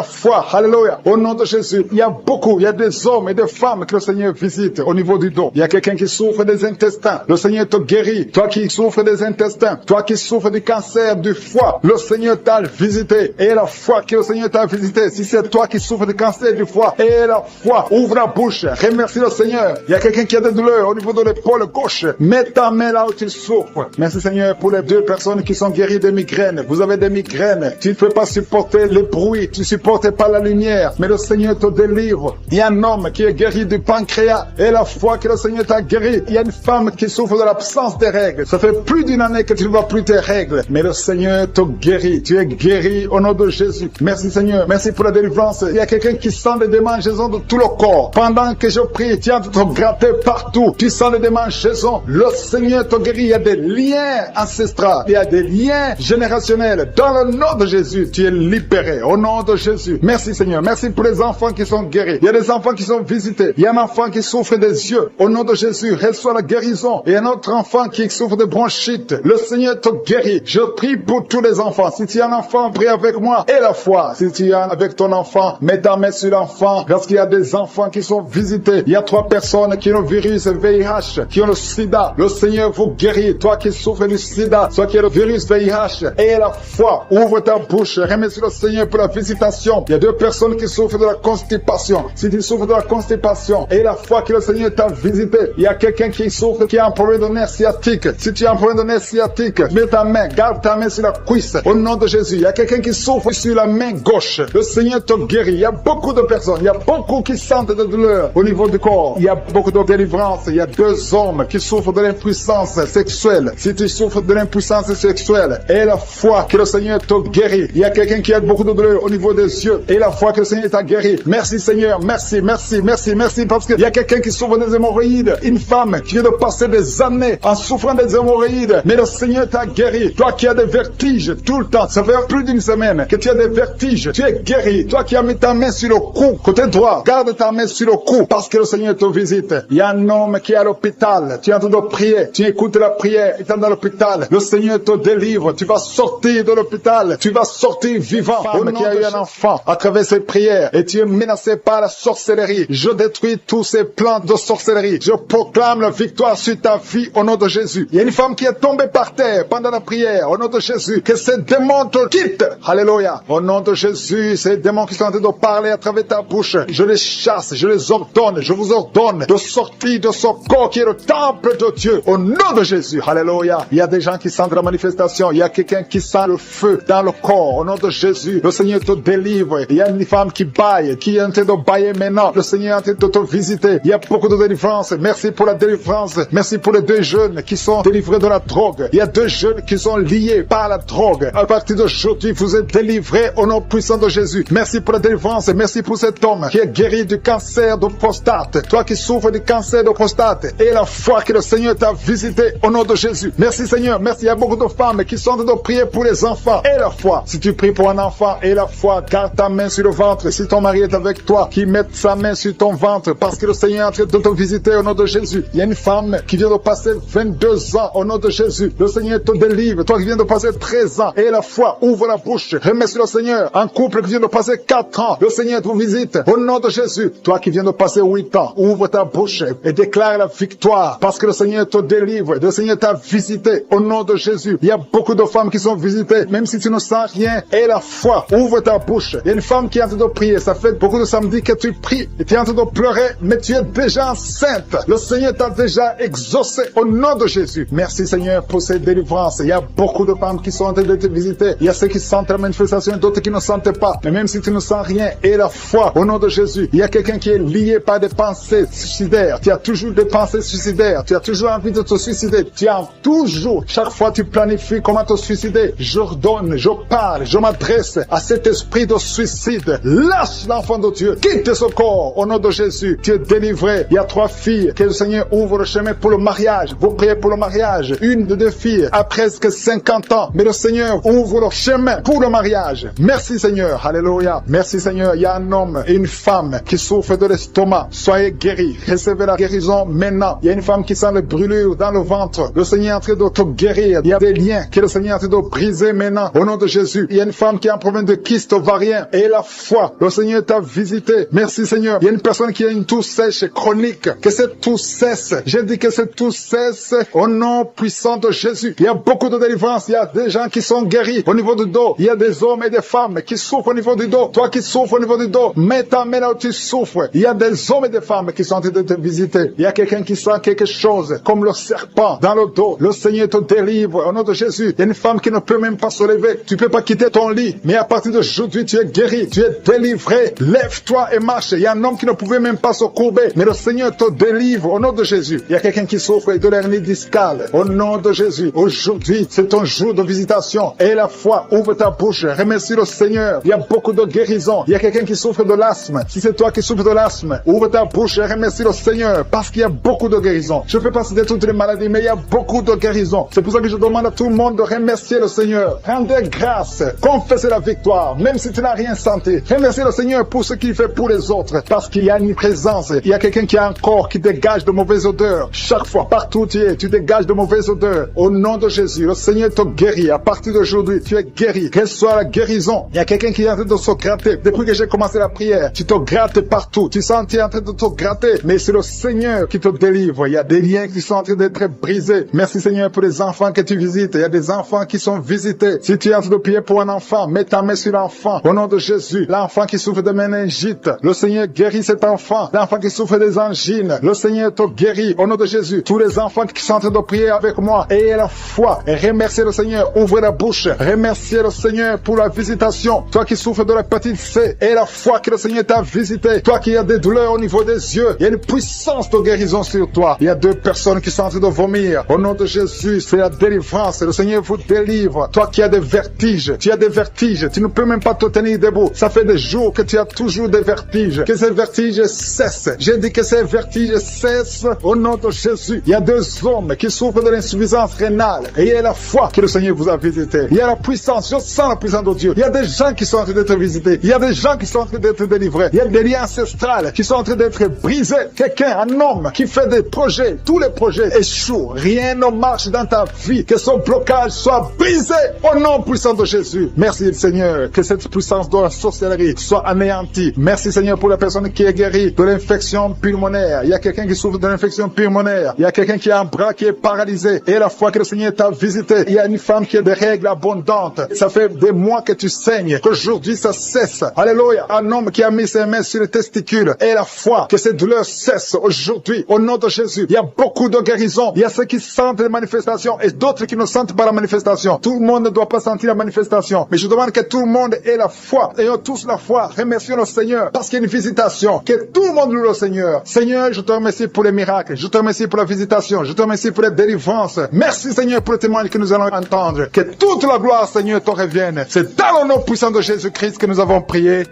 foi. Alléluia. Au nom de Jésus, il y a beaucoup beaucoup. Il y a des hommes et des femmes que le Seigneur visite au niveau du dos. Il y a quelqu'un qui souffre des intestins. Le Seigneur te guérit. Toi qui souffres des intestins, toi qui souffres du cancer du foie, le Seigneur t'a visité. Et la foi que le Seigneur t'a visité. Si c'est toi qui souffres du cancer du foie, et la foi, ouvre la bouche. Remercie le Seigneur. Il y a quelqu'un qui a des douleurs au niveau de l'épaule gauche. Mets ta main là où tu souffres. Merci Seigneur pour les 2 personnes qui sont guéries de migraines. Vous avez des migraines. Tu ne peux pas supporter le bruit. Tu ne supportes pas la lumière. Mais le Seigneur te délivre. Il y a un homme qui est guéri du pancréas. Et la foi que le Seigneur t'a guéri. Il y a une femme qui souffre de l'absence des règles. Ça fait plus d'une année que tu ne vois plus tes règles. Mais le Seigneur te guérit. Tu es guéri au nom de Jésus. Merci Seigneur. Merci pour la délivrance. Il y a quelqu'un qui sent des démangeaisons de tout le corps. Pendant que je prie, tu es en train de te gratter partout. Tu sens des démangeaisons. Le Seigneur te guérit. Il y a des liens ancestraux. Il y a des liens générationnels. Dans le nom de Jésus, tu es libéré. Au nom de Jésus. Merci Seigneur. Merci pour les enfants qui sont guéris. Il y a des enfants qui sont visités. Il y a un enfant qui souffre des yeux. Au nom de Jésus, reçois la guérison. Et un autre enfant qui souffre de bronchite. Le Seigneur te guérit. Je prie pour tous les enfants. Si tu es un enfant, prie avec moi. Et la foi. Si tu es avec ton enfant, mets ta main sur l'enfant. Parce qu'il y a des enfants qui sont visités. Il y a 3 personnes qui ont le virus VIH, qui ont le sida. Le Seigneur vous guérit. Toi qui souffres du sida, toi qui as le virus VIH. Et la foi. Ouvre ta bouche. Remercie le Seigneur pour la visitation. Il y a 2 personnes qui souffrent de la constipation. Si tu souffres de la constipation, et la foi que le Seigneur t'a visité, il y a quelqu'un qui souffre, qui a un problème de nerf sciatique. Si tu as un problème de nerf sciatique, mets ta main, garde ta main sur la cuisse. Au nom de Jésus, il y a quelqu'un qui souffre sur la main gauche. Le Seigneur te guérit. Il y a beaucoup de personnes, il y a beaucoup qui sentent de douleur au niveau du corps. Il y a beaucoup de délivrance. Il y a 2 hommes qui souffrent de l'impuissance sexuelle. Si tu souffres de l'impuissance sexuelle, et la foi que le Seigneur te guérit. Il y a quelqu'un qui a beaucoup de douleur au niveau des yeux, et la foi que le Seigneur t'a guéri. Merci Seigneur, merci, merci, merci, merci, parce qu'il y a quelqu'un qui souffre des hémorroïdes. Une femme qui vient de passer des années en souffrant des hémorroïdes, mais le Seigneur t'a guéri. Toi qui as des vertiges tout le temps, ça fait plus d'une semaine que tu as des vertiges, tu es guéri. Toi qui as mis ta main sur le cou, côté droit, garde ta main sur le cou, parce que le Seigneur te visite. Il y a un homme qui est à l'hôpital, tu es en train de prier, tu écoutes la prière, il est dans l'hôpital, le Seigneur te délivre, tu vas sortir de l'hôpital, tu vas sortir vivant. Homme qui a eu un enfant à travers ses prières, et tu es menacé par la sorcellerie. Je détruis tous ces plans de sorcellerie. Je proclame la victoire sur ta vie au nom de Jésus. Il y a une femme qui est tombée par terre pendant la prière, au nom de Jésus. Que ces démons te quittent. Alléluia. Au nom de Jésus, ces démons qui sont en train de parler à travers ta bouche, je les chasse, je les ordonne, je vous ordonne de sortir de ce corps qui est le temple de Dieu. Au nom de Jésus. Alléluia. Il y a des gens qui sentent la manifestation. Il y a quelqu'un qui sent le feu dans le corps. Au nom de Jésus, le Seigneur te délivre. Il y a une femme qui baille, qui est en train de bailler maintenant. Le Seigneur est en train de te visiter. Il y a beaucoup de délivrance. Merci pour la délivrance. Merci pour les 2 jeunes qui sont délivrés de la drogue. Il y a 2 jeunes qui sont liés par la drogue. À partir d'aujourd'hui, vous êtes délivrés au nom puissant de Jésus. Merci pour la délivrance. Merci pour cet homme qui est guéri du cancer de prostate. Toi qui souffres du cancer de prostate. Et la foi que le Seigneur t'a visité au nom de Jésus. Merci Seigneur. Merci. Il y a beaucoup de femmes qui sont en train de prier pour les enfants. Et la foi. Si tu pries pour un enfant et la foi, garde ta main sur le ventre. Si ton mari est avec toi, qu'il mette sa main sur ton ventre parce que le Seigneur est en train de te visiter au nom de Jésus. Il y a une femme qui vient de passer 22 ans au nom de Jésus. Le Seigneur te délivre. Toi qui viens de passer 13 ans et la foi, ouvre la bouche. Remercie le Seigneur. Un couple qui vient de passer 4 ans, le Seigneur te visite au nom de Jésus. Toi qui viens de passer 8 ans, ouvre ta bouche et déclare la victoire parce que le Seigneur te délivre. Le Seigneur t'a visité au nom de Jésus. Il y a beaucoup de femmes qui sont visitées, même si tu ne sens rien. Et la foi, ouvre ta bouche. Il y a une femme qui est en train de prier. Ça fait beaucoup de samedis que tu pries et tu es en train de pleurer, mais tu es déjà enceinte. Le Seigneur t'a déjà exaucé au nom de Jésus. Merci Seigneur pour cette délivrance. Il y a beaucoup de femmes qui sont en train de te visiter. Il y a ceux qui sentent la manifestation et d'autres qui ne sentent pas. Mais même si tu ne sens rien, et la foi au nom de Jésus, il y a quelqu'un qui est lié par des pensées suicidaires. Tu as toujours des pensées suicidaires. Tu as toujours envie de te suicider. Tu as toujours, chaque fois tu planifies comment te suicider. J'ordonne, je parle, je m'adresse à cet esprit de suicide. Lâche l'enfant de Dieu. Quitte ce corps au nom de Jésus. Tu es délivré. Il y a 3 filles que le Seigneur ouvre le chemin pour le mariage. Vous priez pour le mariage. Une de 2 filles a presque 50 ans. Mais le Seigneur ouvre le chemin pour le mariage. Merci Seigneur. Alléluia. Merci Seigneur. Il y a un homme et une femme qui souffrent de l'estomac. Soyez guéris. Recevez la guérison maintenant. Il y a une femme qui sent les brûlures dans le ventre. Le Seigneur est en train de te guérir. Il y a des liens que le Seigneur est en train de briser maintenant. Au nom de Jésus. Il y a une femme qui a un problème de kyste ovarien. Et la foi. Le Seigneur t'a visité. Merci Seigneur. Il y a une personne qui a une toux sèche chronique. Que cette toux cesse. J'ai dit que cette toux cesse au nom puissant de Jésus. Il y a beaucoup de délivrance. Il y a des gens qui sont guéris au niveau du dos. Il y a des hommes et des femmes qui souffrent au niveau du dos. Toi qui souffres au niveau du dos, mets ta main là où tu souffres. Il y a des hommes et des femmes qui sont en train de te visiter. Il y a quelqu'un qui sent quelque chose comme le serpent dans le dos. Le Seigneur te délivre au nom de Jésus. Il y a une femme qui ne peut même pas se lever. Tu peux pas quitter ton lit. Mais à partir d'aujourd'hui, tu es guéri. Tu es délivré. Lève-toi et marche. Il y a un homme qui ne pouvait même pas se courber. Mais le Seigneur te délivre au nom de Jésus. Il y a quelqu'un qui souffre de l'hernie discale. Au nom de Jésus. Aujourd'hui, c'est ton jour de visitation. Et la foi, ouvre ta bouche. Remercie le Seigneur. Il y a beaucoup de guérison. Il y a quelqu'un qui souffre de l'asthme. Si c'est toi qui souffres de l'asthme, ouvre ta bouche et remercie le Seigneur. Parce qu'il y a beaucoup de guérison. Je ne peux pas citer toutes les maladies, mais il y a beaucoup de guérison. C'est pour ça que je demande à tout le monde de remercier le Seigneur. Rendez grâce. Confessez la victoire. Même si tu n'as rien senti. Remerciez le Seigneur pour ce qu'il fait pour les autres. Parce qu'il y a une présence. Il y a quelqu'un qui a un corps qui dégage de mauvaises odeurs. Chaque fois, partout où tu es, tu dégages de mauvaises odeurs. Au nom de Jésus, le Seigneur te guérit. À partir d'aujourd'hui, tu es guéri. Quelle soit la guérison. Il y a quelqu'un qui est en train de se gratter. Depuis que j'ai commencé la prière, tu te grattes partout. Tu sens que tu es en train de te gratter. Mais c'est le Seigneur qui te délivre. Il y a des liens qui sont en train d'être brisés. Merci Seigneur pour les enfants que tu visites. Il y a des enfants qui sont visités. Si tu es en train de prier pour un enfant, mets ta main sur l'enfant. Au nom de Jésus, l'enfant qui souffre de méningite, le Seigneur guérit cet enfant. L'enfant qui souffre des angines, le Seigneur te guérit. Au nom de Jésus, tous les enfants qui sont en train de prier avec moi, ayez la foi et remerciez le Seigneur. Ouvrez la bouche. Remerciez le Seigneur pour la visitation. Toi qui souffres de l'hépatite C, et la foi que le Seigneur t'a visité. Toi qui as des douleurs au niveau des yeux, il y a une puissance de guérison sur toi. Il y a 2 personnes qui sont en train de vomir. Au nom de Jésus, c'est la délivrance. Le Seigneur vous délivre. Toi qui as des vertiges, tu as des vertiges. Tu ne peux même pas te tenir debout. Ça fait des jours que tu as toujours des vertiges. Que ces vertiges cessent. J'ai dit que ces vertiges cessent au nom de Jésus. Il y a 2 hommes qui souffrent de l'insuffisance rénale. Et il y a la foi que le Seigneur vous a visité. Il y a la puissance. Je sens la puissance de Dieu. Il y a des gens qui sont en train d'être visités. Il y a des gens qui sont en train d'être délivrés. Il y a des liens ancestrales qui sont en train d'être brisés. Quelqu'un, un homme qui fait des projets. Tous les projets échouent. Rien ne marche dans ta vie. Que son blocage soit brisé au nom puissant de Jésus. Merci Seigneur. Que cette puissance de la sorcellerie soit anéantie. Merci Seigneur pour la personne qui est guérie de l'infection pulmonaire. Il y a quelqu'un qui souffre de l'infection pulmonaire. Il y a quelqu'un qui a un bras qui est paralysé. Et la fois que le Seigneur t'a visité, il y a une femme qui a des règles abondantes. Ça fait des mois que tu saignes. Qu'aujourd'hui ça cesse. Alléluia. Un homme qui a mis ses mains sur les testicules. Et la foi que cette douleur cesse aujourd'hui. Au nom de Jésus. Il y a beaucoup de guérisons. Il y a ceux qui sentent les manifestations et d'autres qui ne sentent pas la manifestation. Tout le monde ne doit pas sentir la manifestation. Mais je demande que tout le monde ait la foi. Ayons tous la foi. Remercions le Seigneur. Parce qu'il y a une visitation. Que tout le monde loue le Seigneur. Seigneur, je te remercie pour les miracles. Je te remercie pour la visitation. Je te remercie pour les délivrances. Merci Seigneur pour le témoignage que nous allons entendre. Que toute la gloire Seigneur te revienne. C'est dans le nom puissant de Jésus-Christ que nous avons prié.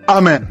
Amen.